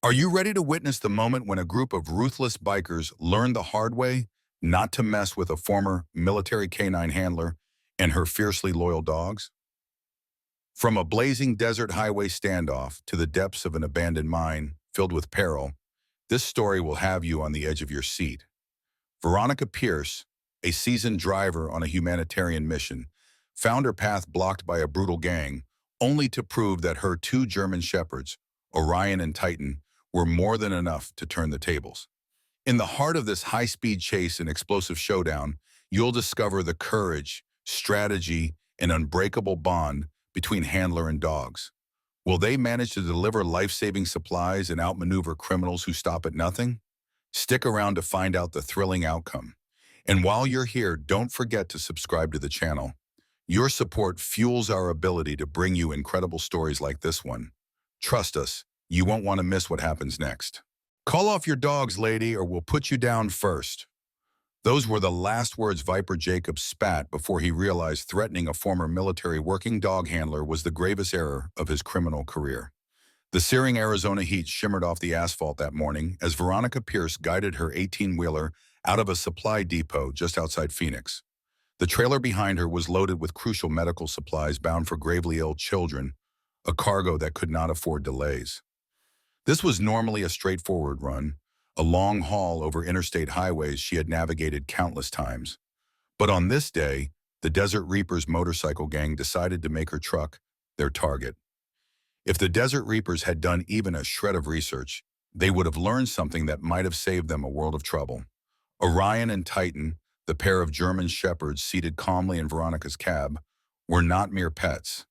Are you ready to witness the moment when a group of ruthless bikers learned the hard way not to mess with a former military canine handler and her fiercely loyal dogs? From a blazing desert highway standoff to the depths of an abandoned mine filled with peril, this story will have you on the edge of your seat. Veronica Pierce, a seasoned driver on a humanitarian mission, found her path blocked by a brutal gang, only to prove that her two German shepherds, Orion and Titan, were more than enough to turn the tables. In the heart of this high-speed chase and explosive showdown, you'll discover the courage, strategy, and unbreakable bond between handler and dogs. Will they manage to deliver life-saving supplies and outmaneuver criminals who stop at nothing? Stick around to find out the thrilling outcome. And while you're here, don't forget to subscribe to the channel. Your support fuels our ability to bring you incredible stories like this one. Trust us, you won't want to miss what happens next. Call off your dogs, lady, or we'll put you down first. Those were the last words Viper Jacob spat before he realized threatening a former military working dog handler was the gravest error of his criminal career. The searing Arizona heat shimmered off the asphalt that morning as Veronica Pierce guided her 18-wheeler out of a supply depot just outside Phoenix. The trailer behind her was loaded with crucial medical supplies bound for gravely ill children, a cargo that could not afford delays. This was normally a straightforward run, a long haul over interstate highways she had navigated countless times. But on this day, the Desert Reapers motorcycle gang decided to make her truck their target. If the Desert Reapers had done even a shred of research, they would have learned something that might have saved them a world of trouble. Orion and Titan, the pair of German shepherds seated calmly in Veronica's cab, were not mere pets.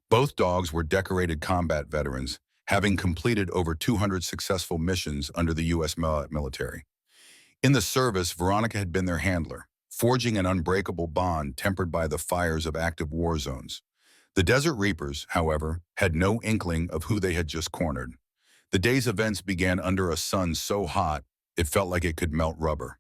Both dogs were decorated combat veterans, having completed over 200 successful missions under the U.S. military. In the service, Veronica had been their handler, forging an unbreakable bond tempered by the fires of active war zones. The Desert Reapers, however, had no inkling of who they had just cornered. The day's events began under a sun so hot, it felt like it could melt rubber.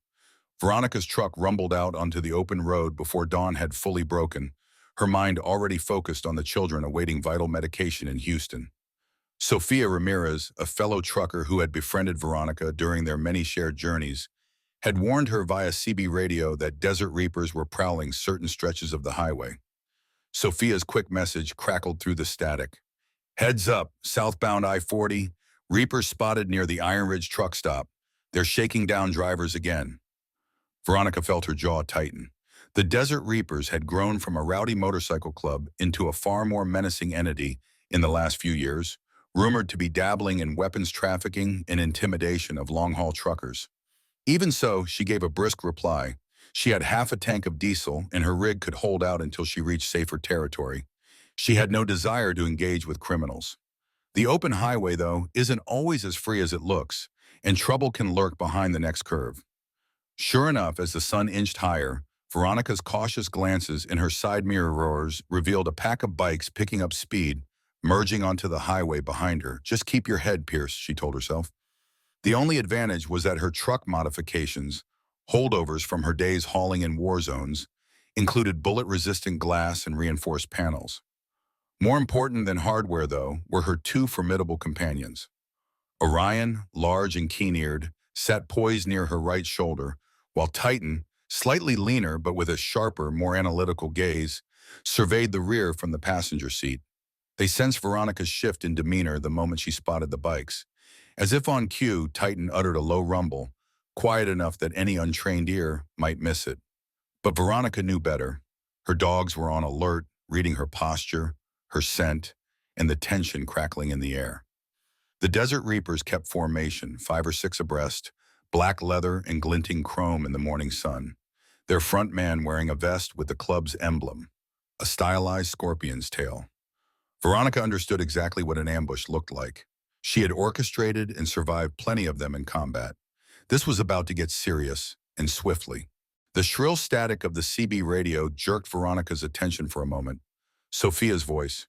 Veronica's truck rumbled out onto the open road before dawn had fully broken, her mind already focused on the children awaiting vital medication in Houston. Sophia Ramirez, a fellow trucker who had befriended Veronica during their many shared journeys, had warned her via CB radio that Desert Reapers were prowling certain stretches of the highway. Sophia's quick message crackled through the static. Heads up, southbound I-40, Reapers spotted near the Iron Ridge truck stop. They're shaking down drivers again. Veronica felt her jaw tighten. The Desert Reapers had grown from a rowdy motorcycle club into a far more menacing entity in the last few years, rumored to be dabbling in weapons trafficking and intimidation of long-haul truckers. Even so, she gave a brisk reply. She had half a tank of diesel, and her rig could hold out until she reached safer territory. She had no desire to engage with criminals. The open highway, though, isn't always as free as it looks, and trouble can lurk behind the next curve. Sure enough, as the sun inched higher, Veronica's cautious glances in her side mirrors revealed a pack of bikes picking up speed, merging onto the highway behind her. Just keep your head, Pierce, she told herself. The only advantage was that her truck modifications, holdovers from her days hauling in war zones, included bullet-resistant glass and reinforced panels. More important than hardware, though, were her two formidable companions. Orion, large and keen-eared, sat poised near her right shoulder, while Titan, slightly leaner but with a sharper, more analytical gaze, surveyed the rear from the passenger seat. They sensed Veronica's shift in demeanor the moment she spotted the bikes. As if on cue, Titan uttered a low rumble, quiet enough that any untrained ear might miss it. But Veronica knew better. Her dogs were on alert, reading her posture, her scent, and the tension crackling in the air. The Desert Reapers kept formation, 5 or 6 abreast, black leather and glinting chrome in the morning sun, their front man wearing a vest with the club's emblem, a stylized scorpion's tail. Veronica understood exactly what an ambush looked like. She had orchestrated and survived plenty of them in combat. This was about to get serious, and swiftly. The shrill static of the CB radio jerked Veronica's attention for a moment. Sophia's voice.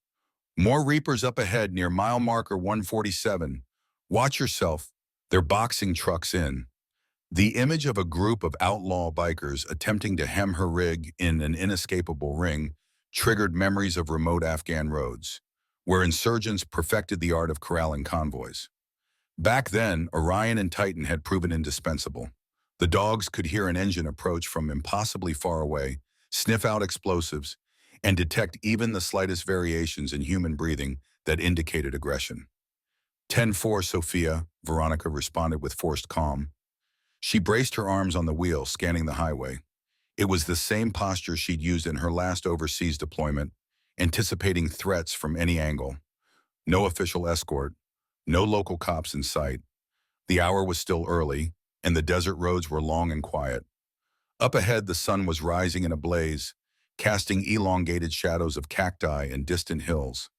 More Reapers up ahead near mile marker 147. Watch yourself. They're boxing trucks in. The image of a group of outlaw bikers attempting to hem her rig in an inescapable ring triggered memories of remote Afghan roads, where insurgents perfected the art of corralling convoys. Back then, Orion and Titan had proven indispensable. The dogs could hear an engine approach from impossibly far away, sniff out explosives, and detect even the slightest variations in human breathing that indicated aggression. 10-4, Sophia, Veronica responded with forced calm. She braced her arms on the wheel, scanning the highway. It was the same posture she'd used in her last overseas deployment, anticipating threats from any angle. No official escort, no local cops in sight. The hour was still early, and the desert roads were long and quiet. Up ahead, the sun was rising in a blaze, casting elongated shadows of cacti and distant hills.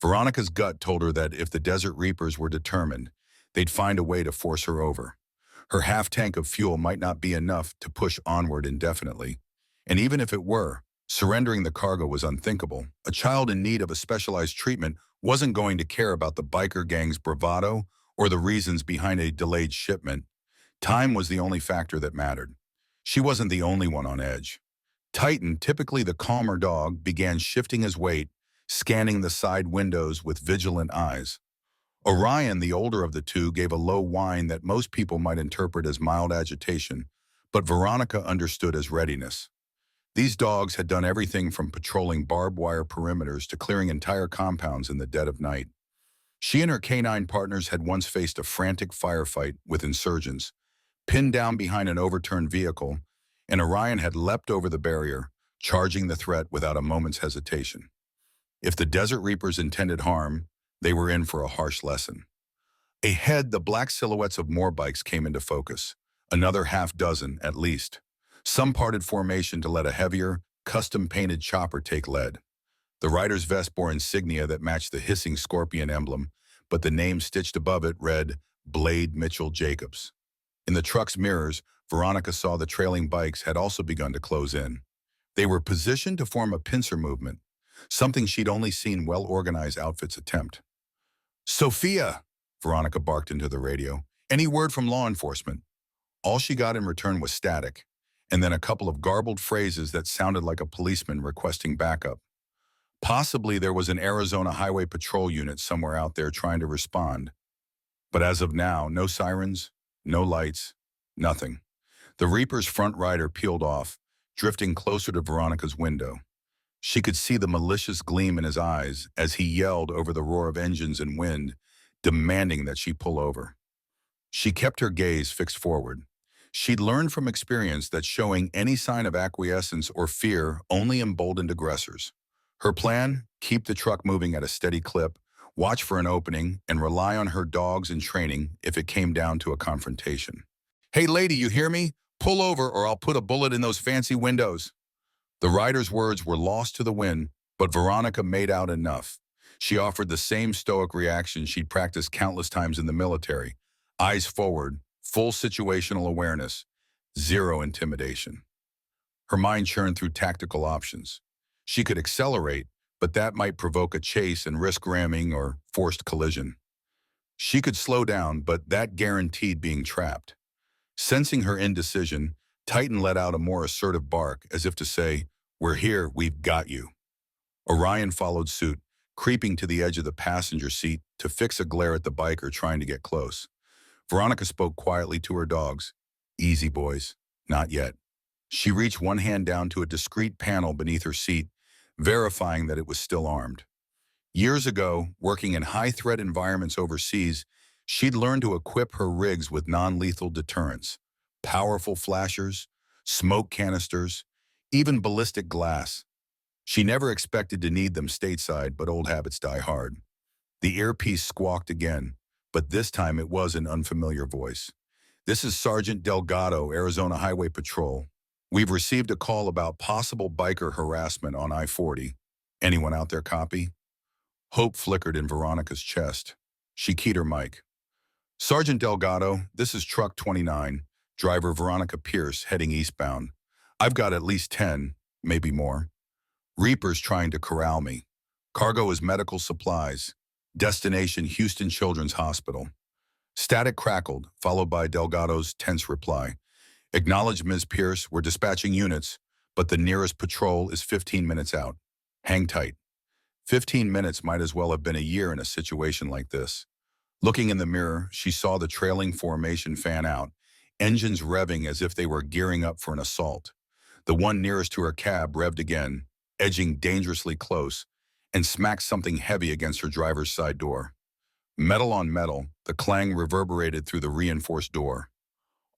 Veronica's gut told her that if the Desert Reapers were determined, they'd find a way to force her over. Her half-tank of fuel might not be enough to push onward indefinitely. And even if it were, surrendering the cargo was unthinkable. A child in need of a specialized treatment wasn't going to care about the biker gang's bravado or the reasons behind a delayed shipment. Time was the only factor that mattered. She wasn't the only one on edge. Titan, typically the calmer dog, began shifting his weight, scanning the side windows with vigilant eyes. Orion, the older of the two, gave a low whine that most people might interpret as mild agitation, but Veronica understood as readiness. These dogs had done everything from patrolling barbed wire perimeters to clearing entire compounds in the dead of night. She and her canine partners had once faced a frantic firefight with insurgents, pinned down behind an overturned vehicle, and Orion had leapt over the barrier, charging the threat without a moment's hesitation. If the Desert Reapers intended harm, they were in for a harsh lesson. Ahead, the black silhouettes of more bikes came into focus, another half dozen at least. Some parted formation to let a heavier, custom-painted chopper take lead. The rider's vest bore insignia that matched the hissing scorpion emblem, but the name stitched above it read Blade Mitchell Jacobs. In the truck's mirrors, Veronica saw the trailing bikes had also begun to close in. They were positioned to form a pincer movement, something she'd only seen well-organized outfits attempt. "Sophia!" Veronica barked into the radio. "Any word from law enforcement?" All she got in return was static, and then a couple of garbled phrases that sounded like a policeman requesting backup. Possibly there was an Arizona Highway Patrol unit somewhere out there trying to respond. But as of now, no sirens, no lights, nothing. The Reaper's front rider peeled off, drifting closer to Veronica's window. She could see the malicious gleam in his eyes as he yelled over the roar of engines and wind, demanding that she pull over. She kept her gaze fixed forward. She'd learned from experience that showing any sign of acquiescence or fear only emboldened aggressors. Her plan? Keep the truck moving at a steady clip, watch for an opening, and rely on her dogs and training if it came down to a confrontation. "Hey lady, you hear me? Pull over or I'll put a bullet in those fancy windows." The rider's words were lost to the wind, but Veronica made out enough. She offered the same stoic reaction she'd practiced countless times in the military. Eyes forward, full situational awareness, zero intimidation. Her mind churned through tactical options. She could accelerate, but that might provoke a chase and risk ramming or forced collision. She could slow down, but that guaranteed being trapped. Sensing her indecision, Titan let out a more assertive bark, as if to say, "We're here, we've got you." Orion followed suit, creeping to the edge of the passenger seat to fix a glare at the biker trying to get close. Veronica spoke quietly to her dogs. "Easy, boys. Not yet." She reached one hand down to a discreet panel beneath her seat, verifying that it was still armed. Years ago, working in high-threat environments overseas, she'd learned to equip her rigs with non-lethal deterrents, powerful flashers, smoke canisters, even ballistic glass. She never expected to need them stateside, but old habits die hard. The earpiece squawked again, but this time it was an unfamiliar voice. "This is Sergeant Delgado, Arizona Highway Patrol. We've received a call about possible biker harassment on I-40. Anyone out there copy?" Hope flickered in Veronica's chest. She keyed her mic. "Sergeant Delgado, this is Truck 29, driver Veronica Pierce, heading eastbound. I've got at least 10, maybe more. Reapers trying to corral me. Cargo is medical supplies. Destination Houston Children's Hospital." Static crackled, followed by Delgado's tense reply. "Acknowledged, Ms. Pierce, we're dispatching units, but the nearest patrol is 15 minutes out. Hang tight." 15 minutes might as well have been a year in a situation like this. Looking in the mirror, she saw the trailing formation fan out, engines revving as if they were gearing up for an assault. The one nearest to her cab revved again, edging dangerously close, and smacked something heavy against her driver's side door. Metal on metal, the clang reverberated through the reinforced door.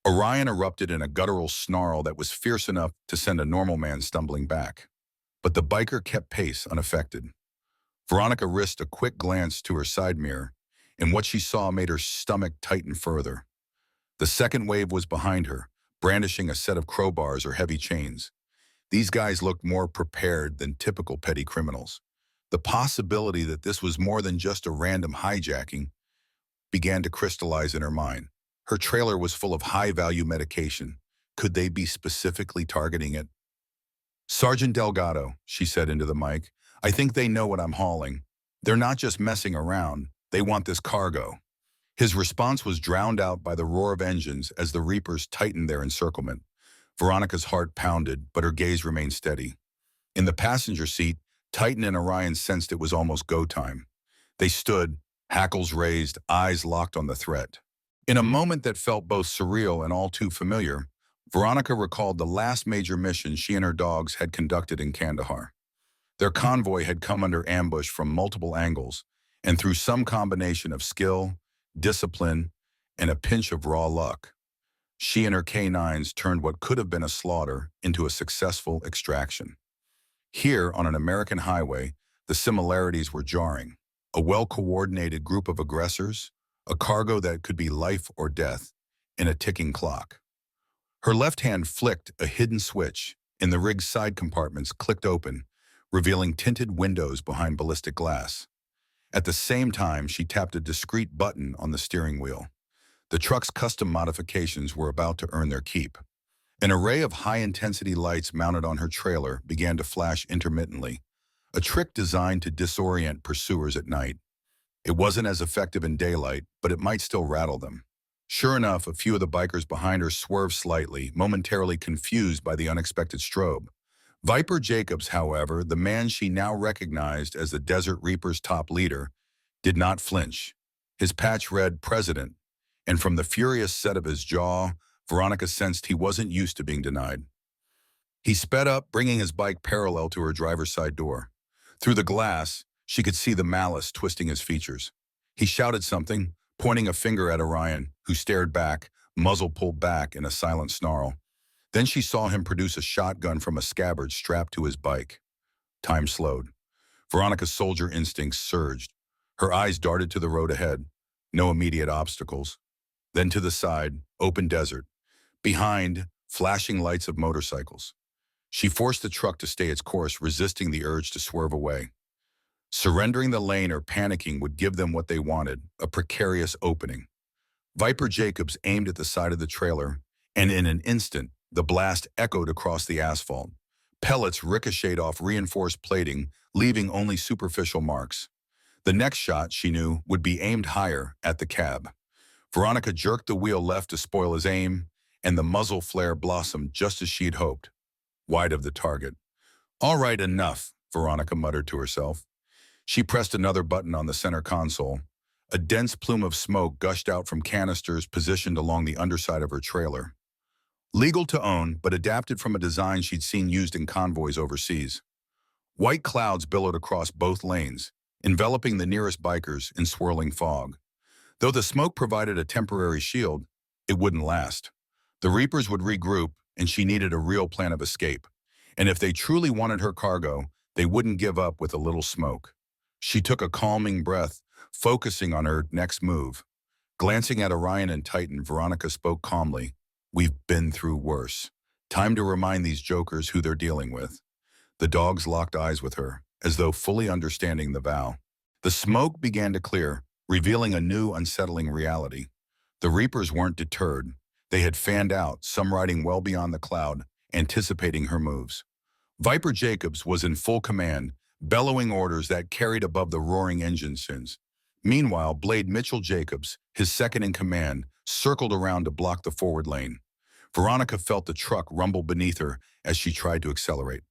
Orion erupted in a guttural snarl that was fierce enough to send a normal man stumbling back. But the biker kept pace unaffected. Veronica risked a quick glance to her side mirror, and what she saw made her stomach tighten further. The second wave was behind her, brandishing a set of crowbars or heavy chains. These guys looked more prepared than typical petty criminals. The possibility that this was more than just a random hijacking began to crystallize in her mind. Her trailer was full of high-value medication. Could they be specifically targeting it? "Sergeant Delgado," she said into the mic, "I think they know what I'm hauling. They're not just messing around. They want this cargo." His response was drowned out by the roar of engines as the Reapers tightened their encirclement. Veronica's heart pounded, but her gaze remained steady. In the passenger seat, Titan and Orion sensed it was almost go time. They stood, hackles raised, eyes locked on the threat. In a moment that felt both surreal and all too familiar, Veronica recalled the last major mission she and her dogs had conducted in Kandahar. Their convoy had come under ambush from multiple angles, and through some combination of skill, discipline, and a pinch of raw luck, she and her K9s turned what could have been a slaughter into a successful extraction. Here, on an American highway, the similarities were jarring. A well-coordinated group of aggressors, a cargo that could be life or death, and a ticking clock. Her left hand flicked a hidden switch, and the rig's side compartments clicked open, revealing tinted windows behind ballistic glass. At the same time, she tapped a discreet button on the steering wheel. The truck's custom modifications were about to earn their keep. An array of high-intensity lights mounted on her trailer began to flash intermittently, a trick designed to disorient pursuers at night. It wasn't as effective in daylight, but it might still rattle them. Sure enough, a few of the bikers behind her swerved slightly, momentarily confused by the unexpected strobe. Viper Jacobs, however, the man she now recognized as the Desert Reaper's top leader, did not flinch. His patch read President, and from the furious set of his jaw, Veronica sensed he wasn't used to being denied. He sped up, bringing his bike parallel to her driver's side door. Through the glass, she could see the malice twisting his features. He shouted something, pointing a finger at Orion, who stared back, muzzle pulled back in a silent snarl. Then she saw him produce a shotgun from a scabbard strapped to his bike. Time slowed. Veronica's soldier instincts surged. Her eyes darted to the road ahead. No immediate obstacles. Then to the side, open desert. Behind, flashing lights of motorcycles. She forced the truck to stay its course, resisting the urge to swerve away. Surrendering the lane or panicking would give them what they wanted, a precarious opening. Viper Jacobs aimed at the side of the trailer, and in an instant, the blast echoed across the asphalt. Pellets ricocheted off reinforced plating, leaving only superficial marks. The next shot, she knew, would be aimed higher, at the cab. Veronica jerked the wheel left to spoil his aim, and the muzzle flare blossomed just as she'd hoped, wide of the target. "All right, enough," Veronica muttered to herself. She pressed another button on the center console. A dense plume of smoke gushed out from canisters positioned along the underside of her trailer. Legal to own, but adapted from a design she'd seen used in convoys overseas. White clouds billowed across both lanes, enveloping the nearest bikers in swirling fog. Though the smoke provided a temporary shield, it wouldn't last. The Reapers would regroup, and she needed a real plan of escape. And if they truly wanted her cargo, they wouldn't give up with a little smoke. She took a calming breath, focusing on her next move. Glancing at Orion and Titan, Veronica spoke calmly. "We've been through worse. Time to remind these jokers who they're dealing with." The dogs locked eyes with her, as though fully understanding the vow. The smoke began to clear, revealing a new, unsettling reality. The Reapers weren't deterred. They had fanned out, some riding well beyond the cloud, anticipating her moves. Viper Jacobs was in full command, bellowing orders that carried above the roaring engine sins. Meanwhile, Blade Mitchell Jacobs, his second in command, circled around to block the forward lane. Veronica felt the truck rumble beneath her as she tried to accelerate.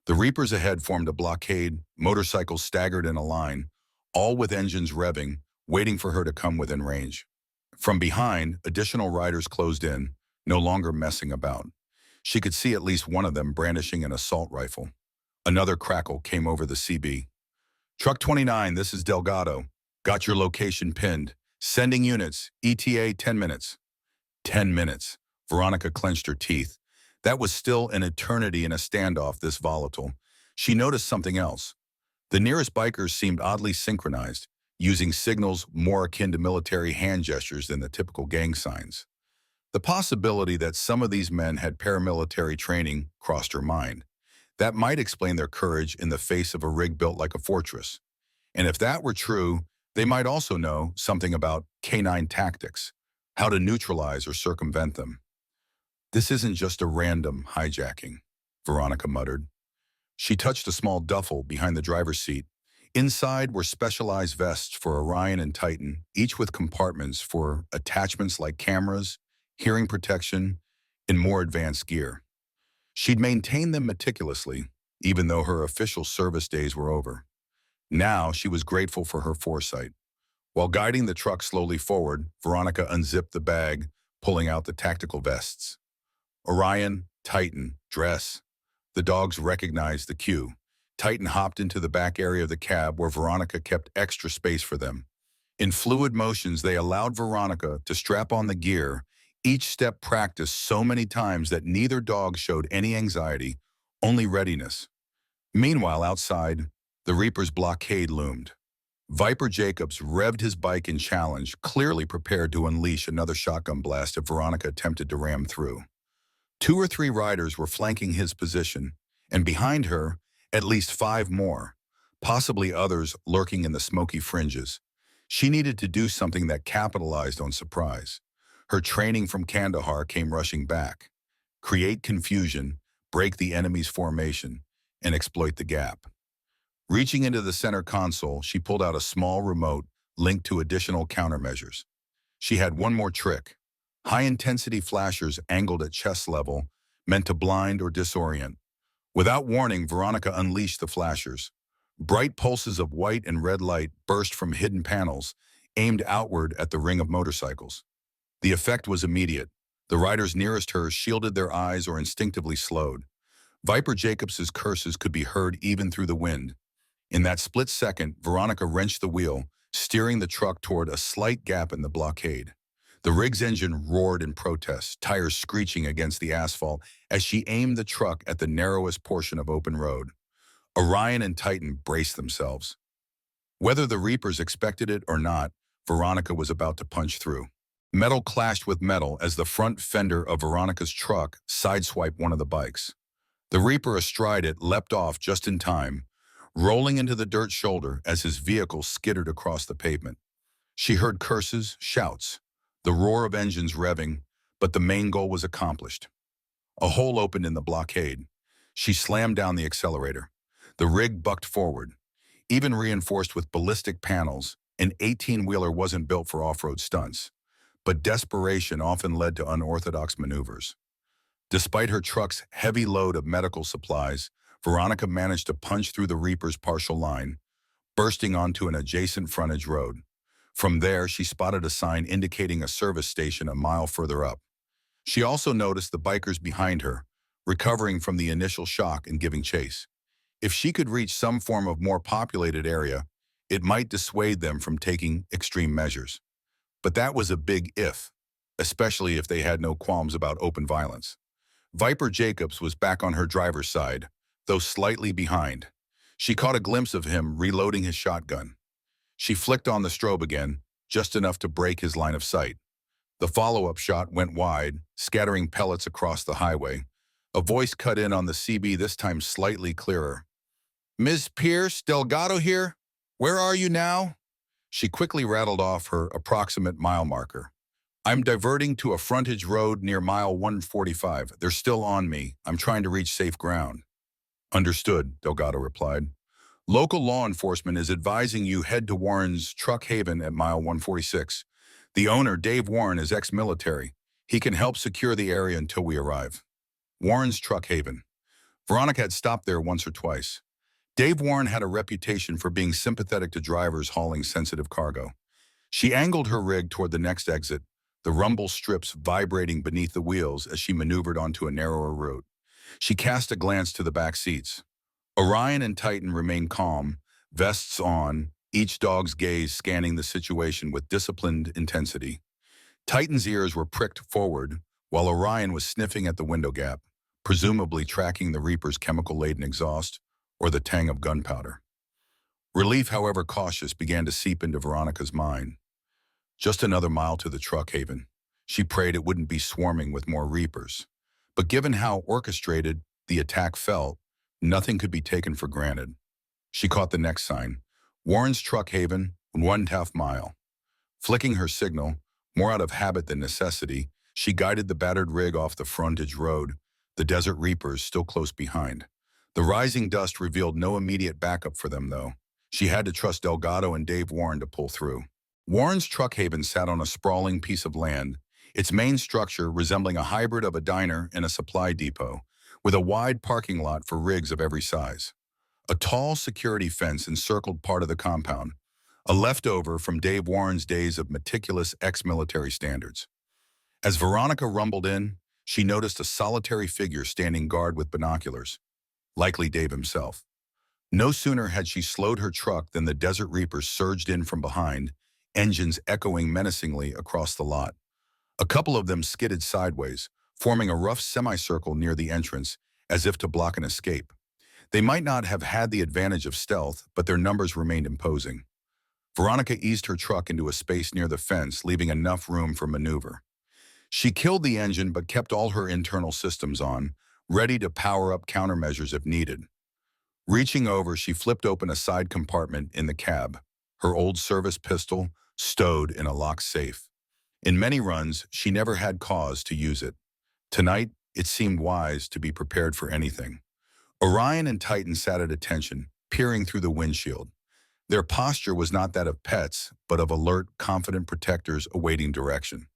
The Reapers ahead formed a blockade, motorcycles staggered in a line, all with engines revving, waiting for her to come within range. From behind, additional riders closed in, no longer messing about. She could see at least one of them brandishing an assault rifle. Another crackle came over the CB. Truck 29, this is Delgado. Got your location pinned. Sending units. ETA 10 minutes. 10 minutes. Veronica clenched her teeth. That was still an eternity in a standoff this volatile. She noticed something else. The nearest bikers seemed oddly synchronized, using signals more akin to military hand gestures than the typical gang signs. The possibility that some of these men had paramilitary training crossed her mind. That might explain their courage in the face of a rig built like a fortress. And if that were true, they might also know something about K9 tactics, how to neutralize or circumvent them. This isn't just a random hijacking, Veronica muttered. She touched a small duffel behind the driver's seat. Inside were specialized vests for Orion and Titan, each with compartments for attachments like cameras, hearing protection, and more advanced gear. She'd maintained them meticulously, even though her official service days were over. Now she was grateful for her foresight. While guiding the truck slowly forward, Veronica unzipped the bag, pulling out the tactical vests. Orion, Titan, dress. The dogs recognized the cue. Titan hopped into the back area of the cab where Veronica kept extra space for them. In fluid motions, they allowed Veronica to strap on the gear, each step practiced so many times that neither dog showed any anxiety, only readiness. Meanwhile, outside, the Reaper's blockade loomed. Viper Jacobs revved his bike in challenge, clearly prepared to unleash another shotgun blast if Veronica attempted to ram through. 2 or 3 riders were flanking his position, and behind her, at least 5 more, possibly others lurking in the smoky fringes. She needed to do something that capitalized on surprise. Her training from Kandahar came rushing back. Create confusion, break the enemy's formation, and exploit the gap. Reaching into the center console, she pulled out a small remote linked to additional countermeasures. She had one more trick. High-intensity flashers angled at chest level, meant to blind or disorient. Without warning, Veronica unleashed the flashers. Bright pulses of white and red light burst from hidden panels, aimed outward at the ring of motorcycles. The effect was immediate. The riders nearest her shielded their eyes or instinctively slowed. Viper Jacobs's curses could be heard even through the wind. In that split second, Veronica wrenched the wheel, steering the truck toward a slight gap in the blockade. The rig's engine roared in protest, tires screeching against the asphalt as she aimed the truck at the narrowest portion of open road. Orion and Titan braced themselves. Whether the Reapers expected it or not, Veronica was about to punch through. Metal clashed with metal as the front fender of Veronica's truck sideswiped one of the bikes. The Reaper astride it leapt off just in time, rolling into the dirt shoulder as his vehicle skittered across the pavement. She heard curses, shouts, the roar of engines revving, but the main goal was accomplished. A hole opened in the blockade. She slammed down the accelerator. The rig bucked forward. Even reinforced with ballistic panels, an 18-wheeler wasn't built for off-road stunts, but desperation often led to unorthodox maneuvers. Despite her truck's heavy load of medical supplies, Veronica managed to punch through the Reaper's partial line, bursting onto an adjacent frontage road. From there, she spotted a sign indicating a service station a mile further up. She also noticed the bikers behind her, recovering from the initial shock and giving chase. If she could reach some form of more populated area, it might dissuade them from taking extreme measures. But that was a big if, especially if they had no qualms about open violence. Viper Jacobs was back on her driver's side, though slightly behind. She caught a glimpse of him reloading his shotgun. She flicked on the strobe again, just enough to break his line of sight. The follow-up shot went wide, scattering pellets across the highway. A voice cut in on the CB, this time slightly clearer. "Ms. Pierce, Delgado here? Where are you now?" She quickly rattled off her approximate mile marker. "I'm diverting to a frontage road near mile 145. They're still on me. I'm trying to reach safe ground." "Understood," Delgado replied. "Local law enforcement is advising you head to Warren's Truck Haven at mile 146. The owner, Dave Warren, is ex-military. He can help secure the area until we arrive." Warren's Truck Haven. Veronica had stopped there once or twice. Dave Warren had a reputation for being sympathetic to drivers hauling sensitive cargo. She angled her rig toward the next exit, the rumble strips vibrating beneath the wheels as she maneuvered onto a narrower route. She cast a glance to the back seats. Orion and Titan remained calm, vests on, each dog's gaze scanning the situation with disciplined intensity. Titan's ears were pricked forward, while Orion was sniffing at the window gap, presumably tracking the Reaper's chemical-laden exhaust or the tang of gunpowder. Relief, however cautious, began to seep into Veronica's mind. Just another mile to the truck haven. She prayed it wouldn't be swarming with more Reapers. But given how orchestrated the attack felt, nothing could be taken for granted. She caught the next sign. Warren's Truck Haven, 1/2 mile. Flicking her signal, more out of habit than necessity, she guided the battered rig off the frontage road, the Desert Reapers still close behind. The rising dust revealed no immediate backup for them, though. She had to trust Delgado and Dave Warren to pull through. Warren's Truck Haven sat on a sprawling piece of land, its main structure resembling a hybrid of a diner and a supply depot, with a wide parking lot for rigs of every size. A tall security fence encircled part of the compound, a leftover from Dave Warren's days of meticulous ex-military standards. As Veronica rumbled in, she noticed a solitary figure standing guard with binoculars, likely Dave himself. No sooner had she slowed her truck than the Desert Reapers surged in from behind, engines echoing menacingly across the lot. A couple of them skidded sideways, forming a rough semicircle near the entrance, as if to block an escape. They might not have had the advantage of stealth, but their numbers remained imposing. Veronica eased her truck into a space near the fence, leaving enough room for maneuver. She killed the engine but kept all her internal systems on, ready to power up countermeasures if needed. Reaching over, she flipped open a side compartment in the cab, her old service pistol stowed in a locked safe. In many runs, she never had cause to use it. Tonight, it seemed wise to be prepared for anything. Orion and Titan sat at attention, peering through the windshield. Their posture was not that of pets, but of alert, confident protectors awaiting direction.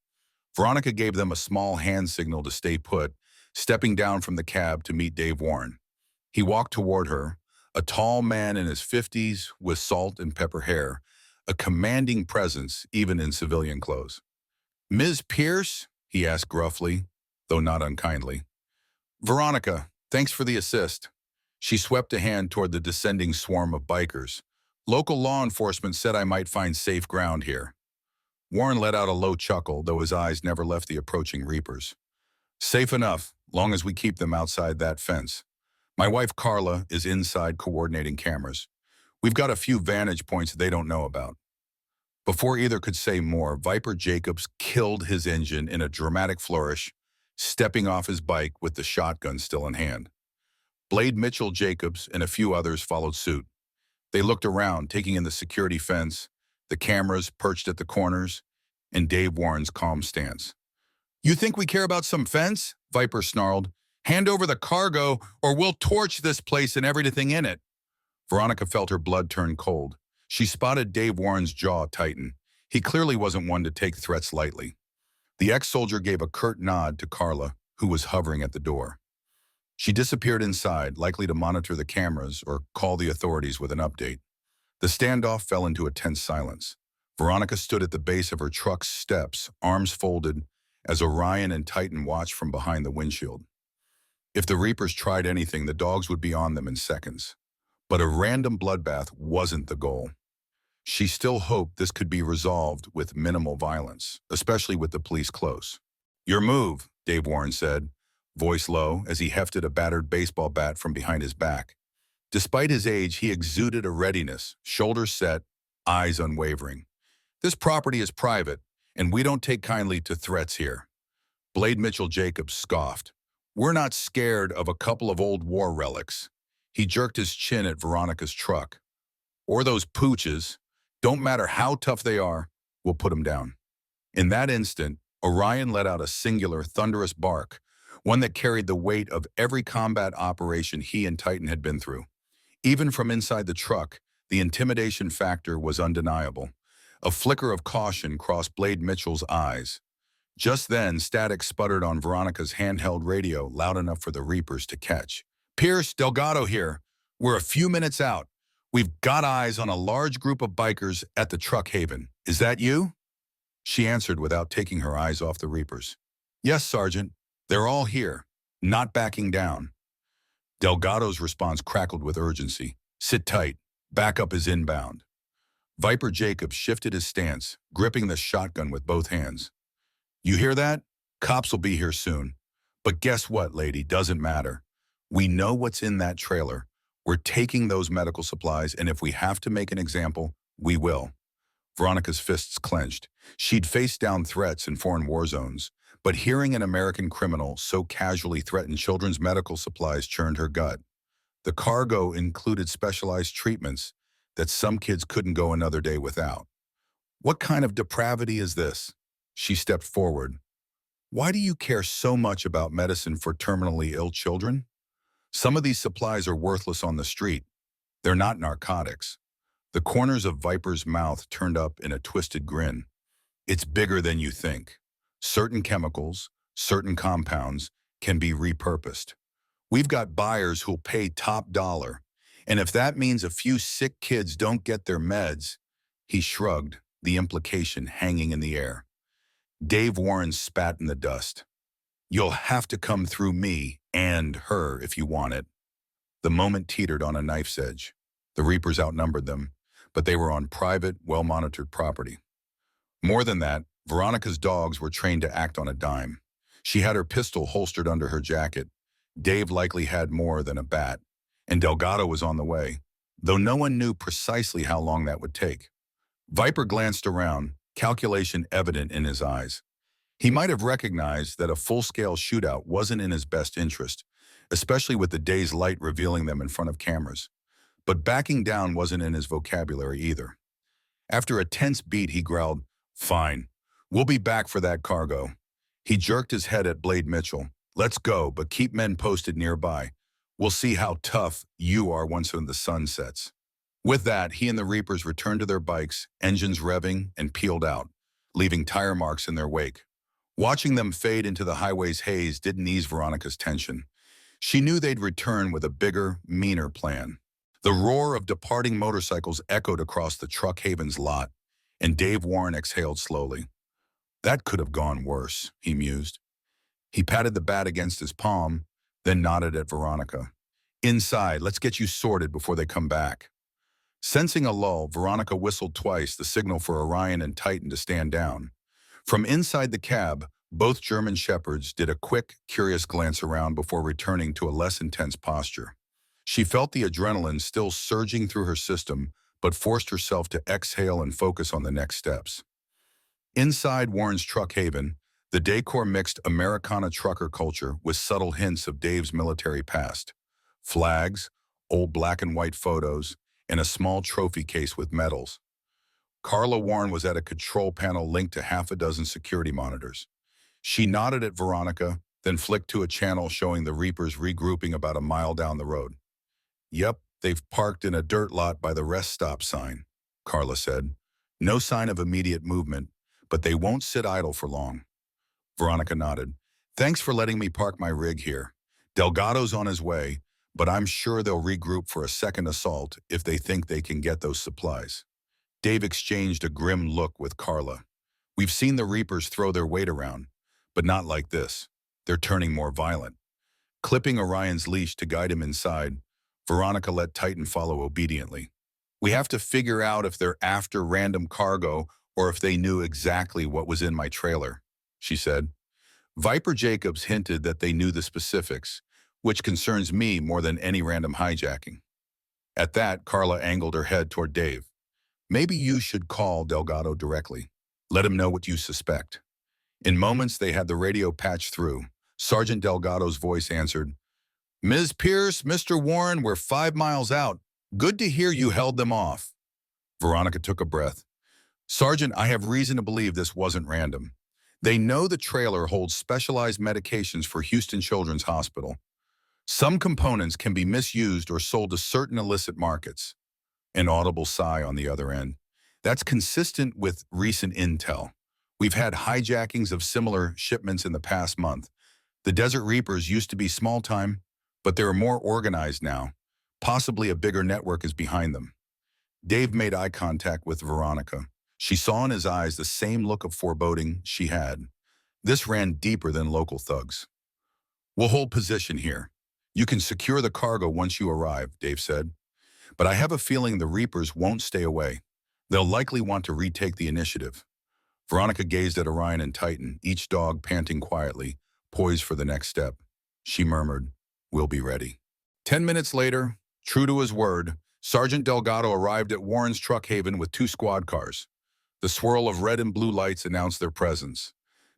Veronica gave them a small hand signal to stay put, stepping down from the cab to meet Dave Warren. He walked toward her, a tall man in his 50s with salt and pepper hair, a commanding presence even in civilian clothes. "Ms. Pierce?" he asked gruffly, though not unkindly. "Veronica, thanks for the assist." She swept a hand toward the descending swarm of bikers. "Local law enforcement said I might find safe ground here." Warren let out a low chuckle, though his eyes never left the approaching Reapers. "Safe enough, long as we keep them outside that fence. My wife Carla is inside coordinating cameras. We've got a few vantage points they don't know about." Before either could say more, Viper Jacobs killed his engine in a dramatic flourish, stepping off his bike with the shotgun still in hand. Blade Mitchell Jacobs and a few others followed suit. They looked around, taking in the security fence, the cameras perched at the corners, and Dave Warren's calm stance. "You think we care about some fence?" Viper snarled. "Hand over the cargo, or we'll torch this place and everything in it." Veronica felt her blood turn cold. She spotted Dave Warren's jaw tighten. He clearly wasn't one to take threats lightly. The ex-soldier gave a curt nod to Carla, who was hovering at the door. She disappeared inside, likely to monitor the cameras or call the authorities with an update. The standoff fell into a tense silence. Veronica stood at the base of her truck's steps, arms folded, as Orion and Titan watched from behind the windshield. If the Reapers tried anything, the dogs would be on them in seconds. But a random bloodbath wasn't the goal. She still hoped this could be resolved with minimal violence, especially with the police close. "Your move," Dave Warren said, voice low as he hefted a battered baseball bat from behind his back. Despite his age, he exuded a readiness, shoulders set, eyes unwavering. "This property is private, and we don't take kindly to threats here." Blade Mitchell Jacobs scoffed. "We're not scared of a couple of old war relics." He jerked his chin at Veronica's truck. "Or those pooches. Don't matter how tough they are, we'll put them down." In that instant, Orion let out a singular, thunderous bark, one that carried the weight of every combat operation he and Titan had been through. Even from inside the truck, the intimidation factor was undeniable. A flicker of caution crossed Blade Mitchell's eyes. Just then, static sputtered on Veronica's handheld radio, loud enough for the Reapers to catch. "Pierce, Delgado here. We're a few minutes out. We've got eyes on a large group of bikers at the truck haven. "Is that you?" She answered without taking her eyes off the Reapers. "Yes, Sergeant. They're all here. Not backing down." Delgado's response crackled with urgency. "Sit tight. Backup is inbound." Viper Jacobs shifted his stance, gripping the shotgun with both hands. "You hear that? Cops will be here soon. But guess what, lady? Doesn't matter. We know what's in that trailer. We're taking those medical supplies, and if we have to make an example, we will." Veronica's fists clenched. She'd faced down threats in foreign war zones, but hearing an American criminal so casually threaten children's medical supplies churned her gut. The cargo included specialized treatments that some kids couldn't go another day without. "What kind of depravity is this?" She stepped forward. "Why do you care so much about medicine for terminally ill children? Some of these supplies are worthless on the street. They're not narcotics." The corners of Viper's mouth turned up in a twisted grin. "It's bigger than you think. Certain chemicals, certain compounds can be repurposed. We've got buyers who'll pay top dollar. And if that means a few sick kids don't get their meds," he shrugged, the implication hanging in the air. Dave Warren spat in the dust. "You'll have to come through me and her if you want it." The moment teetered on a knife's edge. The Reapers outnumbered them, but they were on private, well-monitored property. More than that, Veronica's dogs were trained to act on a dime. She had her pistol holstered under her jacket. Dave likely had more than a bat, and Delgado was on the way, though no one knew precisely how long that would take. Viper glanced around, calculation evident in his eyes. He might have recognized that a full-scale shootout wasn't in his best interest, especially with the day's light revealing them in front of cameras. But backing down wasn't in his vocabulary either. After a tense beat, he growled, "Fine. We'll be back for that cargo." He jerked his head at Blade Mitchell. "Let's go, but keep men posted nearby. We'll see how tough you are once the sun sets." With that, he and the Reapers returned to their bikes, engines revving, and peeled out, leaving tire marks in their wake. Watching them fade into the highway's haze didn't ease Veronica's tension. She knew they'd return with a bigger, meaner plan. The roar of departing motorcycles echoed across the Truck Haven's lot, and Dave Warren exhaled slowly. "That could have gone worse," he mused. He patted the bat against his palm, then nodded at Veronica. "Inside, let's get you sorted before they come back." Sensing a lull, Veronica whistled twice, the signal for Orion and Titan to stand down. From inside the cab, both German shepherds did a quick, curious glance around before returning to a less intense posture. She felt the adrenaline still surging through her system, but forced herself to exhale and focus on the next steps. Inside Warren's Truck Haven, the decor mixed Americana trucker culture with subtle hints of Dave's military past. Flags, old black and white photos, and a small trophy case with medals. Carla Warren was at a control panel linked to half a dozen security monitors. She nodded at Veronica, then flicked to a channel showing the Reapers regrouping about a mile down the road. "Yep, they've parked in a dirt lot by the rest stop sign," Carla said. "No sign of immediate movement, but they won't sit idle for long." Veronica nodded. "Thanks for letting me park my rig here. Delgado's on his way, but I'm sure they'll regroup for a second assault if they think they can get those supplies." Dave exchanged a grim look with Carla. "We've seen the Reapers throw their weight around, but not like this. They're turning more violent." Clipping Orion's leash to guide him inside, Veronica let Titan follow obediently. "We have to figure out if they're after random cargo or if they knew exactly what was in my trailer," she said. Viper Jacobs hinted that they knew the specifics, which concerns me more than any random hijacking. At that, Carla angled her head toward Dave. "Maybe you should call Delgado directly. Let him know what you suspect." In moments, they had the radio patched through. Sergeant Delgado's voice answered, "Ms. Pierce, Mr. Warren, we're 5 miles out. Good to hear you held them off." Veronica took a breath. "Sergeant, I have reason to believe this wasn't random. They know the trailer holds specialized medications for Houston Children's Hospital. Some components can be misused or sold to certain illicit markets." An audible sigh on the other end. "That's consistent with recent intel. We've had hijackings of similar shipments in the past month. The Desert Reapers used to be small-time, but they're more organized now. Possibly a bigger network is behind them." Dave made eye contact with Veronica. She saw in his eyes the same look of foreboding she had. This ran deeper than local thugs. "We'll hold position here. You can secure the cargo once you arrive," Dave said. "But I have a feeling the Reapers won't stay away. They'll likely want to retake the initiative." Veronica gazed at Orion and Titan, each dog panting quietly, poised for the next step. She murmured, "We'll be ready." 10 minutes later, true to his word, Sergeant Delgado arrived at Warren's truck haven with 2 squad cars. The swirl of red and blue lights announced their presence.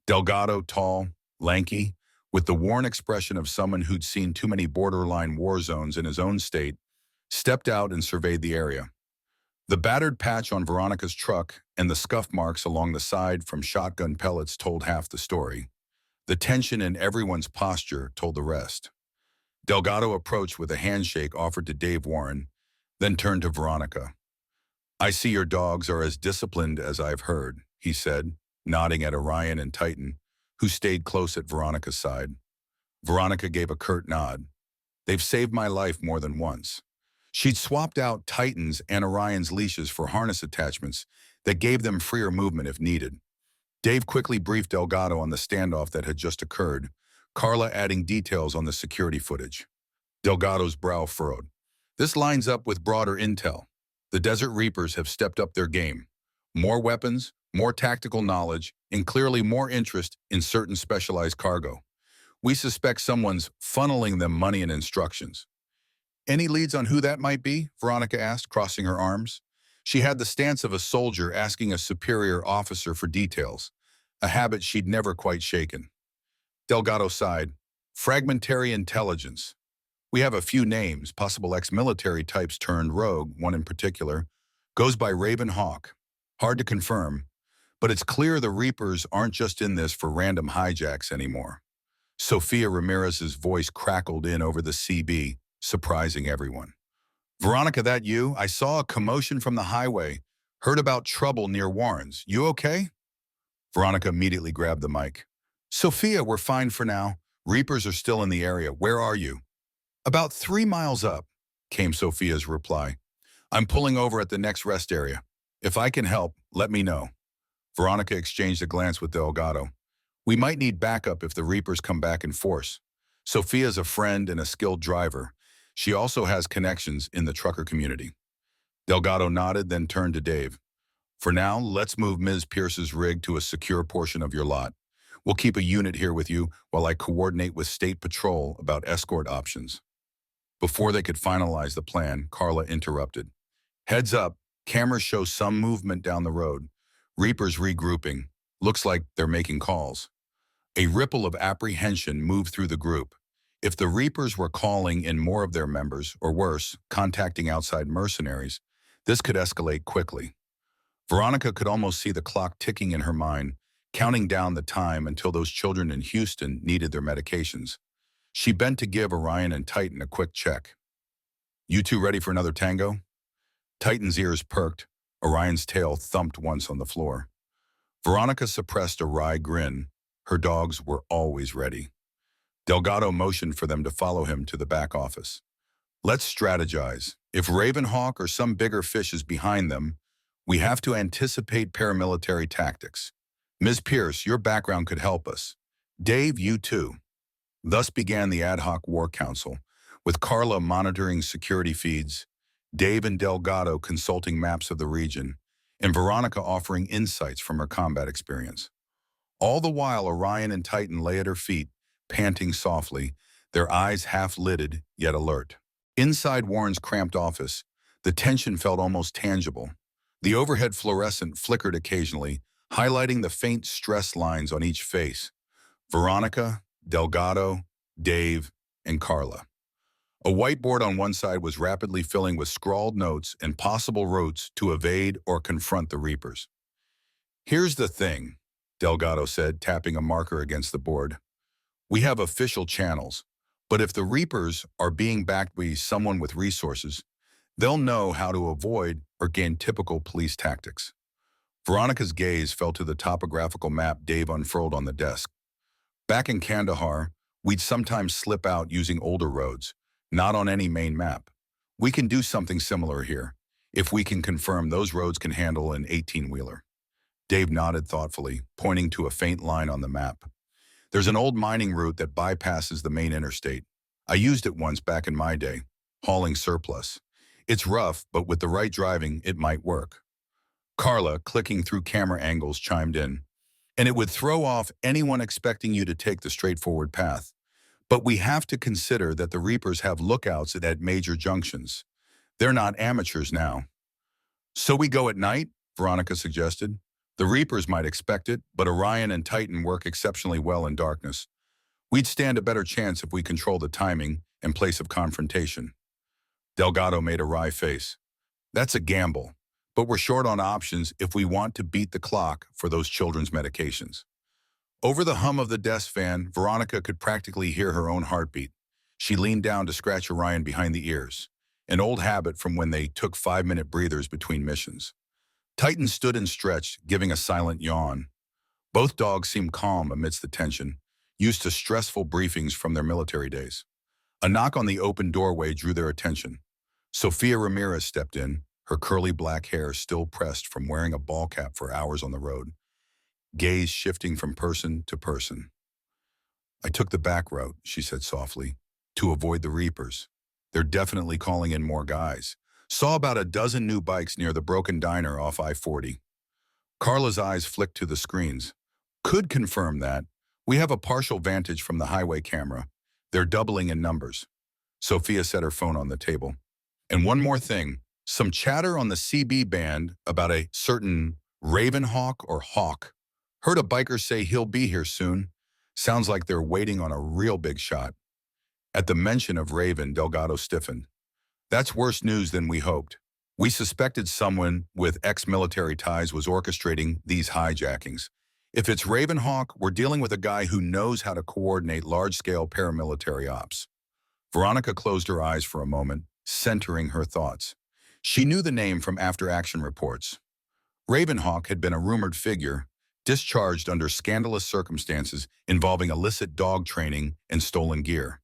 Delgado, tall, lanky, with the worn expression of someone who'd seen too many borderline war zones in his own state, stepped out and surveyed the area. The battered patch on Veronica's truck and the scuff marks along the side from shotgun pellets told half the story. The tension in everyone's posture told the rest. Delgado approached with a handshake offered to Dave Warren, then turned to Veronica. "I see your dogs are as disciplined as I've heard," he said, nodding at Orion and Titan, who stayed close at Veronica's side. Veronica gave a curt nod. "They've saved my life more than once." She'd swapped out Titan's and Orion's leashes for harness attachments that gave them freer movement if needed. Dave quickly briefed Delgado on the standoff that had just occurred, Carla adding details on the security footage. Delgado's brow furrowed. "This lines up with broader intel. The Desert Reapers have stepped up their game. More weapons, more tactical knowledge, and clearly more interest in certain specialized cargo. We suspect someone's funneling them money and instructions." "Any leads on who that might be?" Veronica asked, crossing her arms. She had the stance of a soldier asking a superior officer for details, a habit she'd never quite shaken. Delgado sighed. "Fragmentary intelligence. We have a few names, possible ex-military types turned rogue, one in particular. Goes by Raven Hawk. Hard to confirm, but it's clear the Reapers aren't just in this for random hijacks anymore." Sofia Ramirez's voice crackled in over the CB, surprising everyone. "Veronica, that you? I saw a commotion from the highway. Heard about trouble near Warren's. You okay?" Veronica immediately grabbed the mic. "Sophia, we're fine for now. Reapers are still in the area. Where are you?" "About 3 miles up," came Sophia's reply. "I'm pulling over at the next rest area. If I can help, let me know." Veronica exchanged a glance with Delgado. "We might need backup if the Reapers come back in force. Sophia's a friend and a skilled driver. She also has connections in the trucker community." Delgado nodded, then turned to Dave. "For now, let's move Ms. Pierce's rig to a secure portion of your lot. We'll keep a unit here with you while I coordinate with State Patrol about escort options." Before they could finalize the plan, Carla interrupted. "Heads up, cameras show some movement down the road. Reapers regrouping. Looks like they're making calls." A ripple of apprehension moved through the group. If the Reapers were calling in more of their members, or worse, contacting outside mercenaries, this could escalate quickly. Veronica could almost see the clock ticking in her mind, counting down the time until those children in Houston needed their medications. She bent to give Orion and Titan a quick check. "You two ready for another tango?" Titan's ears perked. Orion's tail thumped once on the floor. Veronica suppressed a wry grin. Her dogs were always ready. Delgado motioned for them to follow him to the back office. "Let's strategize. If Ravenhawk or some bigger fish is behind them, we have to anticipate paramilitary tactics. Ms. Pierce, your background could help us. Dave, you too." Thus began the Ad Hoc War Council, with Carla monitoring security feeds, Dave and Delgado consulting maps of the region, and Veronica offering insights from her combat experience. All the while, Orion and Titan lay at her feet, panting softly, their eyes half-lidded yet alert. Inside Warren's cramped office, the tension felt almost tangible. The overhead fluorescent flickered occasionally, highlighting the faint stress lines on each face. Veronica, Delgado, Dave, and Carla. A whiteboard on one side was rapidly filling with scrawled notes and possible routes to evade or confront the Reapers. "Here's the thing," Delgado said, tapping a marker against the board. "We have official channels, but if the Reapers are being backed by someone with resources, they'll know how to avoid or gain typical police tactics." Veronica's gaze fell to the topographical map Dave unfurled on the desk. "Back in Kandahar, we'd sometimes slip out using older roads, not on any main map. We can do something similar here, if we can confirm those roads can handle an 18-wheeler. Dave nodded thoughtfully, pointing to a faint line on the map. There's an old mining route that bypasses the main interstate. I used it once back in my day, hauling surplus. It's rough, but with the right driving, it might work. Carla, clicking through camera angles, chimed in. And it would throw off anyone expecting you to take the straightforward path. But we have to consider that the Reapers have lookouts at major junctions. They're not amateurs now. So we go at night, Veronica suggested. The Reapers might expect it, but Orion and Titan work exceptionally well in darkness. We'd stand a better chance if we control the timing and place of confrontation. Delgado made a wry face. That's a gamble, but we're short on options if we want to beat the clock for those children's medications. Over the hum of the desk fan, Veronica could practically hear her own heartbeat. She leaned down to scratch Orion behind the ears, an old habit from when they took 5-minute breathers between missions. Titan stood and stretched, giving a silent yawn. Both dogs seemed calm amidst the tension, used to stressful briefings from their military days. A knock on the open doorway drew their attention. Sofia Ramirez stepped in, her curly black hair still pressed from wearing a ball cap for hours on the road, gaze shifting from person to person. I took the back route, she said softly, to avoid the Reapers. They're definitely calling in more guys. Saw about a dozen new bikes near the broken diner off I-40. Carla's eyes flicked to the screens. Could confirm that. We have a partial vantage from the highway camera. They're doubling in numbers. Sophia set her phone on the table. And one more thing. Some chatter on the CB band about a certain Ravenhawk or Hawk. Heard a biker say he'll be here soon. Sounds like they're waiting on a real big shot. At the mention of Raven, Delgado stiffened. That's worse news than we hoped. We suspected someone with ex-military ties was orchestrating these hijackings. If it's Ravenhawk, we're dealing with a guy who knows how to coordinate large-scale paramilitary ops. Veronica closed her eyes for a moment, centering her thoughts. She knew the name from after-action reports. Ravenhawk had been a rumored figure, discharged under scandalous circumstances involving illicit dog training and stolen gear.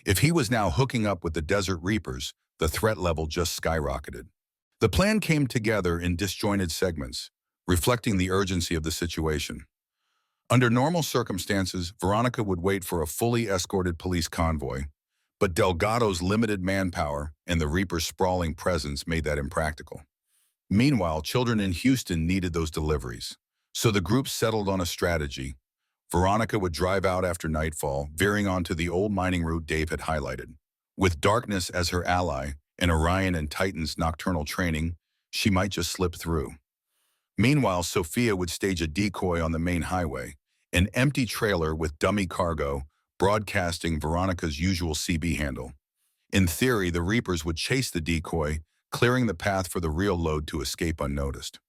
If he was now hooking up with the Desert Reapers, the threat level just skyrocketed. The plan came together in disjointed segments, reflecting the urgency of the situation. Under normal circumstances, Veronica would wait for a fully escorted police convoy, but Delgado's limited manpower and the Reapers' sprawling presence made that impractical. Meanwhile, children in Houston needed those deliveries, so the group settled on a strategy. Veronica would drive out after nightfall, veering onto the old mining route Dave had highlighted. With darkness as her ally and Orion and Titan's nocturnal training, she might just slip through. Meanwhile, Sophia would stage a decoy on the main highway, an empty trailer with dummy cargo, broadcasting Veronica's usual CB handle. In theory, the Reapers would chase the decoy, clearing the path for the real load to escape unnoticed.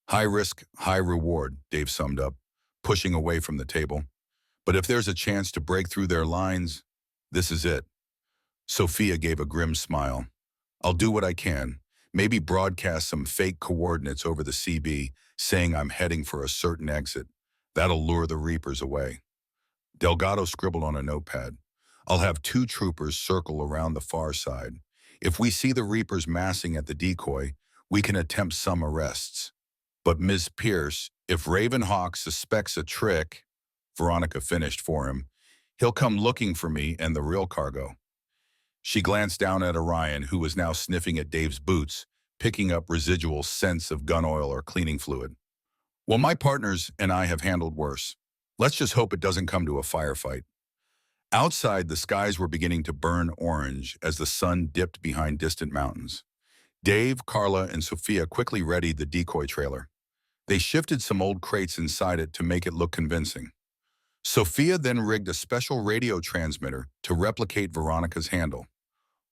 High risk, high reward, Dave summed up, pushing away from the table. But if there's a chance to break through their lines, this is it. Sophia gave a grim smile. I'll do what I can, maybe broadcast some fake coordinates over the CB, saying I'm heading for a certain exit. That'll lure the Reapers away. Delgado scribbled on a notepad. I'll have 2 troopers circle around the far side. If we see the Reapers massing at the decoy, we can attempt some arrests. But Ms. Pierce, if Ravenhawk suspects a trick, Veronica finished for him, he'll come looking for me and the real cargo. She glanced down at Orion, who was now sniffing at Dave's boots, picking up residual scents of gun oil or cleaning fluid. Well, my partners and I have handled worse. Let's just hope it doesn't come to a firefight. Outside, the skies were beginning to burn orange as the sun dipped behind distant mountains. Dave, Carla, and Sophia quickly readied the decoy trailer. They shifted some old crates inside it to make it look convincing. Sophia then rigged a special radio transmitter to replicate Veronica's handle.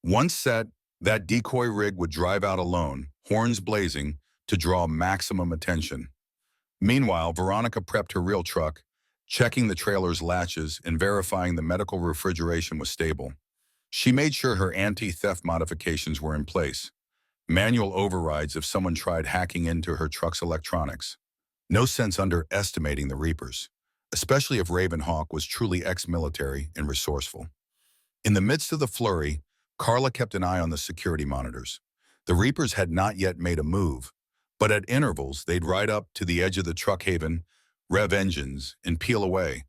Once set, that decoy rig would drive out alone, horns blazing, to draw maximum attention. Meanwhile, Veronica prepped her real truck, checking the trailer's latches and verifying the medical refrigeration was stable. She made sure her anti-theft modifications were in place. Manual overrides if someone tried hacking into her truck's electronics. No sense underestimating the Reapers, especially if Ravenhawk was truly ex-military and resourceful. In the midst of the flurry, Carla kept an eye on the security monitors. The Reapers had not yet made a move, But at intervals, they'd ride up to the edge of the truck haven, rev engines, and peel away,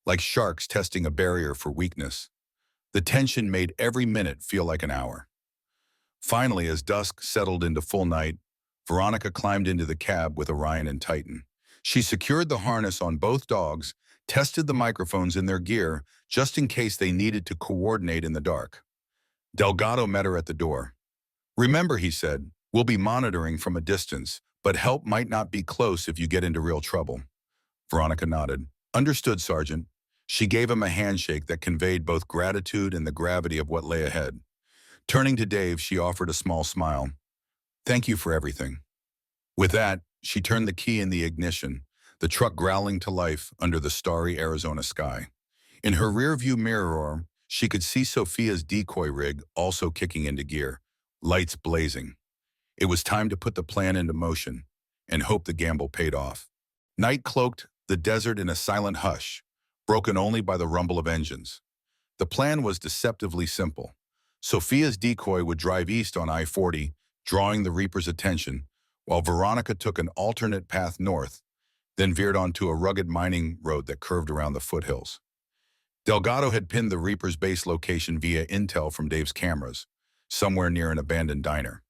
like sharks testing a barrier for weakness. The tension made every minute feel like an hour. Finally, as dusk settled into full night, Veronica climbed into the cab with Orion and Titan. She secured the harness on both dogs, tested the microphones in their gear just in case they needed to coordinate in the dark. Delgado met her at the door. "Remember," he said, "we'll be monitoring from a distance, but help might not be close if you get into real trouble." Veronica nodded. "Understood, Sergeant." She gave him a handshake that conveyed both gratitude and the gravity of what lay ahead. Turning to Dave, she offered a small smile. "Thank you for everything." With that, she turned the key in the ignition, the truck growling to life under the starry Arizona sky. In her rearview mirror, she could see Sophia's decoy rig also kicking into gear, lights blazing. It was time to put the plan into motion and hope the gamble paid off. Night cloaked the desert in a silent hush, broken only by the rumble of engines. The plan was deceptively simple. Sophia's decoy would drive east on I-40, drawing the Reaper's attention, while Veronica took an alternate path north, then veered onto a rugged mining road that curved around the foothills. Delgado had pinned the Reaper's base location via intel from Dave's cameras, somewhere near an abandoned diner.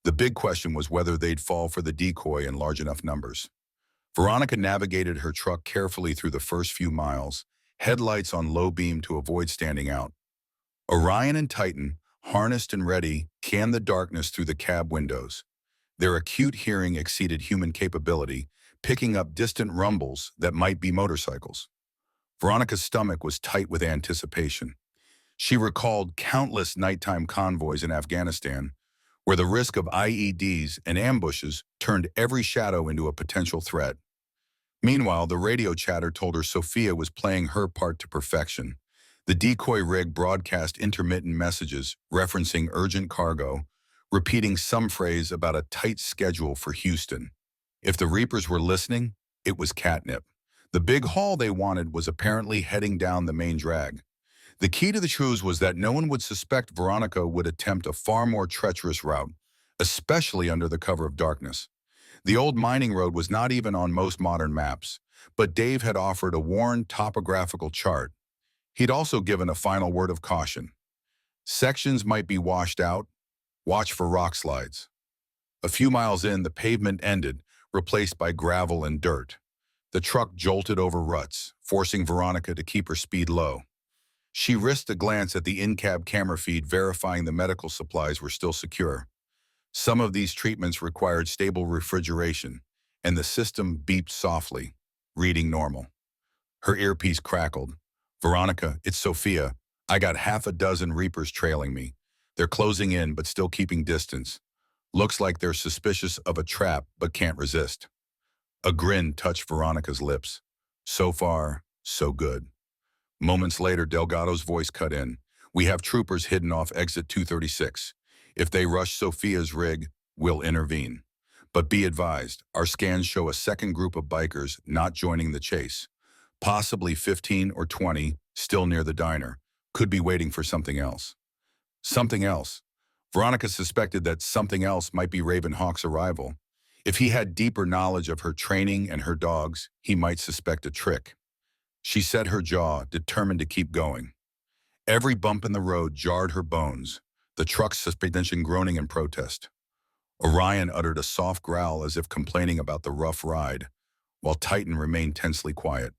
The big question was whether they'd fall for the decoy in large enough numbers. Veronica navigated her truck carefully through the first few miles, headlights on low beam to avoid standing out. Orion and Titan, harnessed and ready, scanned the darkness through the cab windows. Their acute hearing exceeded human capability, picking up distant rumbles that might be motorcycles. Veronica's stomach was tight with anticipation. She recalled countless nighttime convoys in Afghanistan, where the risk of IEDs and ambushes turned every shadow into a potential threat. Meanwhile, the radio chatter told her Sophia was playing her part to perfection. The decoy rig broadcast intermittent messages referencing urgent cargo, repeating some phrase about a tight schedule for Houston. If the Reapers were listening, it was catnip. The big haul they wanted was apparently heading down the main drag. The key to the truth was that no one would suspect Veronica would attempt a far more treacherous route, especially under the cover of darkness. The old mining road was not even on most modern maps, but Dave had offered a worn topographical chart. He'd also given a final word of caution. Sections might be washed out. Watch for rock slides. A few miles in, the pavement ended, replaced by gravel and dirt. The truck jolted over ruts, forcing Veronica to keep her speed low. She risked a glance at the in-cab camera feed, verifying the medical supplies were still secure. Some of these treatments required stable refrigeration, and the system beeped softly, reading normal. Her earpiece crackled. "Veronica, it's Sophia. I got half a dozen Reapers trailing me. They're closing in, but still keeping distance. Looks like they're suspicious of a trap, but can't resist." A grin touched Veronica's lips. So far, so good. Moments later, Delgado's voice cut in. "We have troopers hidden off exit 236. If they rush Sophia's rig, we'll intervene. But be advised, our scans show a second group of bikers not joining the chase. Possibly 15 or 20, still near the diner. Could be waiting for something else." Something else. Veronica suspected that something else might be Ravenhawk's arrival. If he had deeper knowledge of her training and her dogs, he might suspect a trick. She set her jaw, determined to keep going. Every bump in the road jarred her bones, the truck's suspension groaning in protest. Orion uttered a soft growl as if complaining about the rough ride, while Titan remained tensely quiet.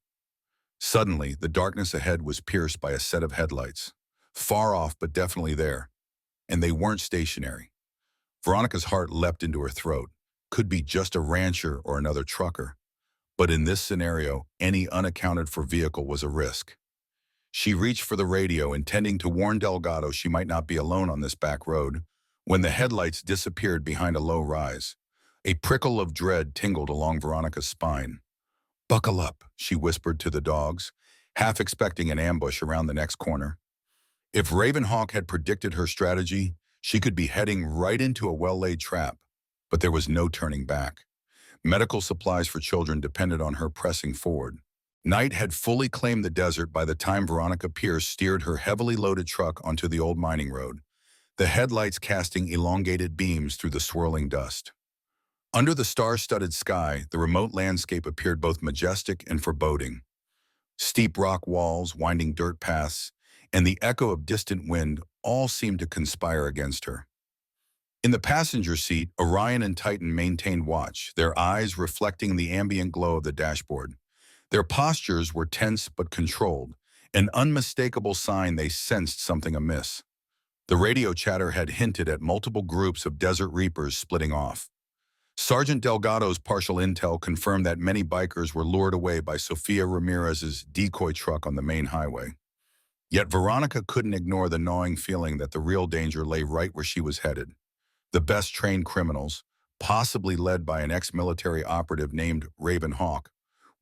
Suddenly, the darkness ahead was pierced by a set of headlights. Far off, but definitely there. And they weren't stationary. Veronica's heart leapt into her throat. Could be just a rancher or another trucker. But in this scenario, any unaccounted for vehicle was a risk. She reached for the radio, intending to warn Delgado she might not be alone on this back road, when the headlights disappeared behind a low rise. A prickle of dread tingled along Veronica's spine. "Buckle up," she whispered to the dogs, half expecting an ambush around the next corner. If Ravenhawk had predicted her strategy, she could be heading right into a well-laid trap, but there was no turning back. Medical supplies for children depended on her pressing forward. Night had fully claimed the desert by the time Veronica Pierce steered her heavily loaded truck onto the old mining road, the headlights casting elongated beams through the swirling dust. Under the star-studded sky, the remote landscape appeared both majestic and foreboding. Steep rock walls, winding dirt paths, and the echo of distant wind all seemed to conspire against her. In the passenger seat, Orion and Titan maintained watch, their eyes reflecting the ambient glow of the dashboard. Their postures were tense but controlled, an unmistakable sign they sensed something amiss. The radio chatter had hinted at multiple groups of Desert Reapers splitting off. Sergeant Delgado's partial intel confirmed that many bikers were lured away by Sofia Ramirez's decoy truck on the main highway. Yet Veronica couldn't ignore the gnawing feeling that the real danger lay right where she was headed. The best trained criminals, possibly led by an ex-military operative named Raven Hawk,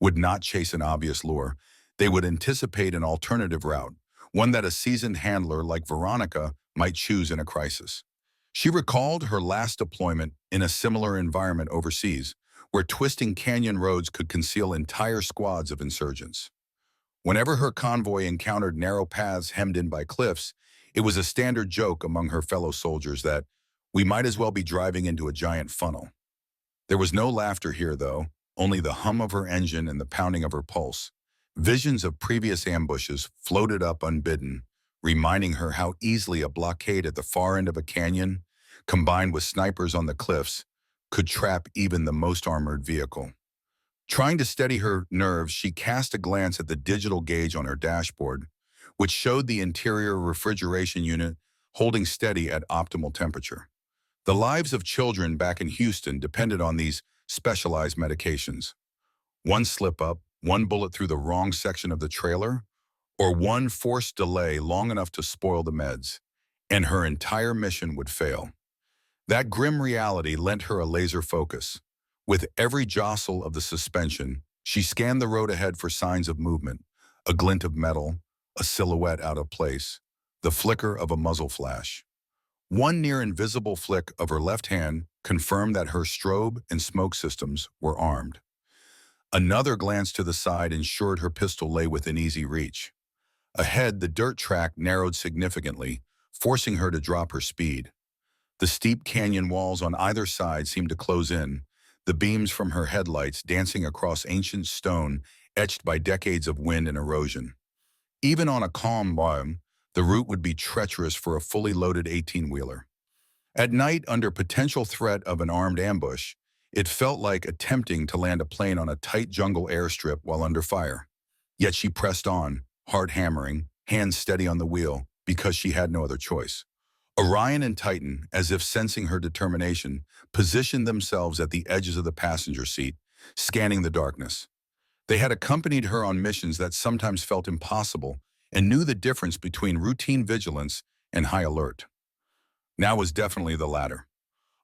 would not chase an obvious lure. They would anticipate an alternative route, one that a seasoned handler like Veronica might choose in a crisis. She recalled her last deployment in a similar environment overseas, where twisting canyon roads could conceal entire squads of insurgents. Whenever her convoy encountered narrow paths hemmed in by cliffs, it was a standard joke among her fellow soldiers that we might as well be driving into a giant funnel. There was no laughter here, though, only the hum of her engine and the pounding of her pulse. Visions of previous ambushes floated up unbidden, reminding her how easily a blockade at the far end of a canyon, combined with snipers on the cliffs, could trap even the most armored vehicle. Trying to steady her nerves, she cast a glance at the digital gauge on her dashboard, which showed the interior refrigeration unit holding steady at optimal temperature. The lives of children back in Houston depended on these specialized medications. One slip-up, one bullet through the wrong section of the trailer, or one forced delay long enough to spoil the meds, and her entire mission would fail. That grim reality lent her a laser focus. With every jostle of the suspension, she scanned the road ahead for signs of movement, a glint of metal, a silhouette out of place, the flicker of a muzzle flash. One near-invisible flick of her left hand confirmed that her strobe and smoke systems were armed. Another glance to the side ensured her pistol lay within easy reach. Ahead, the dirt track narrowed significantly, forcing her to drop her speed. The steep canyon walls on either side seemed to close in, the beams from her headlights dancing across ancient stone etched by decades of wind and erosion. Even on a calm morning, the route would be treacherous for a fully loaded 18-wheeler. At night, under potential threat of an armed ambush, it felt like attempting to land a plane on a tight jungle airstrip while under fire. Yet she pressed on, heart hammering, hands steady on the wheel, because she had no other choice. Orion and Titan, as if sensing her determination, positioned themselves at the edges of the passenger seat, scanning the darkness. They had accompanied her on missions that sometimes felt impossible and knew the difference between routine vigilance and high alert. Now was definitely the latter.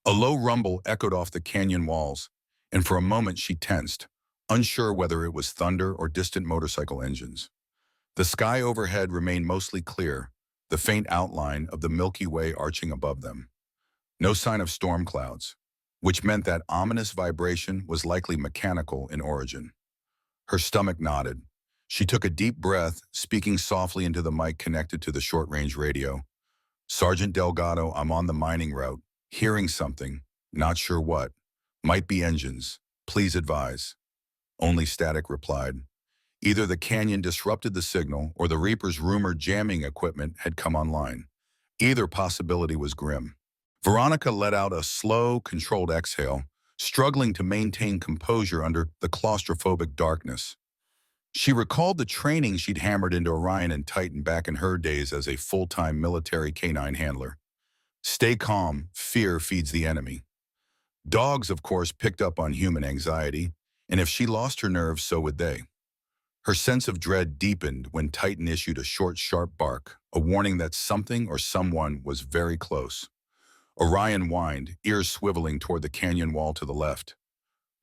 A low rumble echoed off the canyon walls, and for a moment she tensed, unsure whether it was thunder or distant motorcycle engines. The sky overhead remained mostly clear, the faint outline of the Milky Way arching above them. No sign of storm clouds, which meant that ominous vibration was likely mechanical in origin. Her stomach nodded. She took a deep breath, speaking softly into the mic connected to the short-range radio. "Sergeant Delgado, I'm on the mining route, hearing something, not sure what. Might be engines. Please advise." Only static replied. Either the canyon disrupted the signal or the Reaper's rumored jamming equipment had come online. Either possibility was grim. Veronica let out a slow, controlled exhale, struggling to maintain composure under the claustrophobic darkness. She recalled the training she'd hammered into Orion and Titan back in her days as a full-time military K9 handler. Stay calm, fear feeds the enemy. Dogs, of course, picked up on human anxiety, and if she lost her nerve, so would they. Her sense of dread deepened when Titan issued a short, sharp bark, a warning that something or someone was very close. Orion whined, ears swiveling toward the canyon wall to the left.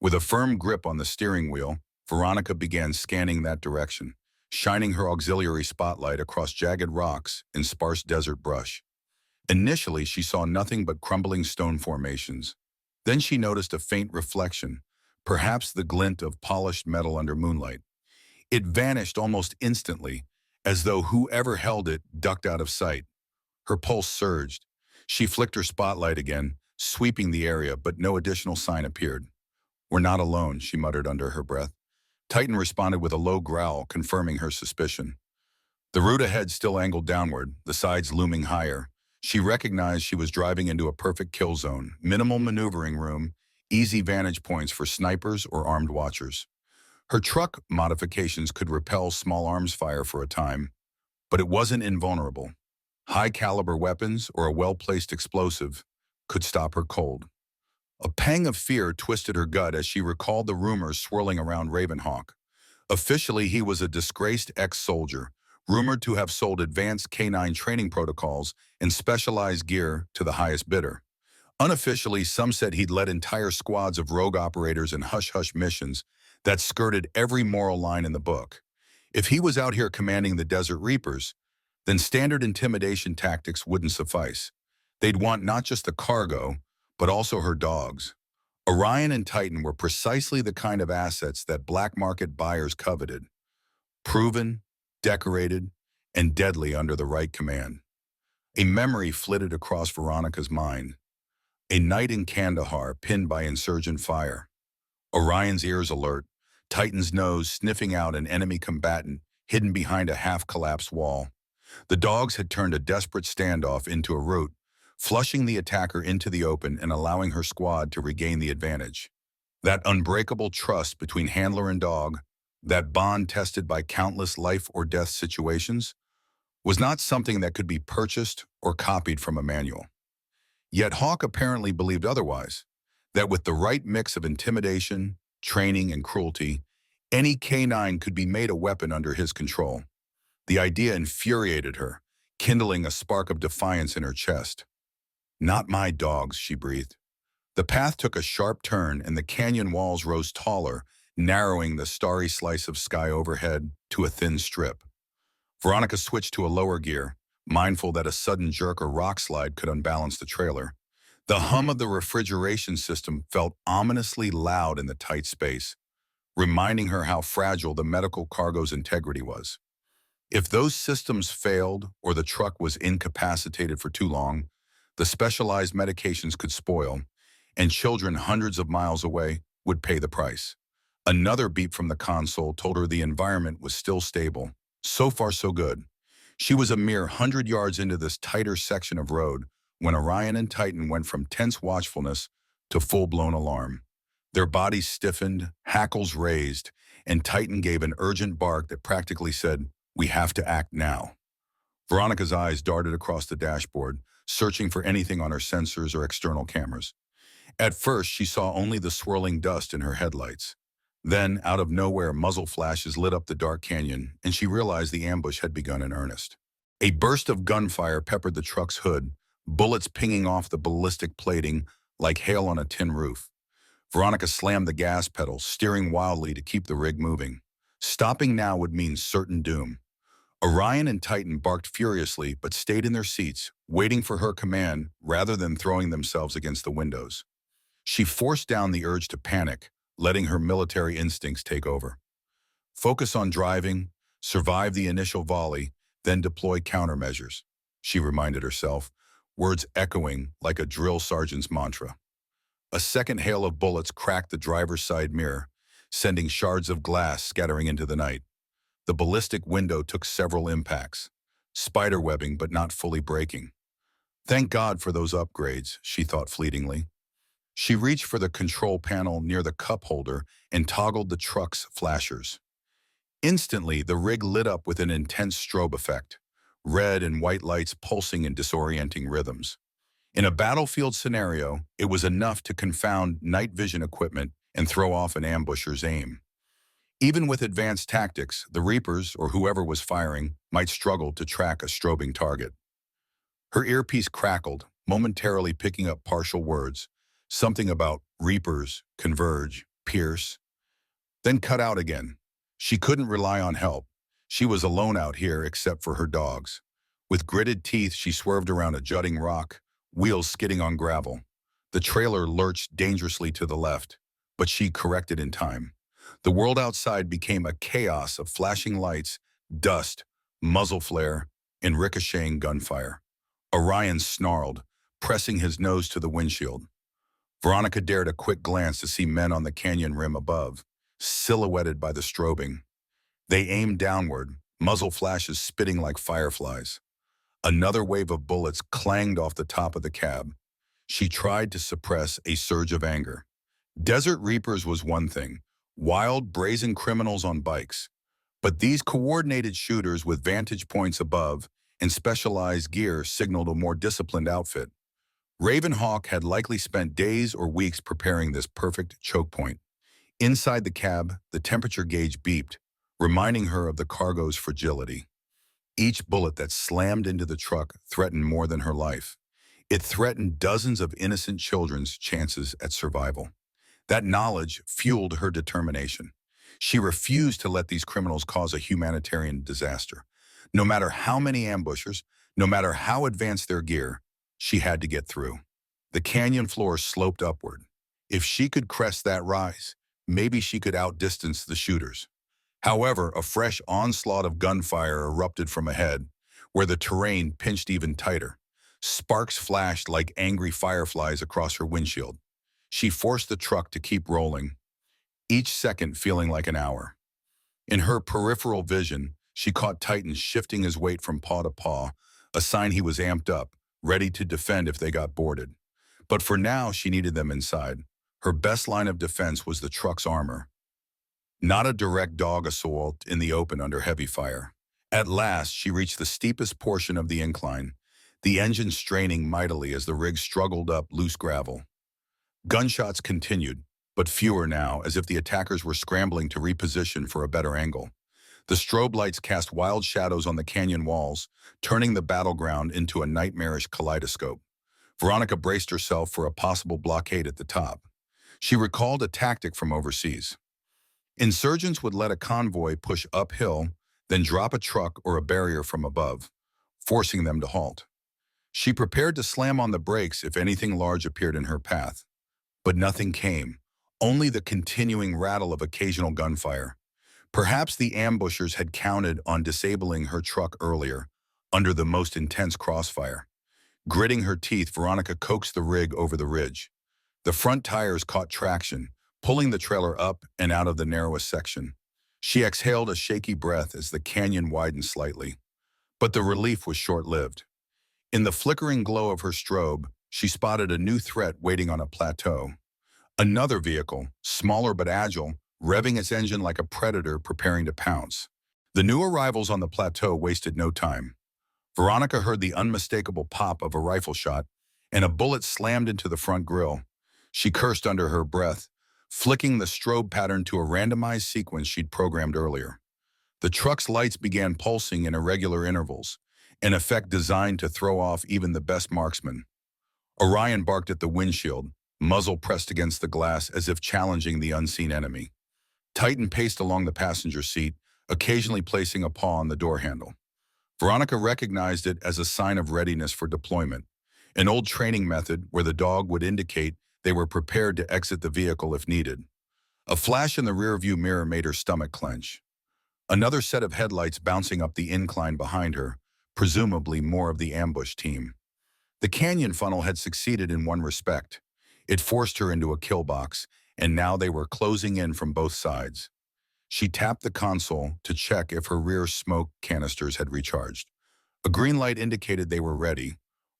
With a firm grip on the steering wheel, Veronica began scanning that direction, shining her auxiliary spotlight across jagged rocks and sparse desert brush. Initially, she saw nothing but crumbling stone formations. Then she noticed a faint reflection, perhaps the glint of polished metal under moonlight. It vanished almost instantly, as though whoever held it ducked out of sight. Her pulse surged. She flicked her spotlight again, sweeping the area, but no additional sign appeared. "We're not alone," she muttered under her breath. Titan responded with a low growl, confirming her suspicion. The route ahead still angled downward, the sides looming higher. She recognized she was driving into a perfect kill zone, minimal maneuvering room, easy vantage points for snipers or armed watchers. Her truck modifications could repel small arms fire for a time, but it wasn't invulnerable. High-caliber weapons or a well-placed explosive could stop her cold. A pang of fear twisted her gut as she recalled the rumors swirling around Ravenhawk. Officially, he was a disgraced ex-soldier, rumored to have sold advanced K9 training protocols and specialized gear to the highest bidder. Unofficially, some said he'd led entire squads of rogue operators in hush-hush missions that skirted every moral line in the book. If he was out here commanding the Desert Reapers, then standard intimidation tactics wouldn't suffice. They'd want not just the cargo, but also her dogs. Orion and Titan were precisely the kind of assets that black market buyers coveted. Proven, decorated, and deadly under the right command. A memory flitted across Veronica's mind. A night in Kandahar pinned by insurgent fire. Orion's ears alert, Titan's nose sniffing out an enemy combatant hidden behind a half-collapsed wall. The dogs had turned a desperate standoff into a rout, flushing the attacker into the open and allowing her squad to regain the advantage. That unbreakable trust between handler and dog, that bond tested by countless life-or-death situations, was not something that could be purchased or copied from a manual. Yet Hawk apparently believed otherwise, that with the right mix of intimidation, training, and cruelty, any K9 could be made a weapon under his control. The idea infuriated her, kindling a spark of defiance in her chest. "Not my dogs," she breathed. The path took a sharp turn and the canyon walls rose taller, narrowing the starry slice of sky overhead to a thin strip. Veronica switched to a lower gear, mindful that a sudden jerk or rock slide could unbalance the trailer. The hum of the refrigeration system felt ominously loud in the tight space, reminding her how fragile the medical cargo's integrity was. If those systems failed or the truck was incapacitated for too long, the specialized medications could spoil, and children hundreds of miles away would pay the price. Another beep from the console told her the environment was still stable. So far, so good. She was a mere 100 yards into this tighter section of road when Orion and Titan went from tense watchfulness to full-blown alarm. Their bodies stiffened, hackles raised, and Titan gave an urgent bark that practically said, "We have to act now." Veronica's eyes darted across the dashboard, searching for anything on her sensors or external cameras. At first, she saw only the swirling dust in her headlights. Then, out of nowhere, muzzle flashes lit up the dark canyon, and she realized the ambush had begun in earnest. A burst of gunfire peppered the truck's hood, bullets pinging off the ballistic plating like hail on a tin roof. Veronica slammed the gas pedal, steering wildly to keep the rig moving. Stopping now would mean certain doom. Orion and Titan barked furiously but stayed in their seats, waiting for her command rather than throwing themselves against the windows. She forced down the urge to panic, letting her military instincts take over. Focus on driving, survive the initial volley, then deploy countermeasures, she reminded herself, words echoing like a drill sergeant's mantra. A second hail of bullets cracked the driver's side mirror, sending shards of glass scattering into the night. The ballistic window took several impacts, spiderwebbing but not fully breaking. Thank God for those upgrades, she thought fleetingly. She reached for the control panel near the cup holder and toggled the truck's flashers. Instantly, the rig lit up with an intense strobe effect, red and white lights pulsing in disorienting rhythms. In a battlefield scenario, it was enough to confound night vision equipment and throw off an ambusher's aim. Even with advanced tactics, the Reapers, or whoever was firing, might struggle to track a strobing target. Her earpiece crackled, momentarily picking up partial words, something about Reapers, converge, pierce, then cut out again. She couldn't rely on help. She was alone out here except for her dogs. With gritted teeth, she swerved around a jutting rock, wheels skidding on gravel. The trailer lurched dangerously to the left, but she corrected in time. The world outside became a chaos of flashing lights, dust, muzzle flare, and ricocheting gunfire. Orion snarled, pressing his nose to the windshield. Veronica dared a quick glance to see men on the canyon rim above, silhouetted by the strobing. They aimed downward, muzzle flashes spitting like fireflies. Another wave of bullets clanged off the top of the cab. She tried to suppress a surge of anger. Desert Reapers was one thing, wild, brazen criminals on bikes. But these coordinated shooters with vantage points above and specialized gear signaled a more disciplined outfit. Ravenhawk had likely spent days or weeks preparing this perfect choke point. Inside the cab, the temperature gauge beeped, reminding her of the cargo's fragility. Each bullet that slammed into the truck threatened more than her life. It threatened dozens of innocent children's chances at survival. That knowledge fueled her determination. She refused to let these criminals cause a humanitarian disaster. No matter how many ambushers, no matter how advanced their gear, she had to get through. The canyon floor sloped upward. If she could crest that rise, maybe she could outdistance the shooters. However, a fresh onslaught of gunfire erupted from ahead, where the terrain pinched even tighter. Sparks flashed like angry fireflies across her windshield. She forced the truck to keep rolling, each second feeling like an hour. In her peripheral vision, she caught Titan shifting his weight from paw to paw, a sign he was amped up, ready to defend if they got boarded. But for now, she needed them inside. Her best line of defense was the truck's armor. Not a direct dog assault in the open under heavy fire. At last, she reached the steepest portion of the incline, the engine straining mightily as the rig struggled up loose gravel. Gunshots continued, but fewer now, as if the attackers were scrambling to reposition for a better angle. The strobe lights cast wild shadows on the canyon walls, turning the battleground into a nightmarish kaleidoscope. Veronica braced herself for a possible blockade at the top. She recalled a tactic from overseas. Insurgents would let a convoy push uphill, then drop a truck or a barrier from above, forcing them to halt. She prepared to slam on the brakes if anything large appeared in her path. But nothing came, only the continuing rattle of occasional gunfire. Perhaps the ambushers had counted on disabling her truck earlier, under the most intense crossfire. Gritting her teeth, Veronica coaxed the rig over the ridge. The front tires caught traction, pulling the trailer up and out of the narrowest section. She exhaled a shaky breath as the canyon widened slightly. But the relief was short-lived. In the flickering glow of her strobe, she spotted a new threat waiting on a plateau. Another vehicle, smaller but agile, revving its engine like a predator preparing to pounce. The new arrivals on the plateau wasted no time. Veronica heard the unmistakable pop of a rifle shot, and a bullet slammed into the front grille. She cursed under her breath, flicking the strobe pattern to a randomized sequence she'd programmed earlier. The truck's lights began pulsing in irregular intervals, an effect designed to throw off even the best marksman. Orion barked at the windshield, muzzle pressed against the glass as if challenging the unseen enemy. Titan paced along the passenger seat, occasionally placing a paw on the door handle. Veronica recognized it as a sign of readiness for deployment, an old training method where the dog would indicate they were prepared to exit the vehicle if needed. A flash in the rearview mirror made her stomach clench. Another set of headlights bouncing up the incline behind her, presumably more of the ambush team. The canyon funnel had succeeded in one respect. It forced her into a kill box, and now they were closing in from both sides. She tapped the console to check if her rear smoke canisters had recharged. A green light indicated they were ready.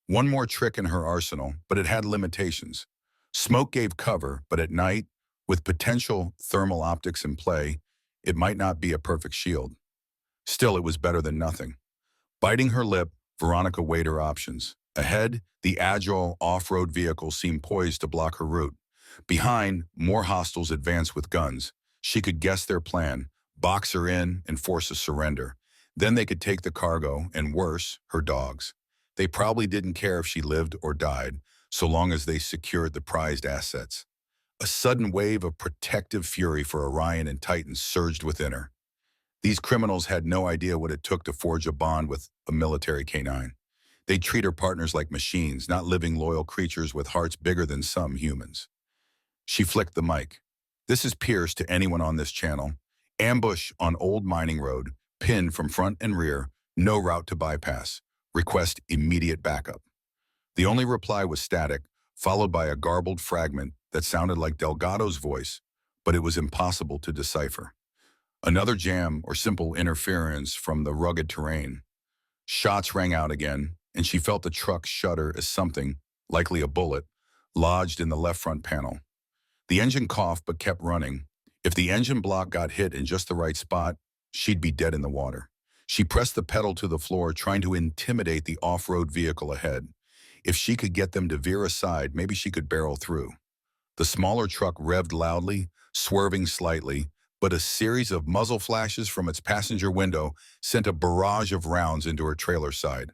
One more trick in her arsenal, but it had limitations. Smoke gave cover, but at night, with potential thermal optics in play, it might not be a perfect shield. Still, it was better than nothing. Biting her lip, Veronica weighed her options. Ahead, the agile off-road vehicle seemed poised to block her route. Behind, more hostiles advanced with guns. She could guess their plan, box her in and force a surrender. Then they could take the cargo, and worse, her dogs. They probably didn't care if she lived or died, so long as they secured the prized assets. A sudden wave of protective fury for Orion and Titan surged within her. These criminals had no idea what it took to forge a bond with a military K9. They treat her partners like machines, not living loyal creatures with hearts bigger than some humans. She flicked the mic. This is Pierce to anyone on this channel. Ambush on old mining road, pinned from front and rear, no route to bypass. Request immediate backup. The only reply was static, followed by a garbled fragment that sounded like Delgado's voice, but it was impossible to decipher. Another jam or simple interference from the rugged terrain. Shots rang out again, and she felt the truck shudder as something, likely a bullet, lodged in the left front panel. The engine coughed but kept running. If the engine block got hit in just the right spot, she'd be dead in the water. She pressed the pedal to the floor, trying to intimidate the off-road vehicle ahead. If she could get them to veer aside, maybe she could barrel through. The smaller truck revved loudly, swerving slightly, but a series of muzzle flashes from its passenger window sent a barrage of rounds into her trailer side.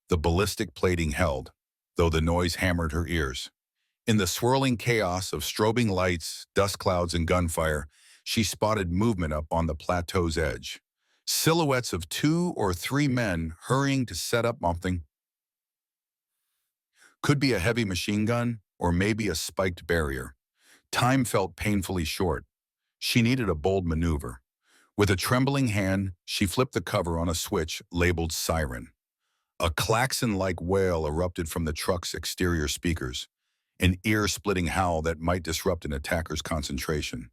The ballistic plating held, though the noise hammered her ears. In the swirling chaos of strobing lights, dust clouds, and gunfire, she spotted movement up on the plateau's edge. Silhouettes of 2 or 3 men hurrying to set up something. Could be a heavy machine gun, or maybe a spiked barrier. Time felt painfully short. She needed a bold maneuver. With a trembling hand, she flipped the cover on a switch labeled Siren. A klaxon-like wail erupted from the truck's exterior speakers, an ear-splitting howl that might disrupt an attacker's concentration.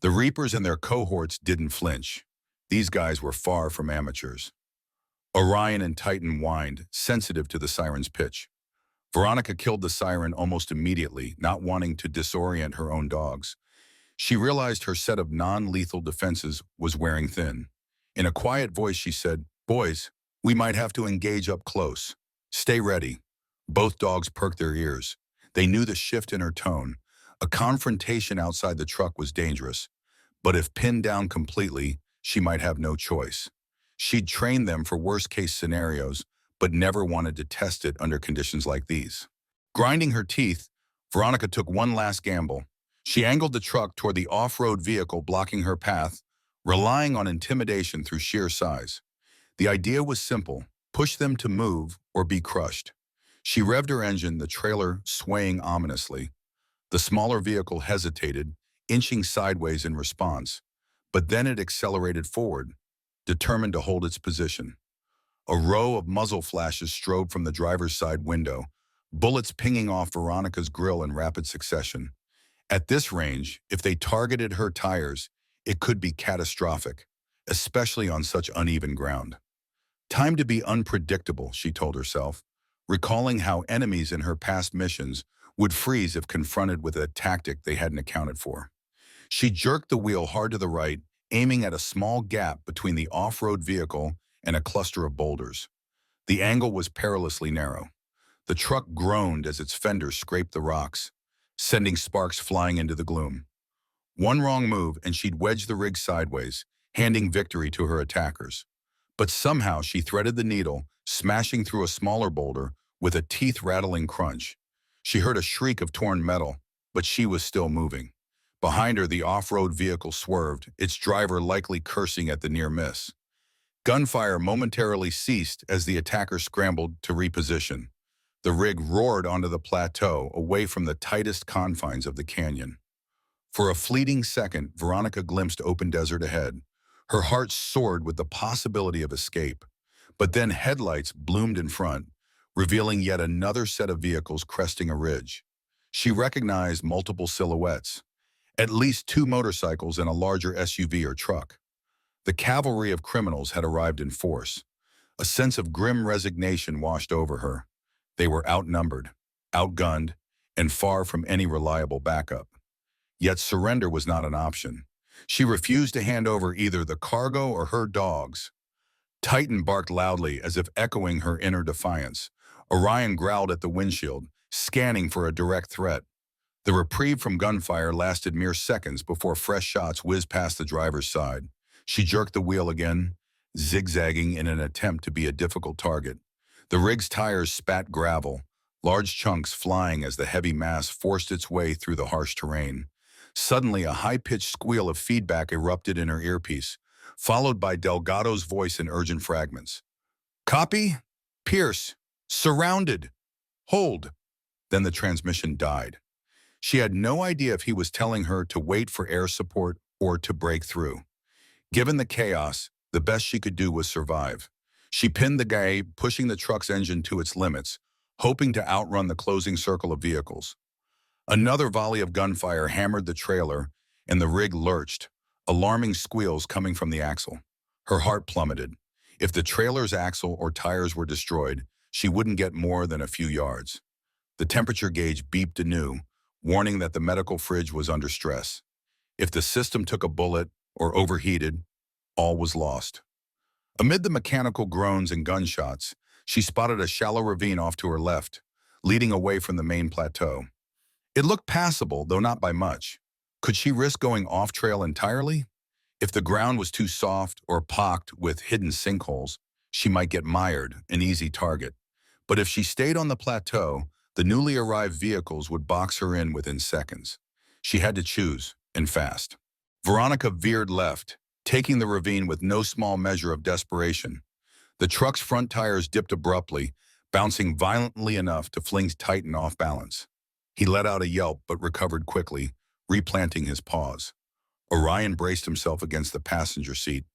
The Reapers and their cohorts didn't flinch. These guys were far from amateurs. Orion and Titan whined, sensitive to the siren's pitch. Veronica killed the siren almost immediately, not wanting to disorient her own dogs. She realized her set of non-lethal defenses was wearing thin. In a quiet voice, she said, "Boys, we might have to engage up close. Stay ready." Both dogs perked their ears. They knew the shift in her tone. A confrontation outside the truck was dangerous, but if pinned down completely, she might have no choice. She'd trained them for worst-case scenarios, but never wanted to test it under conditions like these. Grinding her teeth, Veronica took one last gamble. She angled the truck toward the off-road vehicle blocking her path, relying on intimidation through sheer size. The idea was simple: push them to move or be crushed. She revved her engine, the trailer swaying ominously. The smaller vehicle hesitated, inching sideways in response, but then it accelerated forward, determined to hold its position. A row of muzzle flashes strobed from the driver's side window, bullets pinging off Veronica's grill in rapid succession. At this range, if they targeted her tires, it could be catastrophic, especially on such uneven ground. Time to be unpredictable, she told herself, recalling how enemies in her past missions would freeze if confronted with a tactic they hadn't accounted for. She jerked the wheel hard to the right, aiming at a small gap between the off-road vehicle and a cluster of boulders. The angle was perilously narrow. The truck groaned as its fenders scraped the rocks, sending sparks flying into the gloom. One wrong move and she'd wedge the rig sideways, handing victory to her attackers. But somehow she threaded the needle, smashing through a smaller boulder with a teeth-rattling crunch. She heard a shriek of torn metal, but she was still moving. Behind her, the off-road vehicle swerved, its driver likely cursing at the near miss. Gunfire momentarily ceased as the attacker scrambled to reposition. The rig roared onto the plateau, away from the tightest confines of the canyon. For a fleeting second, Veronica glimpsed open desert ahead. Her heart soared with the possibility of escape. But then headlights bloomed in front, revealing yet another set of vehicles cresting a ridge. She recognized multiple silhouettes, at least 2 motorcycles and a larger SUV or truck. The cavalry of criminals had arrived in force. A sense of grim resignation washed over her. They were outnumbered, outgunned, and far from any reliable backup. Yet surrender was not an option. She refused to hand over either the cargo or her dogs. Titan barked loudly as if echoing her inner defiance. Orion growled at the windshield, scanning for a direct threat. The reprieve from gunfire lasted mere seconds before fresh shots whizzed past the driver's side. She jerked the wheel again, zigzagging in an attempt to be a difficult target. The rig's tires spat gravel, large chunks flying as the heavy mass forced its way through the harsh terrain. Suddenly, a high-pitched squeal of feedback erupted in her earpiece, followed by Delgado's voice in urgent fragments. "Copy? Pierce. Surrounded. Hold." Then the transmission died. She had no idea if he was telling her to wait for air support or to break through. Given the chaos, the best she could do was survive. She pinned the guy, pushing the truck's engine to its limits, hoping to outrun the closing circle of vehicles. Another volley of gunfire hammered the trailer, and the rig lurched, alarming squeals coming from the axle. Her heart plummeted. If the trailer's axle or tires were destroyed, she wouldn't get more than a few yards. The temperature gauge beeped anew, warning that the medical fridge was under stress. If the system took a bullet or overheated, all was lost. Amid the mechanical groans and gunshots, she spotted a shallow ravine off to her left, leading away from the main plateau. It looked passable, though not by much. Could she risk going off-trail entirely? If the ground was too soft or pocked with hidden sinkholes, she might get mired, an easy target. But if she stayed on the plateau, the newly arrived vehicles would box her in within seconds. She had to choose, and fast. Veronica veered left, taking the ravine with no small measure of desperation. The truck's front tires dipped abruptly, bouncing violently enough to fling Titan off balance. He let out a yelp but recovered quickly, replanting his paws. Orion braced himself against the passenger seat.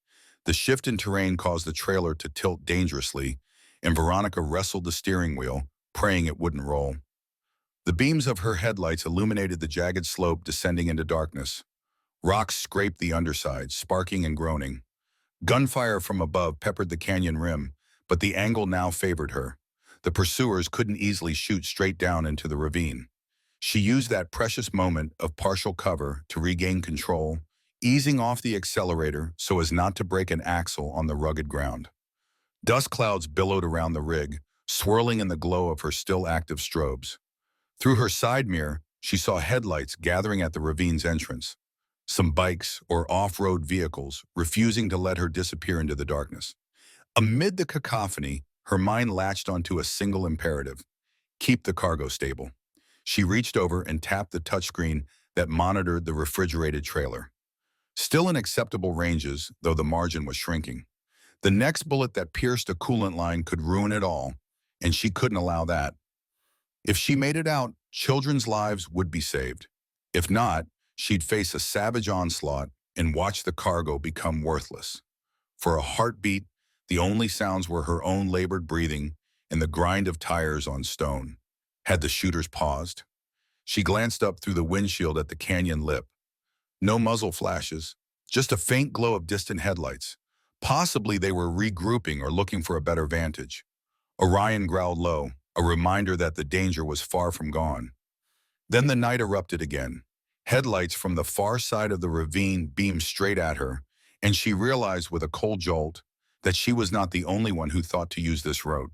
The shift in terrain caused the trailer to tilt dangerously, and Veronica wrestled the steering wheel, praying it wouldn't roll. The beams of her headlights illuminated the jagged slope descending into darkness. Rocks scraped the underside, sparking and groaning. Gunfire from above peppered the canyon rim, but the angle now favored her. The pursuers couldn't easily shoot straight down into the ravine. She used that precious moment of partial cover to regain control, easing off the accelerator so as not to break an axle on the rugged ground. Dust clouds billowed around the rig, swirling in the glow of her still-active strobes. Through her side mirror, she saw headlights gathering at the ravine's entrance. Some bikes or off-road vehicles refusing to let her disappear into the darkness. Amid the cacophony, her mind latched onto a single imperative: keep the cargo stable. She reached over and tapped the touchscreen that monitored the refrigerated trailer. Still in acceptable ranges, though the margin was shrinking. The next bullet that pierced a coolant line could ruin it all, and she couldn't allow that. If she made it out, children's lives would be saved. If not, she'd face a savage onslaught and watch the cargo become worthless. For a heartbeat, the only sounds were her own labored breathing and the grind of tires on stone. Had the shooters paused? She glanced up through the windshield at the canyon lip. No muzzle flashes, just a faint glow of distant headlights. Possibly they were regrouping or looking for a better vantage. Orion growled low, a reminder that the danger was far from gone. Then the night erupted again. Headlights from the far side of the ravine beamed straight at her, and she realized with a cold jolt that she was not the only one who thought to use this road.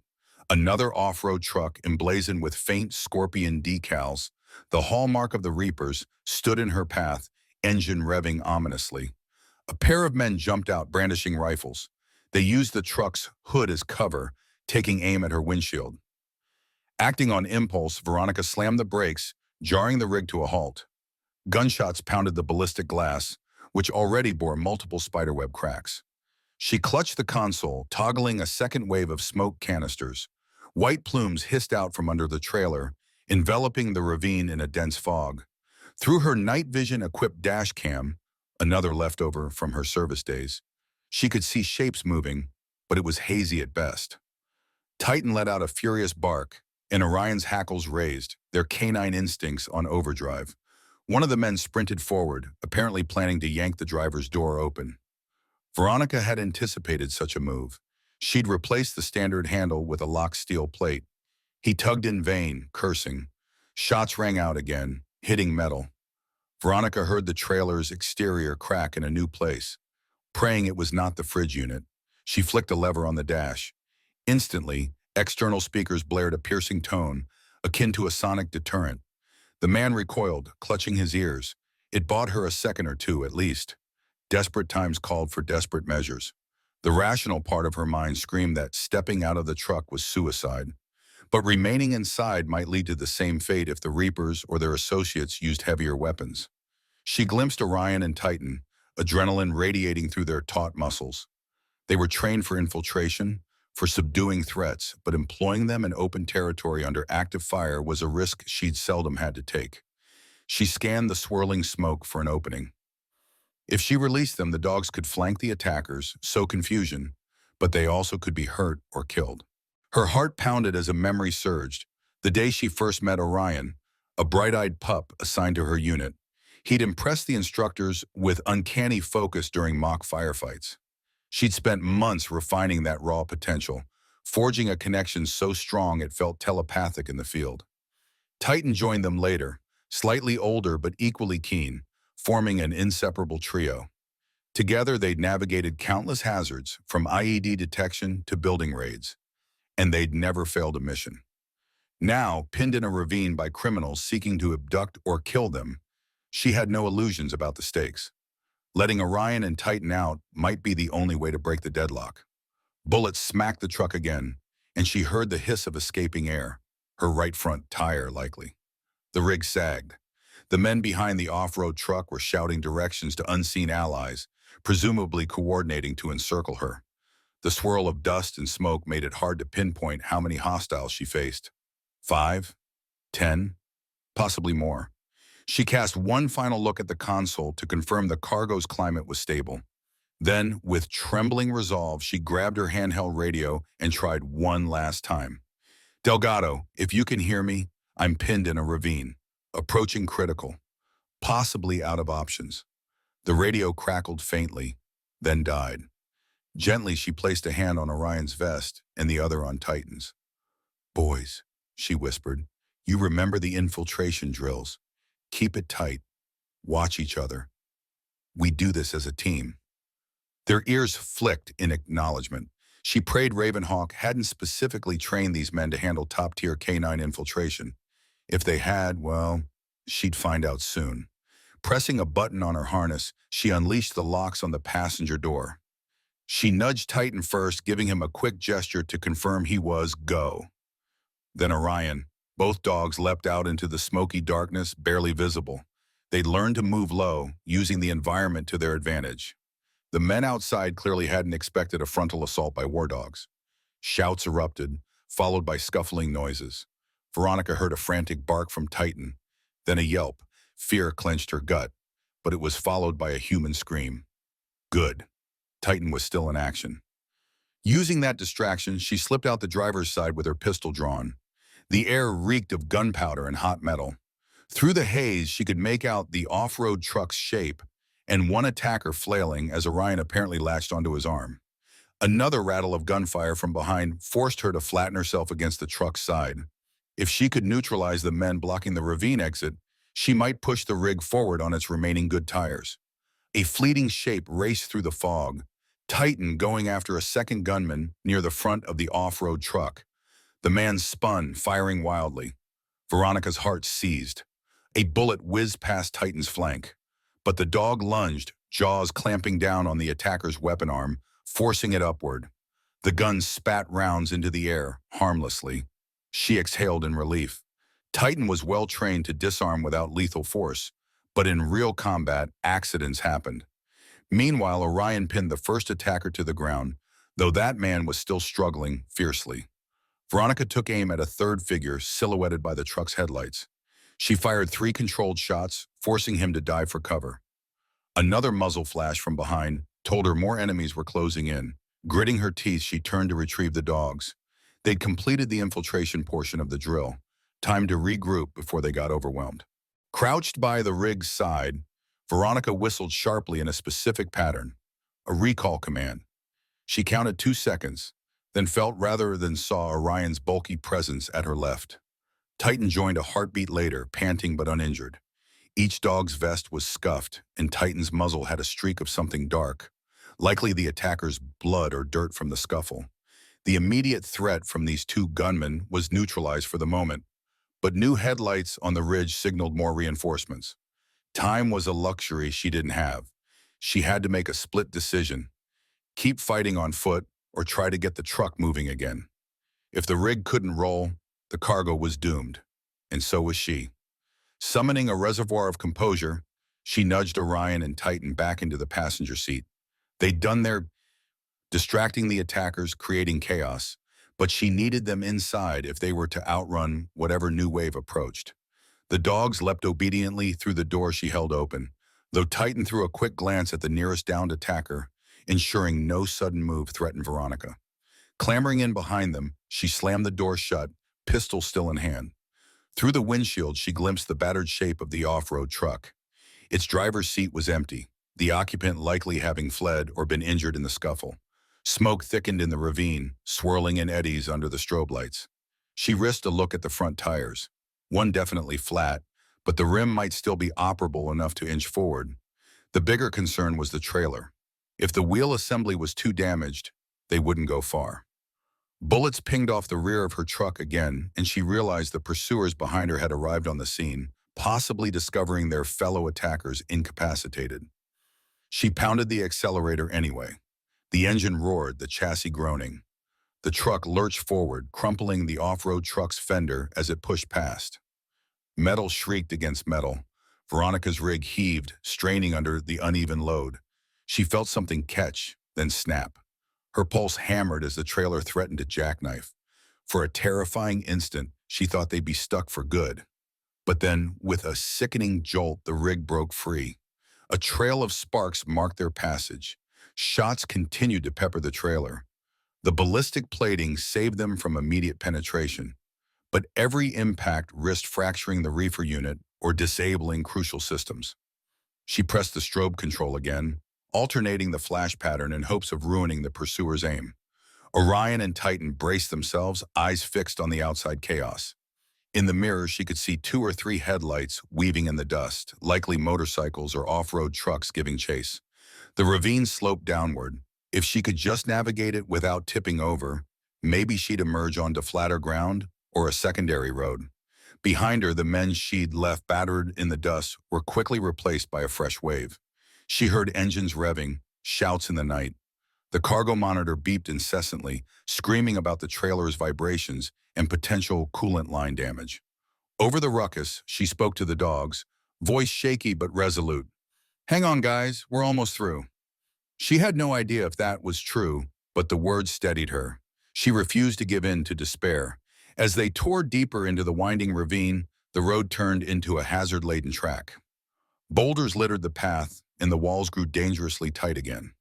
Another off-road truck emblazoned with faint scorpion decals, the hallmark of the Reapers, stood in her path, engine revving ominously. A pair of men jumped out brandishing rifles. They used the truck's hood as cover, taking aim at her windshield. Acting on impulse, Veronica slammed the brakes, jarring the rig to a halt. Gunshots pounded the ballistic glass, which already bore multiple spiderweb cracks. She clutched the console, toggling a second wave of smoke canisters. White plumes hissed out from under the trailer, enveloping the ravine in a dense fog. Through her night vision-equipped dash cam, another leftover from her service days, she could see shapes moving, but it was hazy at best. Titan let out a furious bark, and Orion's hackles raised, their canine instincts on overdrive. One of the men sprinted forward, apparently planning to yank the driver's door open. Veronica had anticipated such a move. She'd replaced the standard handle with a locked steel plate. He tugged in vain, cursing. Shots rang out again, hitting metal. Veronica heard the trailer's exterior crack in a new place. Praying it was not the fridge unit, she flicked a lever on the dash. Instantly, external speakers blared a piercing tone, akin to a sonic deterrent. The man recoiled, clutching his ears. It bought her a second or two, at least. Desperate times called for desperate measures. The rational part of her mind screamed that stepping out of the truck was suicide. But remaining inside might lead to the same fate if the Reapers or their associates used heavier weapons. She glimpsed Orion and Titan, adrenaline radiating through their taut muscles. They were trained for infiltration, for subduing threats, but employing them in open territory under active fire was a risk she'd seldom had to take. She scanned the swirling smoke for an opening. If she released them, the dogs could flank the attackers, sow confusion, but they also could be hurt or killed. Her heart pounded as a memory surged. The day she first met Orion, a bright-eyed pup assigned to her unit, he'd impressed the instructors with uncanny focus during mock firefights. She'd spent months refining that raw potential, forging a connection so strong it felt telepathic in the field. Titan joined them later, slightly older but equally keen, forming an inseparable trio. Together, they'd navigated countless hazards, from IED detection to building raids, and they'd never failed a mission. Now, pinned in a ravine by criminals seeking to abduct or kill them, she had no illusions about the stakes. Letting Orion and Titan out might be the only way to break the deadlock. Bullets smacked the truck again, and she heard the hiss of escaping air, her right front tire likely. The rig sagged. The men behind the off-road truck were shouting directions to unseen allies, presumably coordinating to encircle her. The swirl of dust and smoke made it hard to pinpoint how many hostiles she faced. 5, 10, possibly more. She cast one final look at the console to confirm the cargo's climate was stable. Then, with trembling resolve, she grabbed her handheld radio and tried one last time. "Delgado, if you can hear me, I'm pinned in a ravine. Approaching critical. Possibly out of options." The radio crackled faintly, then died. Gently, she placed a hand on Orion's vest and the other on Titan's. "Boys," she whispered, "you remember the infiltration drills. Keep it tight. Watch each other. We do this as a team." Their ears flicked in acknowledgement. She prayed Ravenhawk hadn't specifically trained these men to handle top-tier K9 infiltration. If they had, well, she'd find out soon. Pressing a button on her harness, she unleashed the locks on the passenger door. She nudged Titan first, giving him a quick gesture to confirm he was go. Then Orion. Both dogs leapt out into the smoky darkness, barely visible. They'd learned to move low, using the environment to their advantage. The men outside clearly hadn't expected a frontal assault by war dogs. Shouts erupted, followed by scuffling noises. Veronica heard a frantic bark from Titan, then a yelp. Fear clenched her gut, but it was followed by a human scream. Good. Titan was still in action. Using that distraction, she slipped out the driver's side with her pistol drawn. The air reeked of gunpowder and hot metal. Through the haze, she could make out the off-road truck's shape and one attacker flailing as Orion apparently latched onto his arm. Another rattle of gunfire from behind forced her to flatten herself against the truck's side. If she could neutralize the men blocking the ravine exit, she might push the rig forward on its remaining good tires. A fleeting shape raced through the fog, Titan going after a second gunman near the front of the off-road truck. The man spun, firing wildly. Veronica's heart seized. A bullet whizzed past Titan's flank, but the dog lunged, jaws clamping down on the attacker's weapon arm, forcing it upward. The gun spat rounds into the air, harmlessly. She exhaled in relief. Titan was well trained to disarm without lethal force, but in real combat, accidents happened. Meanwhile, Orion pinned the first attacker to the ground, though that man was still struggling fiercely. Veronica took aim at a third figure silhouetted by the truck's headlights. She fired 3 controlled shots, forcing him to dive for cover. Another muzzle flash from behind told her more enemies were closing in. Gritting her teeth, she turned to retrieve the dogs. They'd completed the infiltration portion of the drill. Time to regroup before they got overwhelmed. Crouched by the rig's side, Veronica whistled sharply in a specific pattern, a recall command. She counted 2 seconds, then felt rather than saw Orion's bulky presence at her left. Titan joined a heartbeat later, panting but uninjured. Each dog's vest was scuffed, and Titan's muzzle had a streak of something dark, likely the attacker's blood or dirt from the scuffle. The immediate threat from these 2 gunmen was neutralized for the moment, but new headlights on the ridge signaled more reinforcements. Time was a luxury she didn't have. She had to make a split decision: keep fighting on foot or try to get the truck moving again. If the rig couldn't roll, the cargo was doomed, and so was she. Summoning a reservoir of composure, she nudged Orion and Titan back into the passenger seat. They'd done their distracting the attackers, creating chaos, but she needed them inside if they were to outrun whatever new wave approached. The dogs leapt obediently through the door she held open, though Titan threw a quick glance at the nearest downed attacker, ensuring no sudden move threatened Veronica. Clambering in behind them, she slammed the door shut, pistol still in hand. Through the windshield, she glimpsed the battered shape of the off-road truck. Its driver's seat was empty, the occupant likely having fled or been injured in the scuffle. Smoke thickened in the ravine, swirling in eddies under the strobe lights. She risked a look at the front tires. One definitely flat, but the rim might still be operable enough to inch forward. The bigger concern was the trailer. If the wheel assembly was too damaged, they wouldn't go far. Bullets pinged off the rear of her truck again, and she realized the pursuers behind her had arrived on the scene, possibly discovering their fellow attackers incapacitated. She pounded the accelerator anyway. The engine roared, the chassis groaning. The truck lurched forward, crumpling the off-road truck's fender as it pushed past. Metal shrieked against metal. Veronica's rig heaved, straining under the uneven load. She felt something catch, then snap. Her pulse hammered as the trailer threatened to jackknife. For a terrifying instant, she thought they'd be stuck for good. But then, with a sickening jolt, the rig broke free. A trail of sparks marked their passage. Shots continued to pepper the trailer. The ballistic plating saved them from immediate penetration, but every impact risked fracturing the reefer unit or disabling crucial systems. She pressed the strobe control again, alternating the flash pattern in hopes of ruining the pursuer's aim. Orion and Titan braced themselves, eyes fixed on the outside chaos. In the mirror, she could see 2 or 3 headlights weaving in the dust, likely motorcycles or off-road trucks giving chase. The ravine sloped downward. If she could just navigate it without tipping over, maybe she'd emerge onto flatter ground or a secondary road. Behind her, the men she'd left battered in the dust were quickly replaced by a fresh wave. She heard engines revving, shouts in the night. The cargo monitor beeped incessantly, screaming about the trailer's vibrations and potential coolant line damage. Over the ruckus, she spoke to the dogs, voice shaky but resolute. "Hang on, guys, we're almost through." She had no idea if that was true, but the words steadied her. She refused to give in to despair. As they tore deeper into the winding ravine, the road turned into a hazard-laden track. Boulders littered the path, and the walls grew dangerously tight again.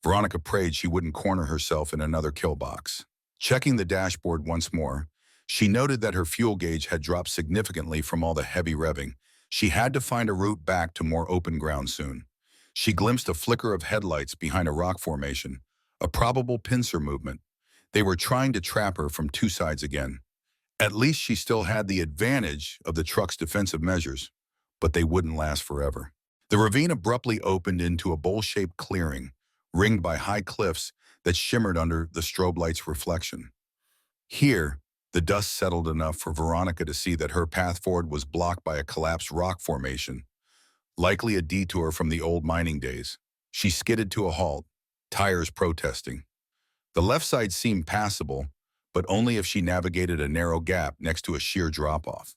Veronica prayed she wouldn't corner herself in another kill box. Checking the dashboard once more, she noted that her fuel gauge had dropped significantly from all the heavy revving. She had to find a route back to more open ground soon. She glimpsed a flicker of headlights behind a rock formation, a probable pincer movement. They were trying to trap her from 2 sides again. At least she still had the advantage of the truck's defensive measures, but they wouldn't last forever. The ravine abruptly opened into a bowl-shaped clearing, ringed by high cliffs that shimmered under the strobe light's reflection. Here, the dust settled enough for Veronica to see that her path forward was blocked by a collapsed rock formation, likely a detour from the old mining days. She skidded to a halt, tires protesting. The left side seemed passable, but only if she navigated a narrow gap next to a sheer drop-off.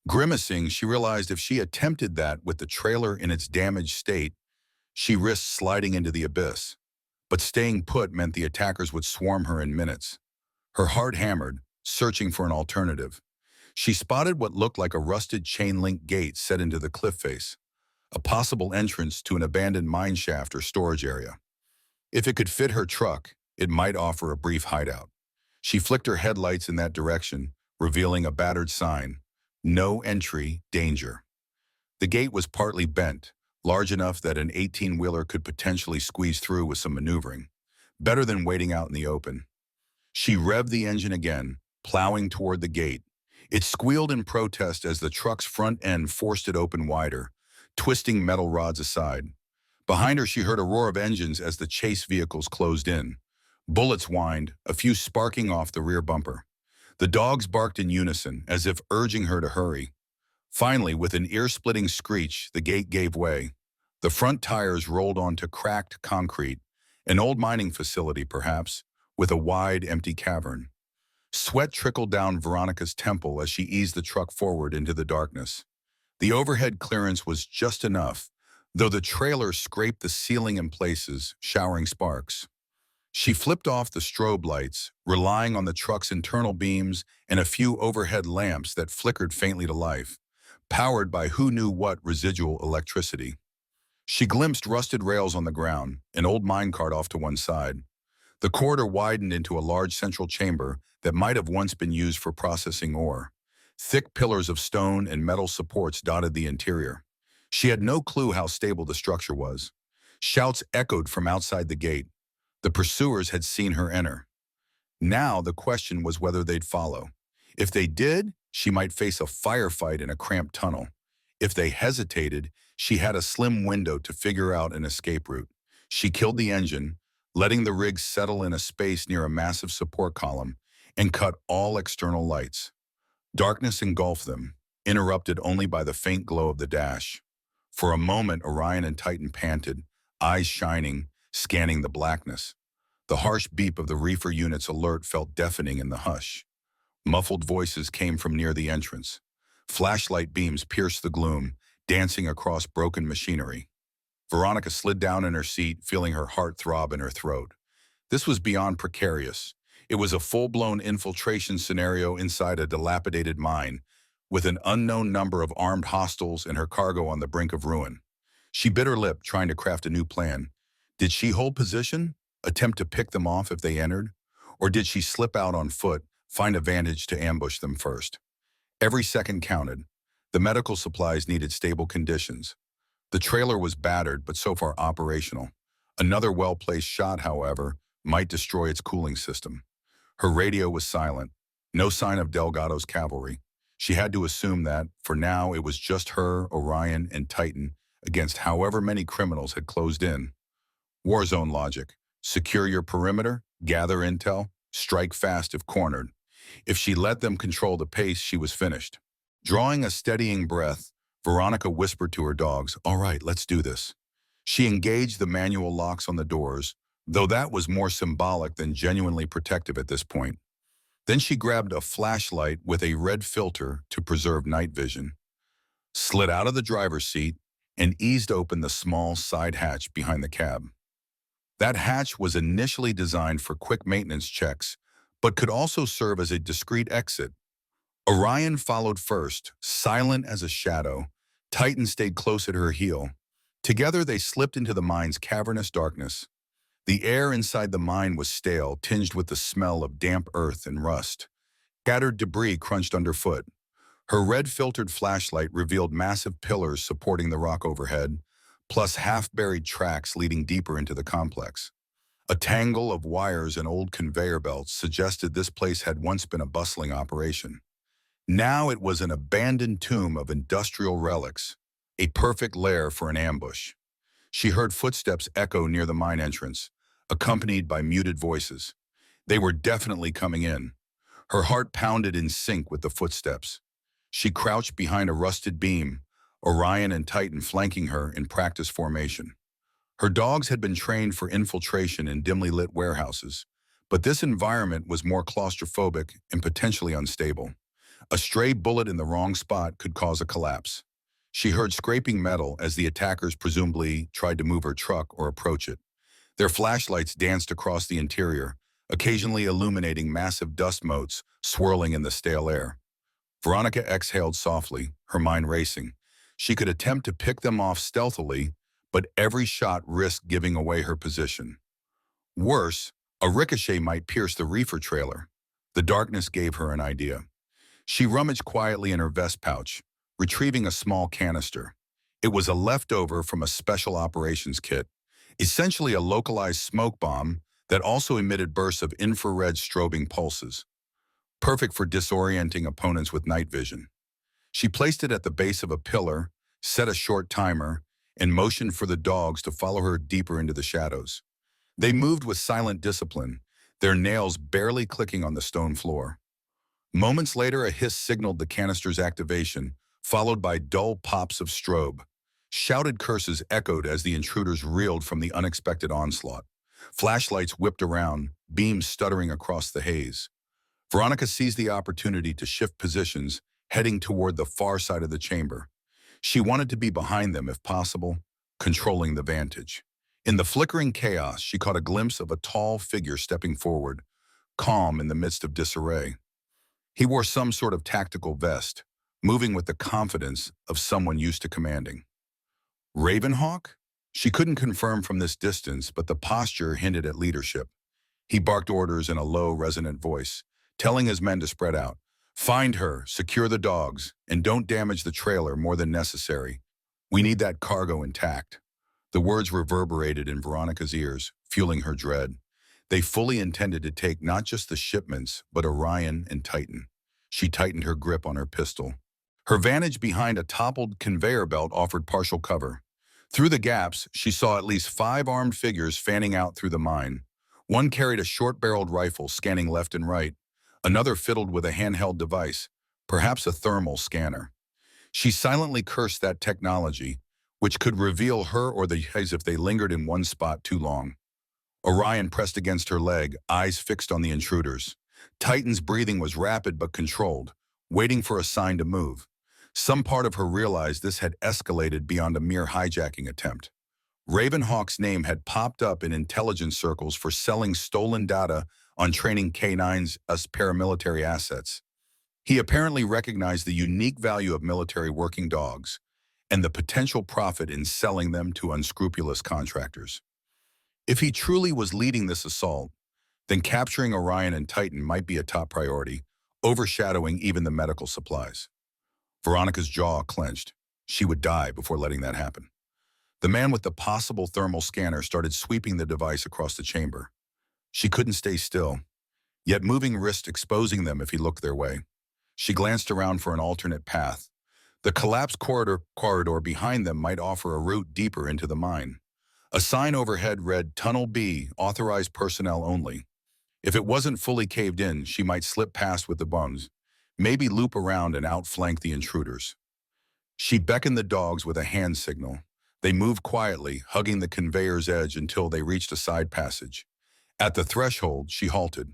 Grimacing, she realized if she attempted that with the trailer in its damaged state, she risked sliding into the abyss. But staying put meant the attackers would swarm her in minutes. Her heart hammered, searching for an alternative. She spotted what looked like a rusted chain-link gate set into the cliff face, a possible entrance to an abandoned mine shaft or storage area. If it could fit her truck, it might offer a brief hideout. She flicked her headlights in that direction, revealing a battered sign, "No entry, danger." The gate was partly bent, large enough that an 18-wheeler could potentially squeeze through with some maneuvering. Better than waiting out in the open. She revved the engine again, plowing toward the gate. It squealed in protest as the truck's front end forced it open wider, twisting metal rods aside. Behind her, she heard a roar of engines as the chase vehicles closed in. Bullets whined, a few sparking off the rear bumper. The dogs barked in unison, as if urging her to hurry. Finally, with an ear-splitting screech, the gate gave way. The front tires rolled onto cracked concrete, an old mining facility perhaps, with a wide, empty cavern. Sweat trickled down Veronica's temple as she eased the truck forward into the darkness. The overhead clearance was just enough, though the trailer scraped the ceiling in places, showering sparks. She flipped off the strobe lights, relying on the truck's internal beams and a few overhead lamps that flickered faintly to life, powered by who knew what residual electricity. She glimpsed rusted rails on the ground, an old minecart off to one side. The corridor widened into a large central chamber that might have once been used for processing ore. Thick pillars of stone and metal supports dotted the interior. She had no clue how stable the structure was. Shouts echoed from outside the gate. The pursuers had seen her enter. Now the question was whether they'd follow. If they did, she might face a firefight in a cramped tunnel. If they hesitated, she had a slim window to figure out an escape route. She killed the engine, letting the rig settle in a space near a massive support column, and cut all external lights. Darkness engulfed them, interrupted only by the faint glow of the dash. For a moment, Orion and Titan panted, eyes shining, scanning the blackness. The harsh beep of the reefer unit's alert felt deafening in the hush. Muffled voices came from near the entrance. Flashlight beams pierced the gloom, dancing across broken machinery. Veronica slid down in her seat, feeling her heart throb in her throat. This was beyond precarious. It was a full-blown infiltration scenario inside a dilapidated mine, with an unknown number of armed hostiles and her cargo on the brink of ruin. She bit her lip, trying to craft a new plan. Did she hold position, attempt to pick them off if they entered? Or did she slip out on foot, find a vantage to ambush them first? Every second counted. The medical supplies needed stable conditions. The trailer was battered, but so far operational. Another well-placed shot, however, might destroy its cooling system. Her radio was silent. No sign of Delgado's cavalry. She had to assume that, for now, it was just her, Orion, and Titan against however many criminals had closed in. Warzone logic. Secure your perimeter, gather intel, strike fast if cornered. If she let them control the pace, she was finished. Drawing a steadying breath, Veronica whispered to her dogs, "All right, let's do this." She engaged the manual locks on the doors, though that was more symbolic than genuinely protective at this point. Then she grabbed a flashlight with a red filter to preserve night vision, slid out of the driver's seat, and eased open the small side hatch behind the cab. That hatch was initially designed for quick maintenance checks, but could also serve as a discreet exit. Orion followed first, silent as a shadow. Titan stayed close at her heel. Together they slipped into the mine's cavernous darkness. The air inside the mine was stale, tinged with the smell of damp earth and rust. Scattered debris crunched underfoot. Her red-filtered flashlight revealed massive pillars supporting the rock overhead, plus half-buried tracks leading deeper into the complex. A tangle of wires and old conveyor belts suggested this place had once been a bustling operation. Now it was an abandoned tomb of industrial relics, a perfect lair for an ambush. She heard footsteps echo near the mine entrance, accompanied by muted voices. They were definitely coming in. Her heart pounded in sync with the footsteps. She crouched behind a rusted beam, Orion and Titan flanking her in practice formation. Her dogs had been trained for infiltration in dimly lit warehouses, but this environment was more claustrophobic and potentially unstable. A stray bullet in the wrong spot could cause a collapse. She heard scraping metal as the attackers presumably tried to move her truck or approach it. Their flashlights danced across the interior, occasionally illuminating massive dust motes swirling in the stale air. Veronica exhaled softly, her mind racing. She could attempt to pick them off stealthily, but every shot risked giving away her position. Worse, a ricochet might pierce the reefer trailer. The darkness gave her an idea. She rummaged quietly in her vest pouch, retrieving a small canister. It was a leftover from a special operations kit, essentially a localized smoke bomb that also emitted bursts of infrared strobing pulses, perfect for disorienting opponents with night vision. She placed it at the base of a pillar, set a short timer, and motioned for the dogs to follow her deeper into the shadows. They moved with silent discipline, their nails barely clicking on the stone floor. Moments later, a hiss signaled the canister's activation, followed by dull pops of strobe. Shouted curses echoed as the intruders reeled from the unexpected onslaught. Flashlights whipped around, beams stuttering across the haze. Veronica seized the opportunity to shift positions, heading toward the far side of the chamber. She wanted to be behind them if possible, controlling the vantage. In the flickering chaos, she caught a glimpse of a tall figure stepping forward, calm in the midst of disarray. He wore some sort of tactical vest, moving with the confidence of someone used to commanding. Ravenhawk? She couldn't confirm from this distance, but the posture hinted at leadership. He barked orders in a low, resonant voice, telling his men to spread out. Find her, secure the dogs, and don't damage the trailer more than necessary. We need that cargo intact. The words reverberated in Veronica's ears, fueling her dread. They fully intended to take not just the shipments, but Orion and Titan. She tightened her grip on her pistol. Her vantage behind a toppled conveyor belt offered partial cover. Through the gaps, she saw at least 5 armed figures fanning out through the mine. One carried a short-barreled rifle, scanning left and right. Another fiddled with a handheld device, perhaps a thermal scanner. She silently cursed that technology, which could reveal her or the guys if they lingered in one spot too long. Orion pressed against her leg, eyes fixed on the intruders. Titan's breathing was rapid but controlled, waiting for a sign to move. Some part of her realized this had escalated beyond a mere hijacking attempt. Ravenhawk's name had popped up in intelligence circles for selling stolen data on training K9s as paramilitary assets. He apparently recognized the unique value of military working dogs and the potential profit in selling them to unscrupulous contractors. If he truly was leading this assault, then capturing Orion and Titan might be a top priority, overshadowing even the medical supplies. Veronica's jaw clenched. She would die before letting that happen. The man with the possible thermal scanner started sweeping the device across the chamber. She couldn't stay still, yet moving risked exposing them if he looked their way. She glanced around for an alternate path. The collapsed corridor behind them might offer a route deeper into the mine. A sign overhead read, Tunnel B, authorized personnel only. If it wasn't fully caved in, she might slip past with the bones, maybe loop around and outflank the intruders. She beckoned the dogs with a hand signal. They moved quietly, hugging the conveyor's edge until they reached a side passage. At the threshold, she halted.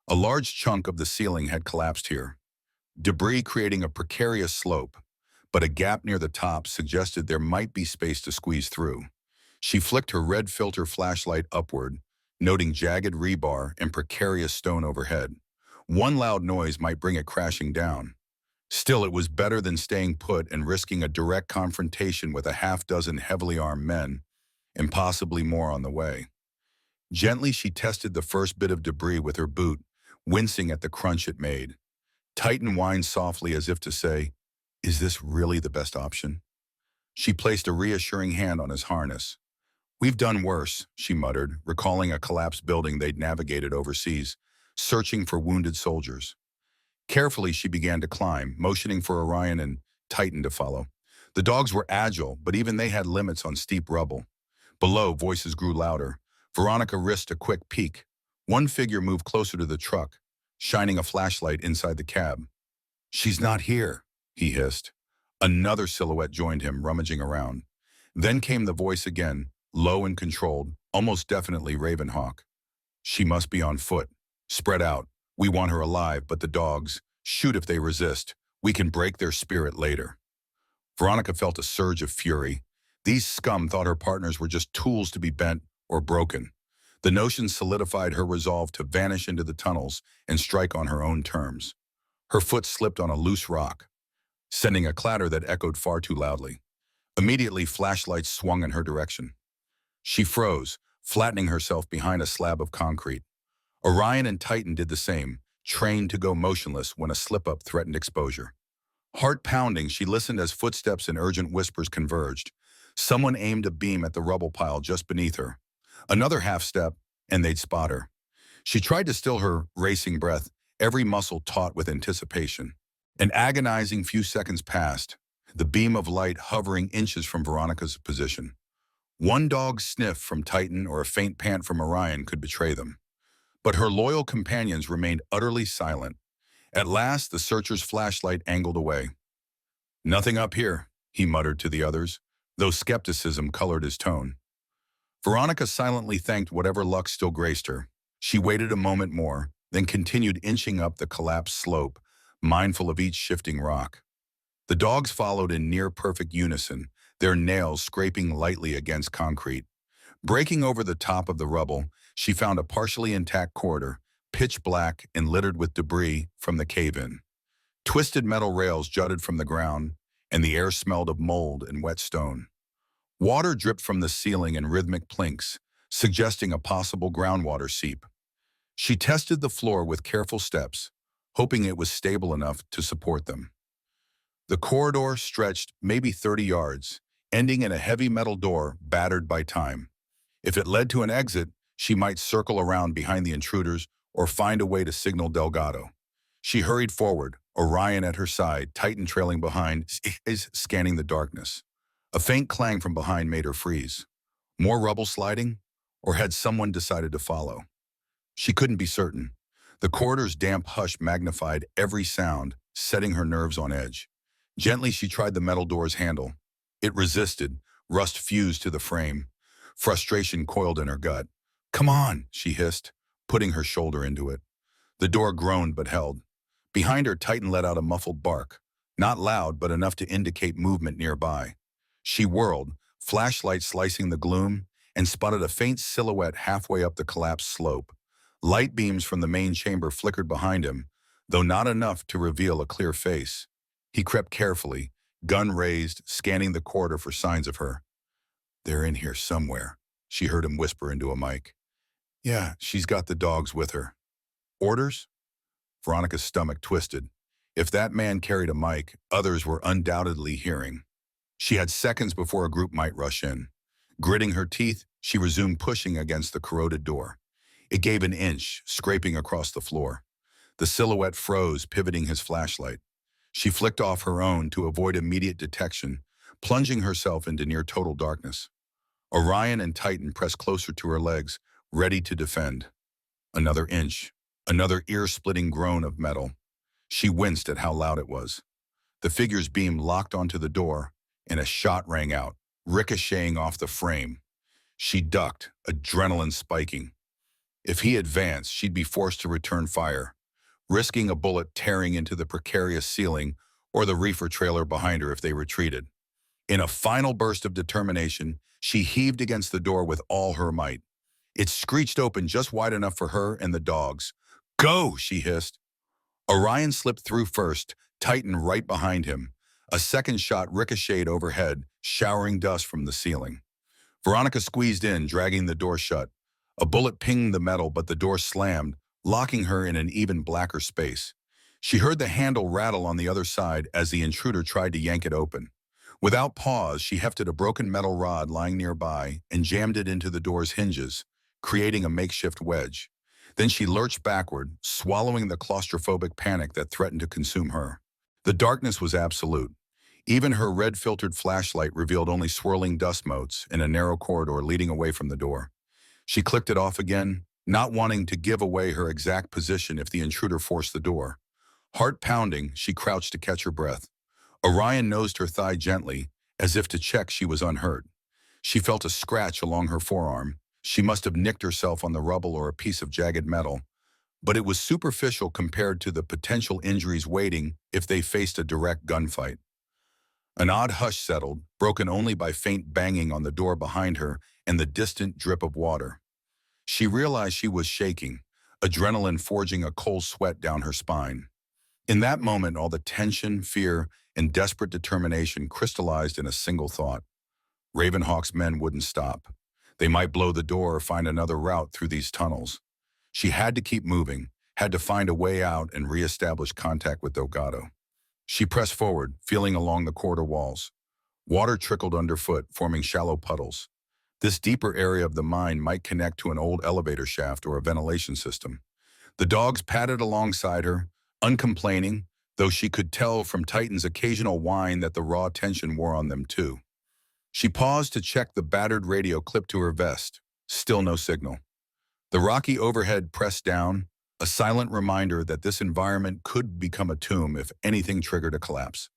A large chunk of the ceiling had collapsed here, debris creating a precarious slope, but a gap near the top suggested there might be space to squeeze through. She flicked her red filter flashlight upward, noting jagged rebar and precarious stone overhead. One loud noise might bring it crashing down. Still, it was better than staying put and risking a direct confrontation with a half-dozen heavily armed men, and possibly more on the way. Gently, she tested the first bit of debris with her boot, wincing at the crunch it made. Titan whined softly as if to say, "Is this really the best option?" She placed a reassuring hand on his harness. "We've done worse," she muttered, recalling a collapsed building they'd navigated overseas, searching for wounded soldiers. Carefully, she began to climb, motioning for Orion and Titan to follow. The dogs were agile, but even they had limits on steep rubble. Below, voices grew louder. Veronica risked a quick peek. One figure moved closer to the truck, shining a flashlight inside the cab. "She's not here," he hissed. Another silhouette joined him, rummaging around. Then came the voice again, low and controlled, almost definitely Ravenhawk. "She must be on foot. Spread out. We want her alive, but the dogs, shoot if they resist. We can break their spirit later." Veronica felt a surge of fury. These scum thought her partners were just tools to be bent or broken. The notion solidified her resolve to vanish into the tunnels and strike on her own terms. Her foot slipped on a loose rock, sending a clatter that echoed far too loudly. Immediately, flashlights swung in her direction. She froze, flattening herself behind a slab of concrete. Orion and Titan did the same, trained to go motionless when a slip-up threatened exposure. Heart pounding, she listened as footsteps and urgent whispers converged. Someone aimed a beam at the rubble pile just beneath her. Another half step, and they'd spot her. She tried to still her racing breath, every muscle taut with anticipation. An agonizing few seconds passed, the beam of light hovering inches from Veronica's position. One dog's sniff from Titan or a faint pant from Orion could betray them. But her loyal companions remained utterly silent. At last, the searcher's flashlight angled away. "Nothing up here," he muttered to the others, though skepticism colored his tone. Veronica silently thanked whatever luck still graced her. She waited a moment more, then continued inching up the collapsed slope, mindful of each shifting rock. The dogs followed in near-perfect unison, their nails scraping lightly against concrete. Breaking over the top of the rubble, she found a partially intact corridor, pitch black and littered with debris from the cave-in. Twisted metal rails jutted from the ground, and the air smelled of mold and wet stone. Water dripped from the ceiling in rhythmic plinks, suggesting a possible groundwater seep. She tested the floor with careful steps, hoping it was stable enough to support them. The corridor stretched maybe 30 yards, ending in a heavy metal door battered by time. If it led to an exit, she might circle around behind the intruders or find a way to signal Delgado. She hurried forward, Orion at her side, Titan trailing behind, scanning the darkness. A faint clang from behind made her freeze. More rubble sliding? Or had someone decided to follow? She couldn't be certain. The corridor's damp hush magnified every sound, setting her nerves on edge. Gently, she tried the metal door's handle. It resisted, rust fused to the frame. Frustration coiled in her gut. "Come on," she hissed, putting her shoulder into it. The door groaned but held. Behind her, Titan let out a muffled bark. Not loud, but enough to indicate movement nearby. She whirled, flashlight slicing the gloom, and spotted a faint silhouette halfway up the collapsed slope. Light beams from the main chamber flickered behind him, though not enough to reveal a clear face. He crept carefully, gun raised, scanning the corridor for signs of her. "They're in here somewhere," she heard him whisper into a mic. "Yeah, she's got the dogs with her." "Orders?" Veronica's stomach twisted. If that man carried a mic, others were undoubtedly hearing. She had seconds before a group might rush in. Gritting her teeth, she resumed pushing against the corroded door. It gave an inch, scraping across the floor. The silhouette froze, pivoting his flashlight. She flicked off her own to avoid immediate detection, plunging herself into near-total darkness. Orion and Titan pressed closer to her legs, ready to defend. Another inch, another ear-splitting groan of metal. She winced at how loud it was. The figure's beam locked onto the door, and a shot rang out, ricocheting off the frame. She ducked, adrenaline spiking. If he advanced, she'd be forced to return fire, risking a bullet tearing into the precarious ceiling or the reefer trailer behind her if they retreated. In a final burst of determination, she heaved against the door with all her might. It screeched open just wide enough for her and the dogs. "Go!" she hissed. Orion slipped through first, Titan right behind him. A second shot ricocheted overhead, showering dust from the ceiling. Veronica squeezed in, dragging the door shut. A bullet pinged the metal, but the door slammed, locking her in an even blacker space. She heard the handle rattle on the other side as the intruder tried to yank it open. Without pause, she hefted a broken metal rod lying nearby and jammed it into the door's hinges, creating a makeshift wedge. Then she lurched backward, swallowing the claustrophobic panic that threatened to consume her. The darkness was absolute. Even her red-filtered flashlight revealed only swirling dust motes in a narrow corridor leading away from the door. She clicked it off again, not wanting to give away her exact position if the intruder forced the door. Heart pounding, she crouched to catch her breath. Orion nosed her thigh gently, as if to check she was unhurt. She felt a scratch along her forearm. She must have nicked herself on the rubble or a piece of jagged metal, but it was superficial compared to the potential injuries waiting if they faced a direct gunfight. An odd hush settled, broken only by faint banging on the door behind her and the distant drip of water. She realized she was shaking, adrenaline forging a cold sweat down her spine. In that moment, all the tension, fear, and desperate determination crystallized in a single thought. Ravenhawk's men wouldn't stop. They might blow the door or find another route through these tunnels. She had to keep moving, had to find a way out and reestablish contact with Delgado. She pressed forward, feeling along the corridor walls. Water trickled underfoot, forming shallow puddles. This deeper area of the mine might connect to an old elevator shaft or a ventilation system. The dogs padded alongside her, uncomplaining, though she could tell from Titan's occasional whine that the raw tension wore on them too. She paused to check the battered radio clipped to her vest. Still no signal. The rocky overhead pressed down, a silent reminder that this environment could become a tomb if anything triggered a collapse.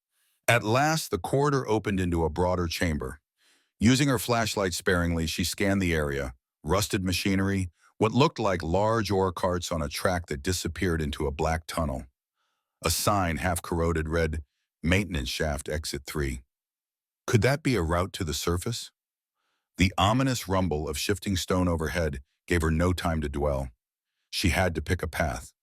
At last, the corridor opened into a broader chamber. Using her flashlight sparingly, she scanned the area. Rusted machinery, what looked like large ore carts on a track that disappeared into a black tunnel. A sign, half corroded, read, "Maintenance Shaft Exit 3." Could that be a route to the surface? The ominous rumble of shifting stone overhead gave her no time to dwell. She had to pick a path.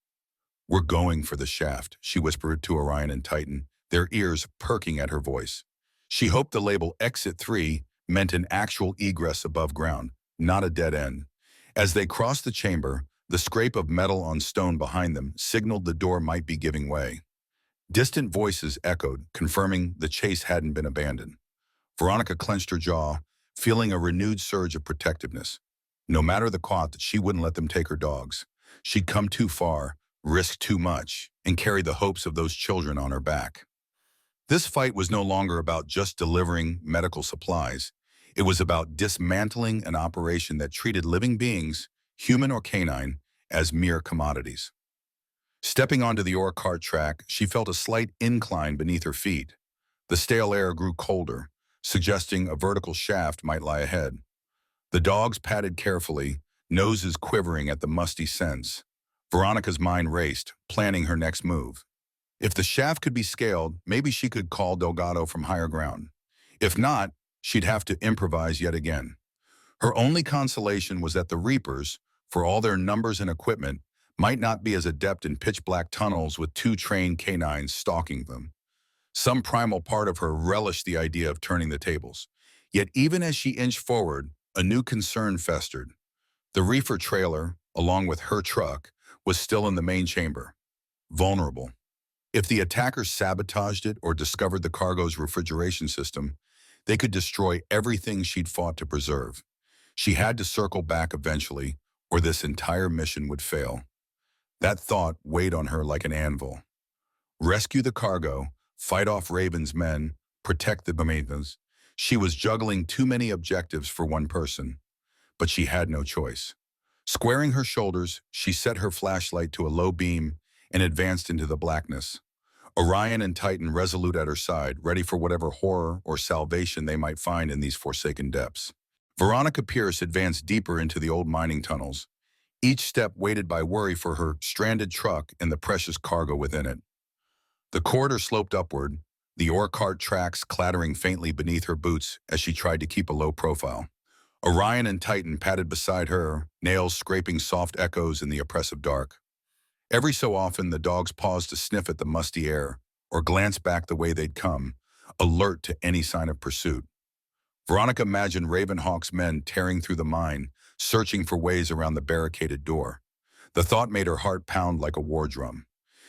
"We're going for the shaft," she whispered to Orion and Titan, their ears perking at her voice. She hoped the label Exit 3 meant an actual egress above ground, not a dead end. As they crossed the chamber, The scrape of metal on stone behind them signaled the door might be giving way. Distant voices echoed, confirming the chase hadn't been abandoned. Veronica clenched her jaw, feeling a renewed surge of protectiveness. No matter the cost, she wouldn't let them take her dogs. She'd come too far, risked too much, and carried the hopes of those children on her back. This fight was no longer about just delivering medical supplies. It was about dismantling an operation that treated living beings, human or canine, as mere commodities. Stepping onto the ore cart track, she felt a slight incline beneath her feet. The stale air grew colder, suggesting a vertical shaft might lie ahead. The dogs padded carefully, noses quivering at the musty scents. Veronica's mind raced, planning her next move. If the shaft could be scaled, maybe she could call Delgado from higher ground. If not, she'd have to improvise yet again. Her only consolation was that the Reapers, for all their numbers and equipment, might not be as adept in pitch-black tunnels with two trained K9s stalking them. Some primal part of her relished the idea of turning the tables. Yet even as she inched forward, a new concern festered. The reefer trailer, along with her truck, was still in the main chamber, vulnerable. If the attackers sabotaged it or discovered the cargo's refrigeration system, they could destroy everything she'd fought to preserve. She had to circle back eventually, or this entire mission would fail. That thought weighed on her like an anvil. Rescue the cargo, fight off Raven's men, protect the Bermudas. She was juggling too many objectives for one person, but she had no choice. Squaring her shoulders, she set her flashlight to a low beam and advanced into the blackness. Orion and Titan resolute at her side, ready for whatever horror or salvation they might find in these forsaken depths. Veronica Pierce advanced deeper into the old mining tunnels, each step weighted by worry for her stranded truck and the precious cargo within it. The corridor sloped upward, the ore cart tracks clattering faintly beneath her boots as she tried to keep a low profile. Orion and Titan padded beside her, nails scraping soft echoes in the oppressive dark. Every so often, the dogs paused to sniff at the musty air or glance back the way they'd come, alert to any sign of pursuit. Veronica imagined Ravenhawk's men tearing through the mine, searching for ways around the barricaded door. The thought made her heart pound like a war drum.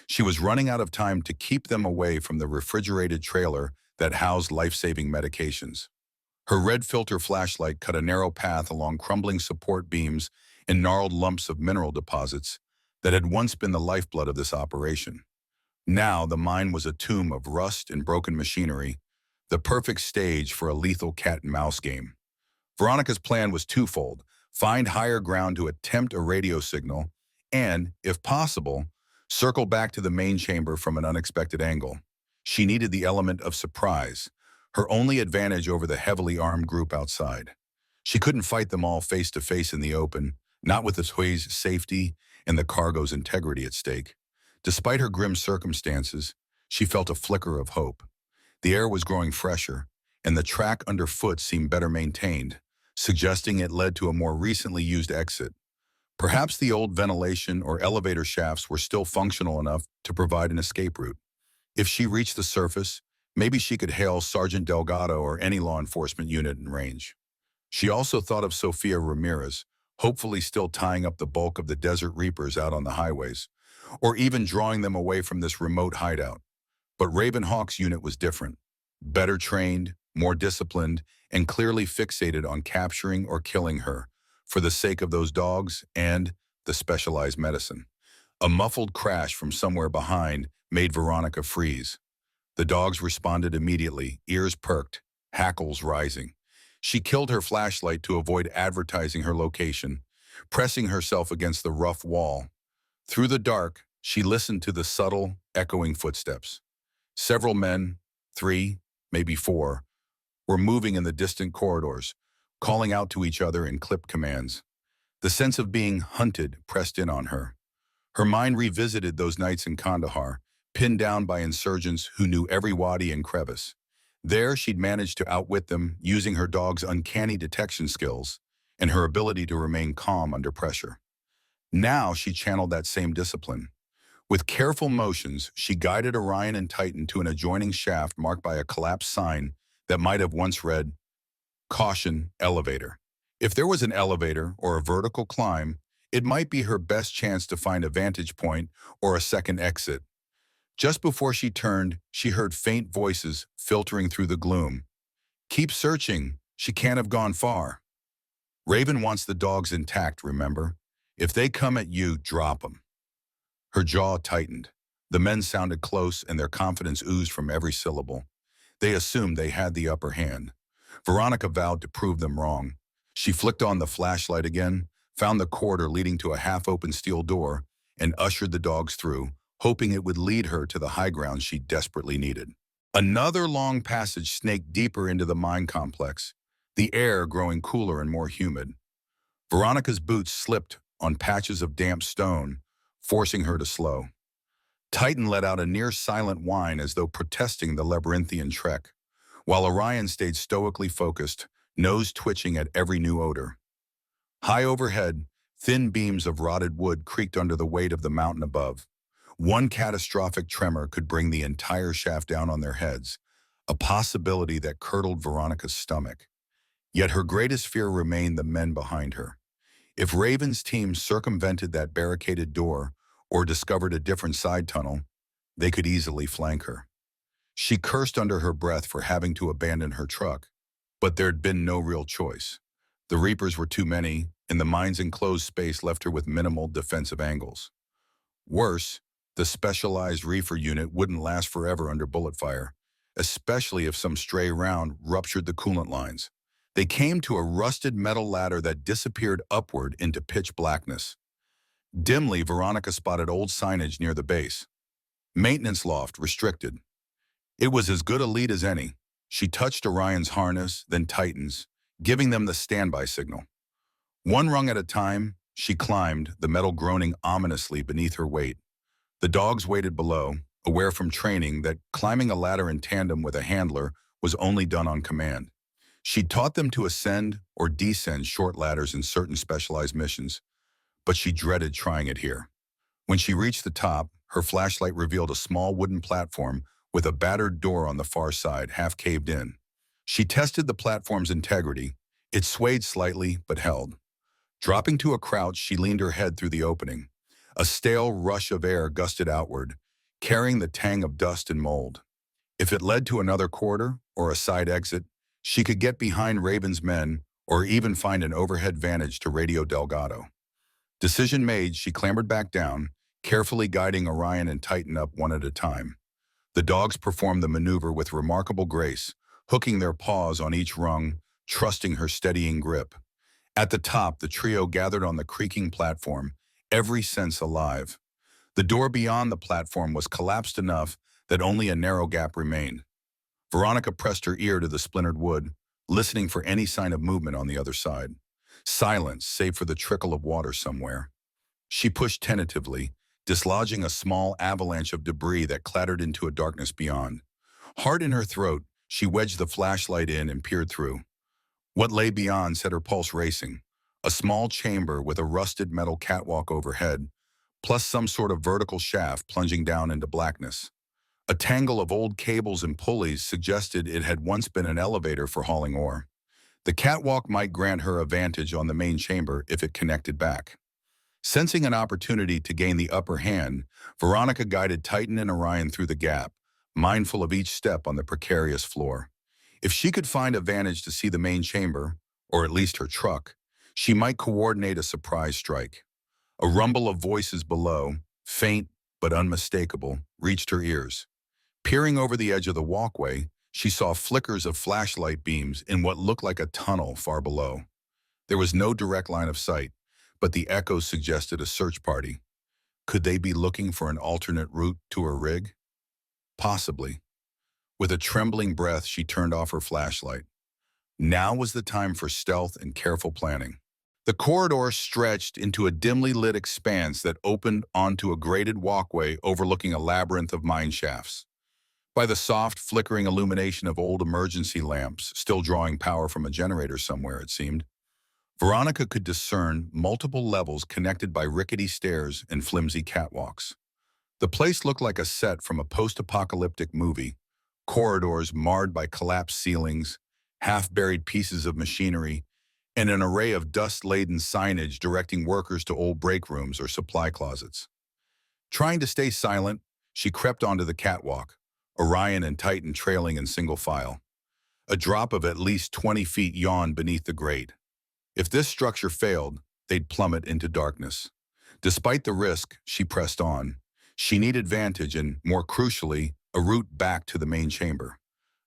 She was running out of time to keep them away from the refrigerated trailer that housed life-saving medications. Her red filter flashlight cut a narrow path along crumbling support beams and gnarled lumps of mineral deposits that had once been the lifeblood of this operation. Now the mine was a tomb of rust and broken machinery, the perfect stage for a lethal cat-and-mouse game. Veronica's plan was twofold: find higher ground to attempt a radio signal, and, if possible, circle back to the main chamber from an unexpected angle. She needed the element of surprise, her only advantage over the heavily armed group outside. She couldn't fight them all face-to-face in the open, not with the Hui's safety and the cargo's integrity at stake. Despite her grim circumstances, she felt a flicker of hope. The air was growing fresher, and the track underfoot seemed better maintained, suggesting it led to a more recently used exit. Perhaps the old ventilation or elevator shafts were still functional enough to provide an escape route. If she reached the surface, maybe she could hail Sergeant Delgado or any law enforcement unit in range. She also thought of Sofia Ramirez, hopefully still tying up the bulk of the Desert Reapers out on the highways, or even drawing them away from this remote hideout. But Ravenhawk's unit was different. Better trained, more disciplined, and clearly fixated on capturing or killing her, for the sake of those dogs and the specialized medicine. A muffled crash from somewhere behind made Veronica freeze. The dogs responded immediately, ears perked, hackles rising. She killed her flashlight to avoid advertising her location, pressing herself against the rough wall. Through the dark, she listened to the subtle, echoing footsteps. Several men, 3, maybe 4, were moving in the distant corridors, calling out to each other in clipped commands. The sense of being hunted pressed in on her. Her mind revisited those nights in Kandahar, pinned down by insurgents who knew every wadi and crevice. There, she'd managed to outwit them using her dog's uncanny detection skills and her ability to remain calm under pressure. Now she channeled that same discipline. With careful motions, she guided Orion and Titan to an adjoining shaft marked by a collapsed sign that might have once read, "Caution, elevator." If there was an elevator or a vertical climb, It might be her best chance to find a vantage point or a second exit. Just before she turned, she heard faint voices filtering through the gloom. Keep searching. She can't have gone far. Raven wants the dogs intact, remember? If they come at you, drop them. Her jaw tightened. The men sounded close and their confidence oozed from every syllable. They assumed they had the upper hand. Veronica vowed to prove them wrong. She flicked on the flashlight again, found the corridor leading to a half-open steel door, and ushered the dogs through, hoping it would lead her to the high ground she desperately needed. Another long passage snaked deeper into the mine complex, the air growing cooler and more humid. Veronica's boots slipped on patches of damp stone, forcing her to slow. Titan let out a near-silent whine as though protesting the labyrinthian trek, while Orion stayed stoically focused, nose twitching at every new odor. High overhead, thin beams of rotted wood creaked under the weight of the mountain above. One catastrophic tremor could bring the entire shaft down on their heads, a possibility that curdled Veronica's stomach. Yet her greatest fear remained the men behind her. If Raven's team circumvented that barricaded door or discovered a different side tunnel, they could easily flank her. She cursed under her breath for having to abandon her truck, but there'd been no real choice. The Reapers were too many, and the mine's enclosed space left her with minimal defensive angles. Worse, the specialized reefer unit wouldn't last forever under bullet fire, especially if some stray round ruptured the coolant lines. They came to a rusted metal ladder that disappeared upward into pitch blackness. Dimly, Veronica spotted old signage near the base. Maintenance loft, restricted. It was as good a lead as any. She touched Orion's harness, then Titan's, giving them the standby signal. One rung at a time, she climbed, the metal groaning ominously beneath her weight. The dogs waited below, aware from training that climbing a ladder in tandem with a handler was only done on command. She'd taught them to ascend or descend short ladders in certain specialized missions, but she dreaded trying it here. When she reached the top, her flashlight revealed a small wooden platform with a battered door on the far side, half caved in. She tested the platform's integrity. It swayed slightly, but held. Dropping to a crouch, she leaned her head through the opening. A stale rush of air gusted outward, carrying the tang of dust and mold. If it led to another corridor or a side exit, she could get behind Raven's men or even find an overhead vantage to Radio Delgado. Decision made, she clambered back down, carefully guiding Orion and Titan up one at a time. The dogs performed the maneuver with remarkable grace, hooking their paws on each rung, trusting her steadying grip. At the top, the trio gathered on the creaking platform, every sense alive. The door beyond the platform was collapsed enough that only a narrow gap remained. Veronica pressed her ear to the splintered wood, listening for any sign of movement on the other side. Silence, save for the trickle of water somewhere. She pushed tentatively, dislodging a small avalanche of debris that clattered into a darkness beyond. Heart in her throat, she wedged the flashlight in and peered through. What lay beyond set her pulse racing. A small chamber with a rusted metal catwalk overhead, plus some sort of vertical shaft plunging down into blackness. A tangle of old cables and pulleys suggested it had once been an elevator for hauling ore. The catwalk might grant her a vantage on the main chamber if it connected back. Sensing an opportunity to gain the upper hand, Veronica guided Titan and Orion through the gap, mindful of each step on the precarious floor. If she could find a vantage to see the main chamber, or at least her truck, she might coordinate a surprise strike. A rumble of voices below, faint but unmistakable, reached her ears. Peering over the edge of the walkway, she saw flickers of flashlight beams in what looked like a tunnel far below. There was no direct line of sight, but the echoes suggested a search party. Could they be looking for an alternate route to her rig? Possibly. With a trembling breath, she turned off her flashlight. Now was the time for stealth and careful planning. The corridor stretched into a dimly lit expanse that opened onto a graded walkway overlooking a labyrinth of mine shafts. By the soft, flickering illumination of old emergency lamps, still drawing power from a generator somewhere, it seemed, Veronica could discern multiple levels connected by rickety stairs and flimsy catwalks. The place looked like a set from a post-apocalyptic movie, corridors marred by collapsed ceilings, half-buried pieces of machinery, and an array of dust-laden signage directing workers to old break rooms or supply closets. Trying to stay silent, she crept onto the catwalk, Orion and Titan trailing in single file. A drop of at least 20 feet yawned beneath the grate. If this structure failed, they'd plummet into darkness. Despite the risk, she pressed on. She needed vantage and, more crucially, a route back to the main chamber.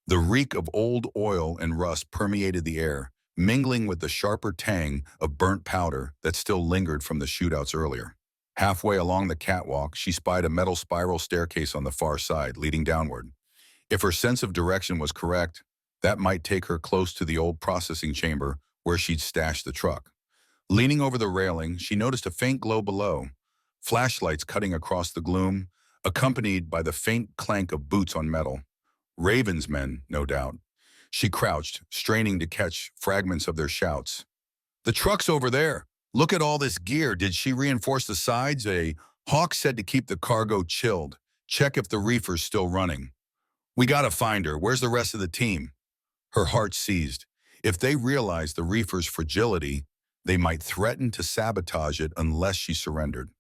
The reek of old oil and rust permeated the air, mingling with the sharper tang of burnt powder that still lingered from the shootouts earlier. Halfway along the catwalk, she spied a metal spiral staircase on the far side, leading downward. If her sense of direction was correct, that might take her close to the old processing chamber where she'd stashed the truck. Leaning over the railing, she noticed a faint glow below, flashlights cutting across the gloom, accompanied by the faint clank of boots on metal. Raven's men, no doubt. She crouched, straining to catch fragments of their shouts. "The truck's over there. Look at all this gear. Did she reinforce the sides? A hawk said to keep the cargo chilled. Check if the reefer's still running. We gotta find her. Where's the rest of the team?" Her heart seized. If they realized the reefer's fragility, they might threaten to sabotage it unless she surrendered.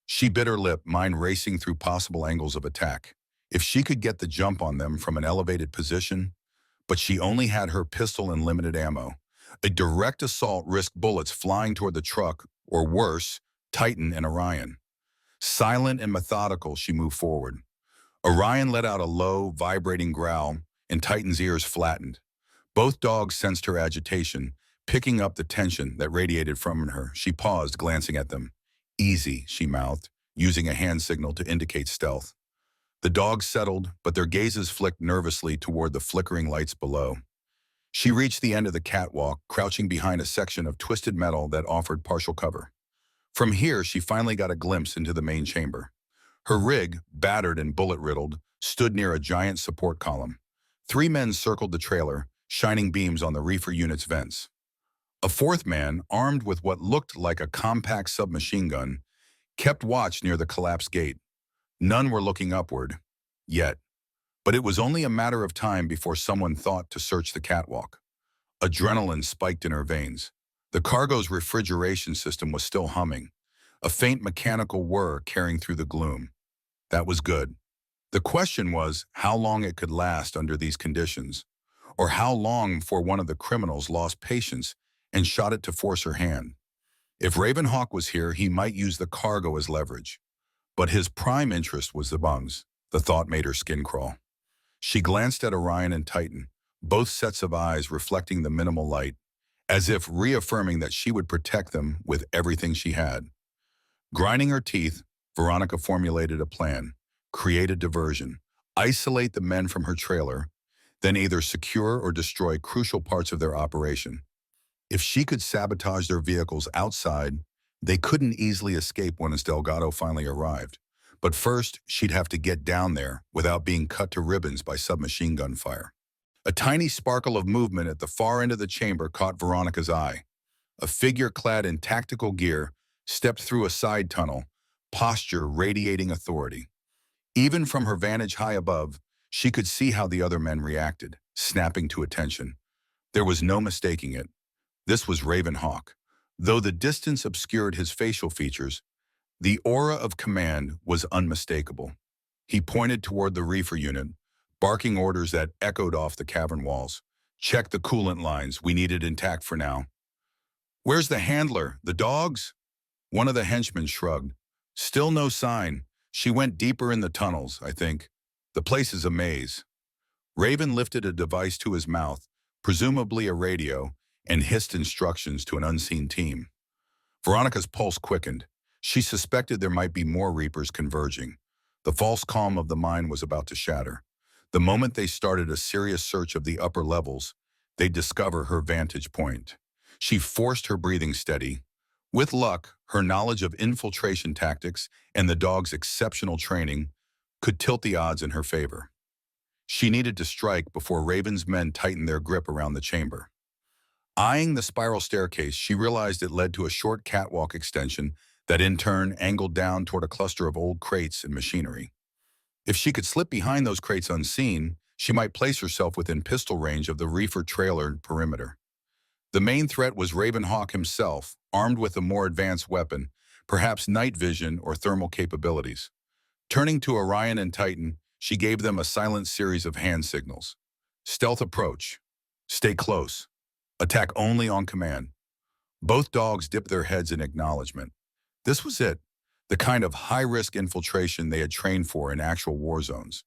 She bit her lip, mind racing through possible angles of attack. If she could get the jump on them from an elevated position, but she only had her pistol and limited ammo. A direct assault risked bullets flying toward the truck, or worse, Titan and Orion. Silent and methodical, she moved forward. Orion let out a low, vibrating growl, and Titan's ears flattened. Both dogs sensed her agitation, picking up the tension that radiated from her. She paused, glancing at them. "Easy," she mouthed, using a hand signal to indicate stealth. The dogs settled, but their gazes flicked nervously toward the flickering lights below. She reached the end of the catwalk, crouching behind a section of twisted metal that offered partial cover. From here, she finally got a glimpse into the main chamber. Her rig, battered and bullet-riddled, stood near a giant support column. 3 men circled the trailer, shining beams on the reefer unit's vents. A 4th man, armed with what looked like a compact submachine gun, kept watch near the collapsed gate. None were looking upward, yet. But it was only a matter of time before someone thought to search the catwalk. Adrenaline spiked in her veins. The cargo's refrigeration system was still humming, a faint mechanical whir carrying through the gloom. That was good. The question was how long it could last under these conditions, or how long before one of the criminals lost patience and shot it to force her hand. If Ravenhawk was here, he might use the cargo as leverage. But his prime interest was the bungs. The thought made her skin crawl. She glanced at Orion and Titan, both sets of eyes reflecting the minimal light, as if reaffirming that she would protect them with everything she had. Grinding her teeth, Veronica formulated a plan: create a diversion, isolate the men from her trailer, then either secure or destroy crucial parts of their operation. If she could sabotage their vehicles outside, they couldn't easily escape once Delgado finally arrived. But first, she'd have to get down there without being cut to ribbons by submachine gun fire. A tiny sparkle of movement at the far end of the chamber caught Veronica's eye. A figure clad in tactical gear stepped through a side tunnel, posture radiating authority. Even from her vantage high above, she could see how the other men reacted, snapping to attention. There was no mistaking it. This was Ravenhawk. Though the distance obscured his facial features, the aura of command was unmistakable. He pointed toward the reefer unit, barking orders that echoed off the cavern walls. "Check the coolant lines. We need it intact for now." "Where's the handler? The dogs?" One of the henchmen shrugged. "Still no sign. She went deeper in the tunnels, I think. The place is a maze." Raven lifted a device to his mouth, presumably a radio, and hissed instructions to an unseen team. Veronica's pulse quickened. She suspected there might be more Reapers converging. The false calm of the mine was about to shatter. The moment they started a serious search of the upper levels, they'd discover her vantage point. She forced her breathing steady. With luck, her knowledge of infiltration tactics and the dog's exceptional training could tilt the odds in her favor. She needed to strike before Raven's men tightened their grip around the chamber. Eyeing the spiral staircase, she realized it led to a short catwalk extension that in turn angled down toward a cluster of old crates and machinery. If she could slip behind those crates unseen, she might place herself within pistol range of the reefer trailer perimeter. The main threat was Ravenhawk himself, armed with a more advanced weapon, perhaps night vision or thermal capabilities. Turning to Orion and Titan, she gave them a silent series of hand signals. Stealth approach. Stay close. Attack only on command. Both dogs dipped their heads in acknowledgement. This was it, the kind of high-risk infiltration they had trained for in actual war zones.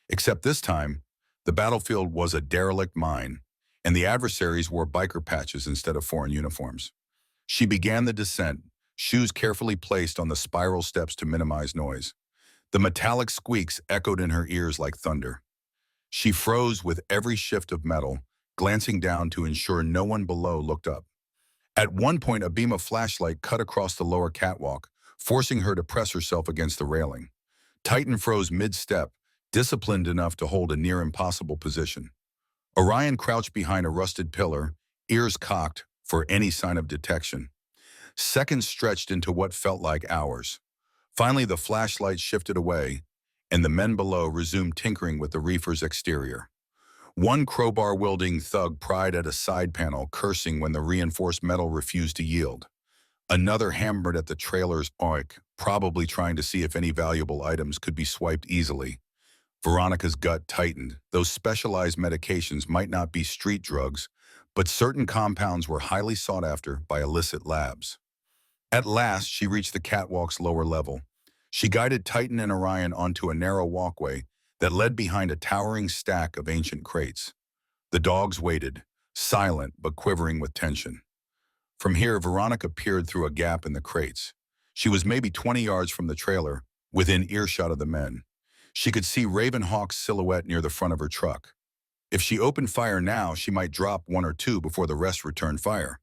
Except this time, the battlefield was a derelict mine, and the adversaries wore biker patches instead of foreign uniforms. She began the descent, shoes carefully placed on the spiral steps to minimize noise. The metallic squeaks echoed in her ears like thunder. She froze with every shift of metal, glancing down to ensure no one below looked up. At one point, a beam of flashlight cut across the lower catwalk, forcing her to press herself against the railing. Titan froze mid-step, disciplined enough to hold a near-impossible position. Orion crouched behind a rusted pillar, ears cocked for any sign of detection. Seconds stretched into what felt like hours. Finally, the flashlight shifted away, and the men below resumed tinkering with the reefer's exterior. One crowbar-wielding thug pried at a side panel, cursing when the reinforced metal refused to yield. Another hammered at the trailer's oik, probably trying to see if any valuable items could be swiped easily. Veronica's gut tightened. Those specialized medications might not be street drugs, but certain compounds were highly sought after by illicit labs. At last, she reached the catwalk's lower level. She guided Titan and Orion onto a narrow walkway that led behind a towering stack of ancient crates. The dogs waited, silent but quivering with tension. From here, Veronica peered through a gap in the crates. She was maybe 20 yards from the trailer, within earshot of the men. She could see Ravenhawk's silhouette near the front of her truck. If she opened fire now, she might drop one or two before the rest returned fire.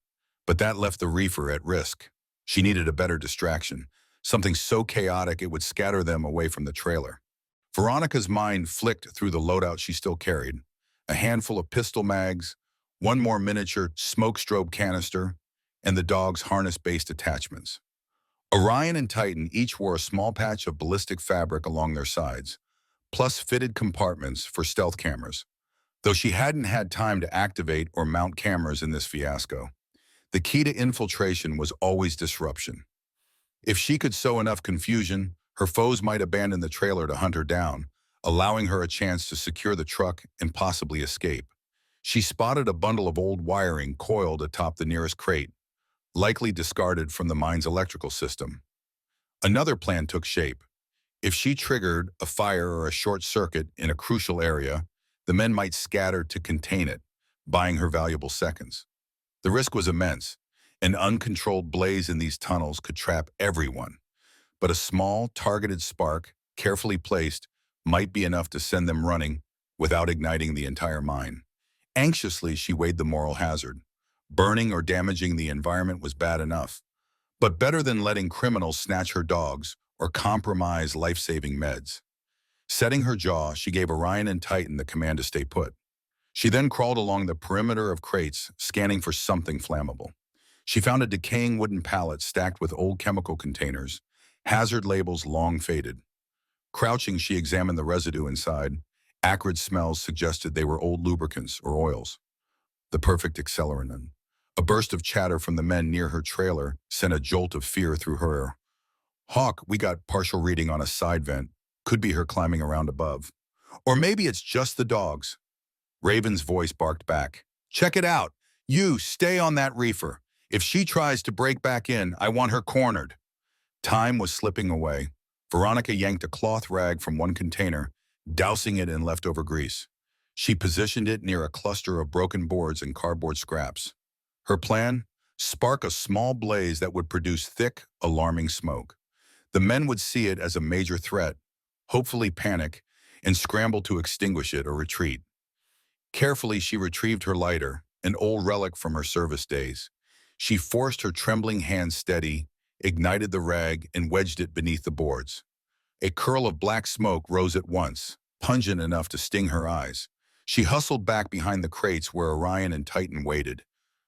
But that left the reefer at risk. She needed a better distraction, something so chaotic it would scatter them away from the trailer. Veronica's mind flicked through the loadout she still carried. A handful of pistol mags, one more miniature smoke strobe canister, and the dog's harness-based attachments. Orion and Titan each wore a small patch of ballistic fabric along their sides, plus fitted compartments for stealth cameras, though she hadn't had time to activate or mount cameras in this fiasco. The key to infiltration was always disruption. If she could sow enough confusion, her foes might abandon the trailer to hunt her down, allowing her a chance to secure the truck and possibly escape. She spotted a bundle of old wiring coiled atop the nearest crate, likely discarded from the mine's electrical system. Another plan took shape. If she triggered a fire or a short circuit in a crucial area, the men might scatter to contain it, buying her valuable seconds. The risk was immense. An uncontrolled blaze in these tunnels could trap everyone. But a small, targeted spark, carefully placed, might be enough to send them running without igniting the entire mine. Anxiously, she weighed the moral hazard. Burning or damaging the environment was bad enough, but better than letting criminals snatch her dogs or compromise life-saving meds. Setting her jaw, she gave Orion and Titan the command to stay put. She then crawled along the perimeter of crates, scanning for something flammable. She found a decaying wooden pallet stacked with old chemical containers, hazard labels long faded. Crouching, she examined the residue inside. Acrid smells suggested they were old lubricants or oils. The perfect accelerant. A burst of chatter from the men near her trailer sent a jolt of fear through her. Hawk, we got partial reading on a side vent. Could be her climbing around above. Or maybe it's just the dogs. Raven's voice barked back. Check it out. You, stay on that reefer. If she tries to break back in, I want her cornered. Time was slipping away. Veronica yanked a cloth rag from one container, dousing it in leftover grease. She positioned it near a cluster of broken boards and cardboard scraps. Her plan? Spark a small blaze that would produce thick, alarming smoke. The men would see it as a major threat, hopefully panic, and scramble to extinguish it or retreat. Carefully, she retrieved her lighter, an old relic from her service days. She forced her trembling hands steady, ignited the rag, and wedged it beneath the boards. A curl of black smoke rose at once, pungent enough to sting her eyes. She hustled back behind the crates where Orion and Titan waited,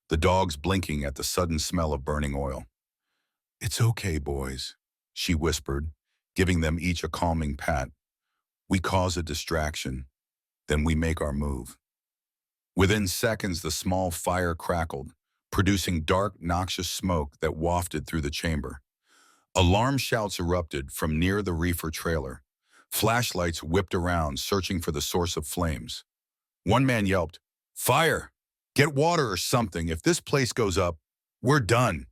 the dogs blinking at the sudden smell of burning oil. It's okay, boys, she whispered, giving them each a calming pat. We cause a distraction, then we make our move. Within seconds, the small fire crackled, producing dark, noxious smoke that wafted through the chamber. Alarm shouts erupted from near the reefer trailer. Flashlights whipped around, searching for the source of flames. One man yelped, "Fire! Get water or something. If this place goes up, we're done."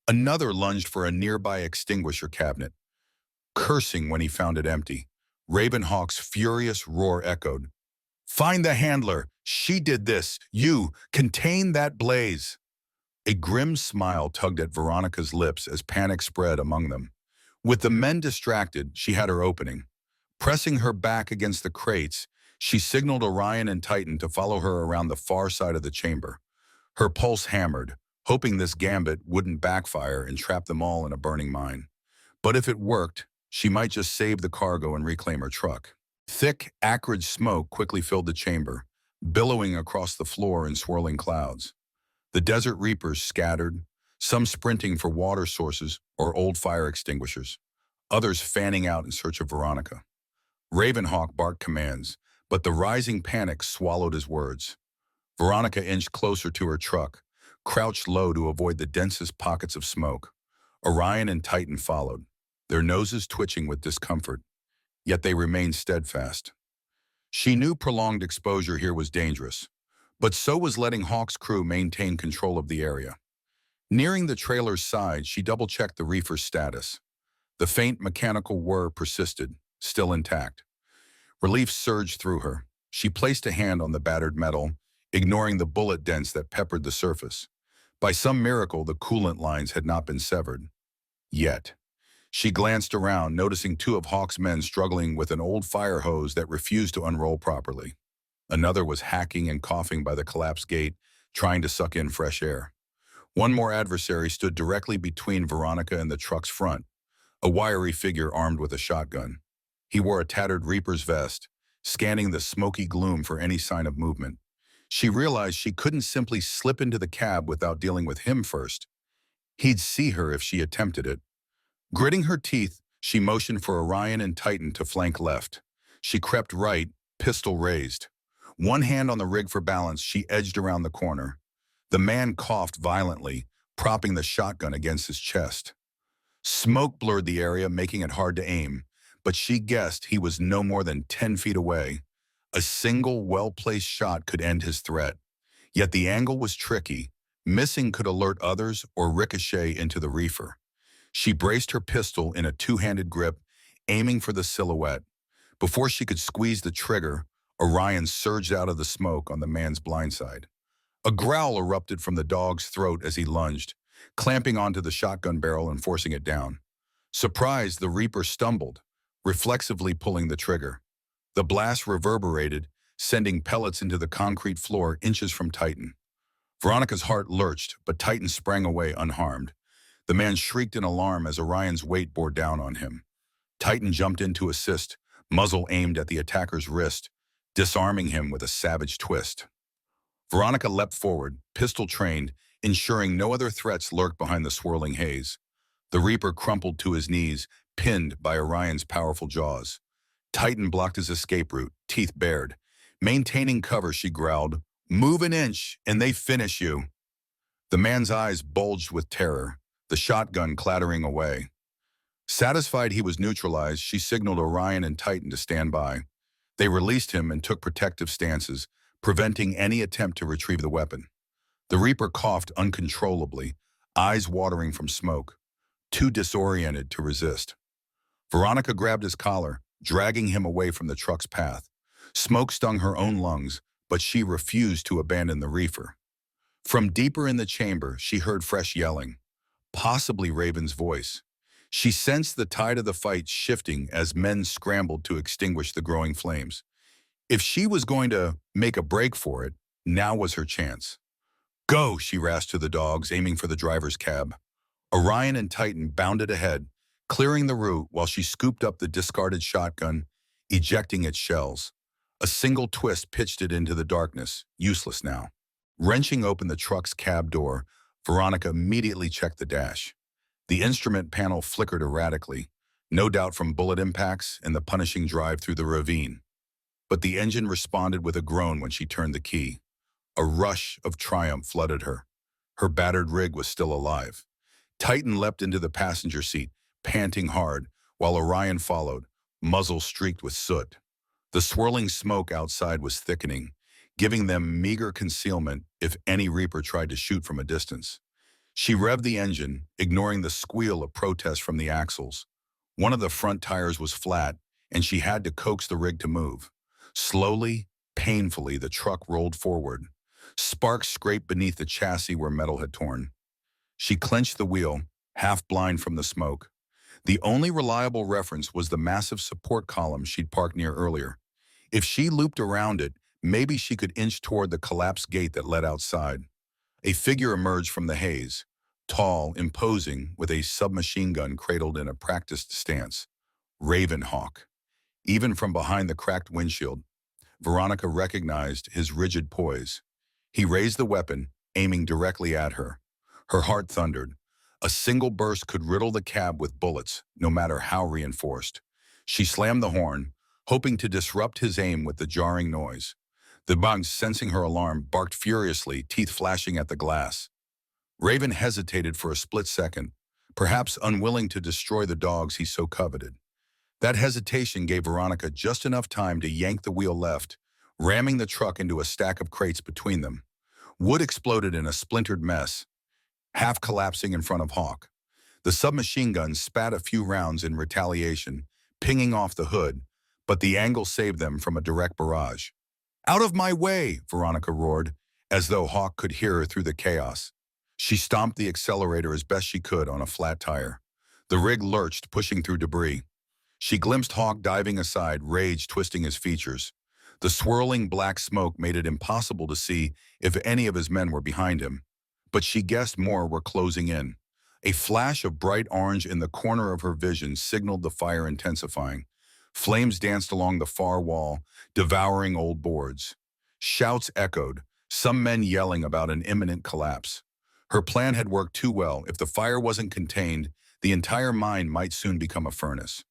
Another lunged for a nearby extinguisher cabinet, cursing when he found it empty. Ravenhawk's furious roar echoed. "Find the handler! She did this! You! Contain that blaze!" A grim smile tugged at Veronica's lips as panic spread among them. With the men distracted, she had her opening. Pressing her back against the crates, she signaled Orion and Titan to follow her around the far side of the chamber. Her pulse hammered, hoping this gambit wouldn't backfire and trap them all in a burning mine. But if it worked, she might just save the cargo and reclaim her truck. Thick, acrid smoke quickly filled the chamber, billowing across the floor in swirling clouds. The Desert Reapers scattered, some sprinting for water sources or old fire extinguishers, others fanning out in search of Veronica. Ravenhawk barked commands, but the rising panic swallowed his words. Veronica inched closer to her truck, crouched low to avoid the densest pockets of smoke. Orion and Titan followed, their noses twitching with discomfort, yet they remained steadfast. She knew prolonged exposure here was dangerous, but so was letting Hawk's crew maintain control of the area. Nearing the trailer's side, she double-checked the reefer's status. The faint mechanical whir persisted, still intact. Relief surged through her. She placed a hand on the battered metal, ignoring the bullet dents that peppered the surface. By some miracle, the coolant lines had not been severed. Yet. She glanced around, noticing two of Hawk's men struggling with an old fire hose that refused to unroll properly. Another was hacking and coughing by the collapsed gate, trying to suck in fresh air. One more adversary stood directly between Veronica and the truck's front, a wiry figure armed with a shotgun. He wore a tattered Reaper's vest, scanning the smoky gloom for any sign of movement. She realized she couldn't simply slip into the cab without dealing with him first. He'd see her if she attempted it. Gritting her teeth, she motioned for Orion and Titan to flank left. She crept right, pistol raised. One hand on the rig for balance, she edged around the corner. The man coughed violently, propping the shotgun against his chest. Smoke blurred the area, making it hard to aim, but she guessed he was no more than 10 feet away. A single, well-placed shot could end his threat. Yet the angle was tricky. Missing could alert others or ricochet into the reefer. She braced her pistol in a two-handed grip, aiming for the silhouette. Before she could squeeze the trigger, Orion surged out of the smoke on the man's blind side. A growl erupted from the dog's throat as he lunged, clamping onto the shotgun barrel and forcing it down. Surprised, the Reaper stumbled, reflexively pulling the trigger. The blast reverberated, sending pellets into the concrete floor inches from Titan. Veronica's heart lurched, but Titan sprang away unharmed. The man shrieked in alarm as Orion's weight bore down on him. Titan jumped in to assist, muzzle aimed at the attacker's wrist, disarming him with a savage twist. Veronica leapt forward, pistol trained, ensuring no other threats lurked behind the swirling haze. The Reaper crumpled to his knees, pinned by Orion's powerful jaws. Titan blocked his escape route, teeth bared. Maintaining cover, she growled, "Move an inch, and they finish you." The man's eyes bulged with terror, the shotgun clattering away. Satisfied he was neutralized, she signaled Orion and Titan to stand by. They released him and took protective stances, preventing any attempt to retrieve the weapon. The Reaper coughed uncontrollably, eyes watering from smoke, too disoriented to resist. Veronica grabbed his collar, dragging him away from the truck's path. Smoke stung her own lungs, but she refused to abandon the reefer. From deeper in the chamber, she heard fresh yelling, possibly Raven's voice. She sensed the tide of the fight shifting as men scrambled to extinguish the growing flames. If she was going to make a break for it, now was her chance. "Go," she rasped to the dogs, aiming for the driver's cab. Orion and Titan bounded ahead, clearing the route while she scooped up the discarded shotgun, ejecting its shells. A single twist pitched it into the darkness, useless now. Wrenching open the truck's cab door, Veronica immediately checked the dash. The instrument panel flickered erratically, no doubt from bullet impacts and the punishing drive through the ravine. But the engine responded with a groan when she turned the key. A rush of triumph flooded her. Her battered rig was still alive. Titan leapt into the passenger seat, panting hard, while Orion followed, muzzle streaked with soot. The swirling smoke outside was thickening, giving them meager concealment if any Reaper tried to shoot from a distance. She revved the engine, ignoring the squeal of protest from the axles. One of the front tires was flat, and she had to coax the rig to move. Slowly, painfully, the truck rolled forward. Sparks scraped beneath the chassis where metal had torn. She clenched the wheel, half blind from the smoke. The only reliable reference was the massive support column she'd parked near earlier. If she looped around it, maybe she could inch toward the collapsed gate that led outside. A figure emerged from the haze, tall, imposing, with a submachine gun cradled in a practiced stance. Ravenhawk. Even from behind the cracked windshield, Veronica recognized his rigid poise. He raised the weapon, aiming directly at her. Her heart thundered. A single burst could riddle the cab with bullets, no matter how reinforced. She slammed the horn, hoping to disrupt his aim with the jarring noise. The bug, sensing her alarm, barked furiously, teeth flashing at the glass. Raven hesitated for a split second, perhaps unwilling to destroy the dogs he so coveted. That hesitation gave Veronica just enough time to yank the wheel left, ramming the truck into a stack of crates between them. Wood exploded in a splintered mess, half collapsing in front of Hawk. The submachine gun spat a few rounds in retaliation, pinging off the hood, but the angle saved them from a direct barrage. "Out of my way!" Veronica roared, as though Hawk could hear her through the chaos. She stomped the accelerator as best she could on a flat tire. The rig lurched, pushing through debris. She glimpsed Hawk diving aside, rage twisting his features. The swirling black smoke made it impossible to see if any of his men were behind him, but she guessed more were closing in. A flash of bright orange in the corner of her vision signaled the fire intensifying. Flames danced along the far wall, devouring old boards. Shouts echoed, some men yelling about an imminent collapse. Her plan had worked too well. If the fire wasn't contained, the entire mine might soon become a furnace.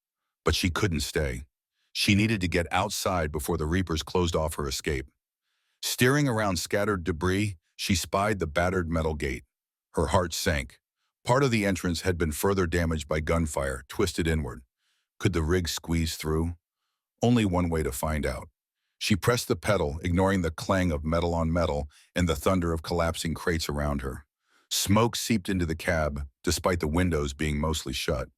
But she couldn't stay. She needed to get outside before the Reapers closed off her escape. Steering around scattered debris, she spied the battered metal gate. Her heart sank. Part of the entrance had been further damaged by gunfire, twisted inward. Could the rig squeeze through? Only one way to find out. She pressed the pedal, ignoring the clang of metal on metal and the thunder of collapsing crates around her. Smoke seeped into the cab, despite the windows being mostly shut.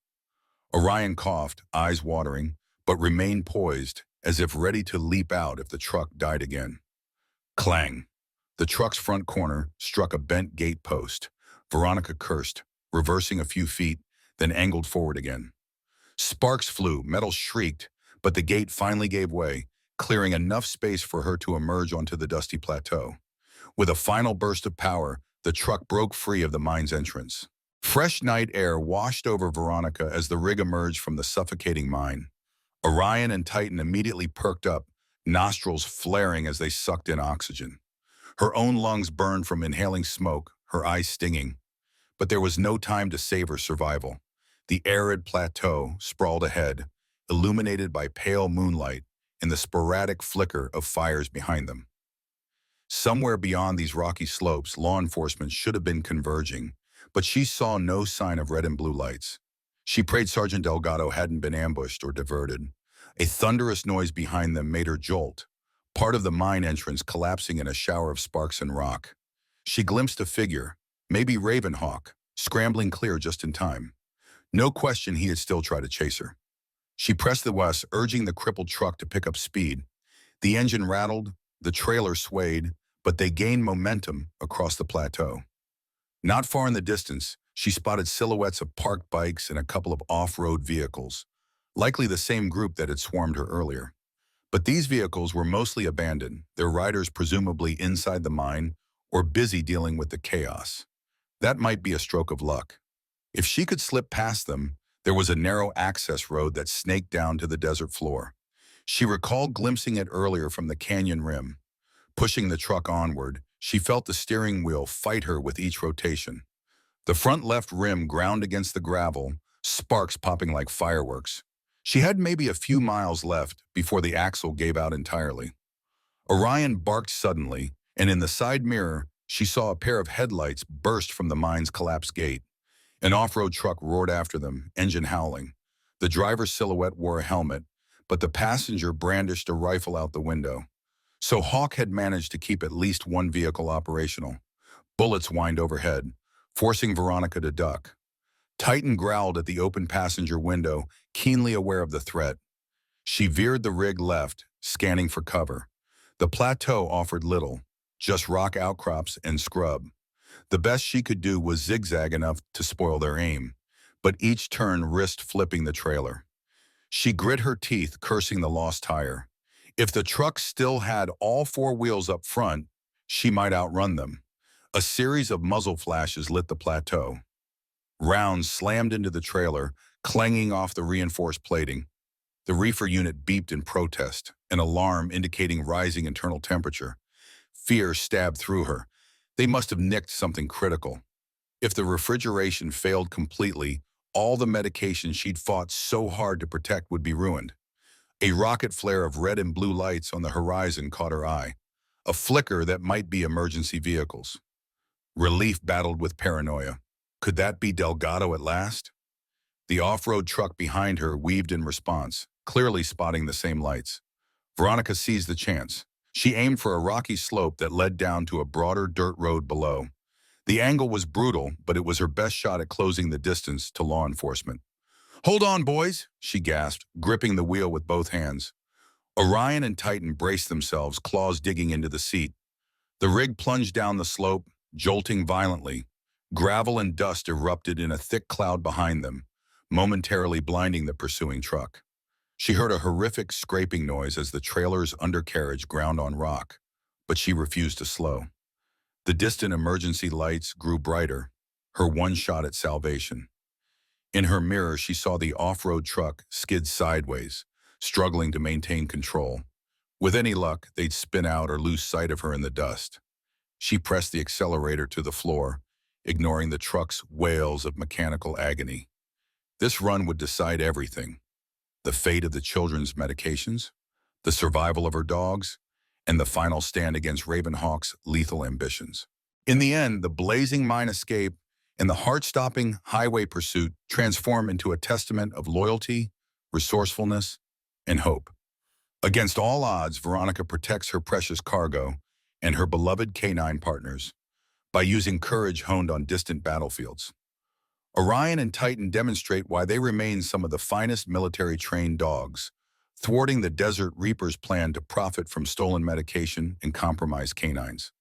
Orion coughed, eyes watering, but remained poised, as if ready to leap out if the truck died again. Clang. The truck's front corner struck a bent gate post. Veronica cursed, reversing a few feet, then angled forward again. Sparks flew, metal shrieked, but the gate finally gave way, clearing enough space for her to emerge onto the dusty plateau. With a final burst of power, the truck broke free of the mine's entrance. Fresh night air washed over Veronica as the rig emerged from the suffocating mine. Orion and Titan immediately perked up, nostrils flaring as they sucked in oxygen. Her own lungs burned from inhaling smoke, her eyes stinging. But there was no time to savor survival. The arid plateau sprawled ahead, illuminated by pale moonlight and the sporadic flicker of fires behind them. Somewhere beyond these rocky slopes, law enforcement should have been converging, but she saw no sign of red and blue lights. She prayed Sergeant Delgado hadn't been ambushed or diverted. A thunderous noise behind them made her jolt, part of the mine entrance collapsing in a shower of sparks and rock. She glimpsed a figure, maybe Ravenhawk, scrambling clear just in time. No question he had still tried to chase her. She pressed the west, urging the crippled truck to pick up speed. The engine rattled, the trailer swayed, but they gained momentum across the plateau. Not far in the distance, she spotted silhouettes of parked bikes and a couple of off-road vehicles, likely the same group that had swarmed her earlier. But these vehicles were mostly abandoned, their riders presumably inside the mine or busy dealing with the chaos. That might be a stroke of luck. If she could slip past them, there was a narrow access road that snaked down to the desert floor. She recalled glimpsing it earlier from the canyon rim. Pushing the truck onward, she felt the steering wheel fight her with each rotation. The front left rim ground against the gravel, sparks popping like fireworks. She had maybe a few miles left before the axle gave out entirely. Orion barked suddenly, and in the side mirror, she saw a pair of headlights burst from the mine's collapsed gate. An off-road truck roared after them, engine howling. The driver's silhouette wore a helmet, but the passenger brandished a rifle out the window. So Hawk had managed to keep at least one vehicle operational. Bullets whined overhead, forcing Veronica to duck. Titan growled at the open passenger window, keenly aware of the threat. She veered the rig left, scanning for cover. The plateau offered little, just rock outcrops and scrub. The best she could do was zigzag enough to spoil their aim, but each turn risked flipping the trailer. She grit her teeth, cursing the lost tire. If the truck still had all four wheels up front, she might outrun them. A series of muzzle flashes lit the plateau. Rounds slammed into the trailer, clanging off the reinforced plating. The reefer unit beeped in protest, an alarm indicating rising internal temperature. Fear stabbed through her. They must have nicked something critical. If the refrigeration failed completely, all the medication she'd fought so hard to protect would be ruined. A rocket flare of red and blue lights on the horizon caught her eye, a flicker that might be emergency vehicles. Relief battled with paranoia. Could that be Delgado at last? The off-road truck behind her weaved in response, clearly spotting the same lights. Veronica seized the chance. She aimed for a rocky slope that led down to a broader dirt road below. The angle was brutal, but it was her best shot at closing the distance to law enforcement. "Hold on, boys," she gasped, gripping the wheel with both hands. Orion and Titan braced themselves, claws digging into the seat. The rig plunged down the slope, jolting violently. Gravel and dust erupted in a thick cloud behind them, momentarily blinding the pursuing truck. She heard a horrific scraping noise as the trailer's undercarriage ground on rock, but she refused to slow. The distant emergency lights grew brighter, her one shot at salvation. In her mirror, she saw the off-road truck skid sideways, struggling to maintain control. With any luck, they'd spin out or lose sight of her in the dust. She pressed the accelerator to the floor, ignoring the truck's wails of mechanical agony. This run would decide everything: the fate of the children's medications, the survival of her dogs, and the final stand against Ravenhawk's lethal ambitions. In the end, the blazing mine escape and the heart-stopping highway pursuit transform into a testament of loyalty, resourcefulness, and hope. Against all odds, Veronica protects her precious cargo and her beloved K9 partners by using courage honed on distant battlefields. Orion and Titan demonstrate why they remain some of the finest military-trained dogs, thwarting the Desert Reaper's plan to profit from stolen medication and compromised canines.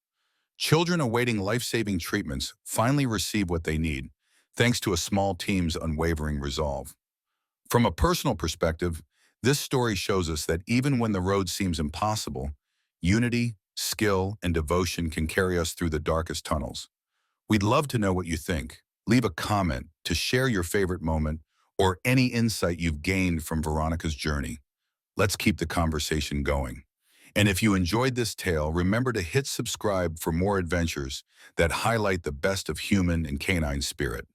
Children awaiting life-saving treatments finally receive what they need, thanks to a small team's unwavering resolve. From a personal perspective, this story shows us that even when the road seems impossible, unity, skill, and devotion can carry us through the darkest tunnels. We'd love to know what you think. Leave a comment to share your favorite moment or any insight you've gained from Veronica's journey. Let's keep the conversation going. And if you enjoyed this tale, remember to hit subscribe for more adventures that highlight the best of human and canine spirit.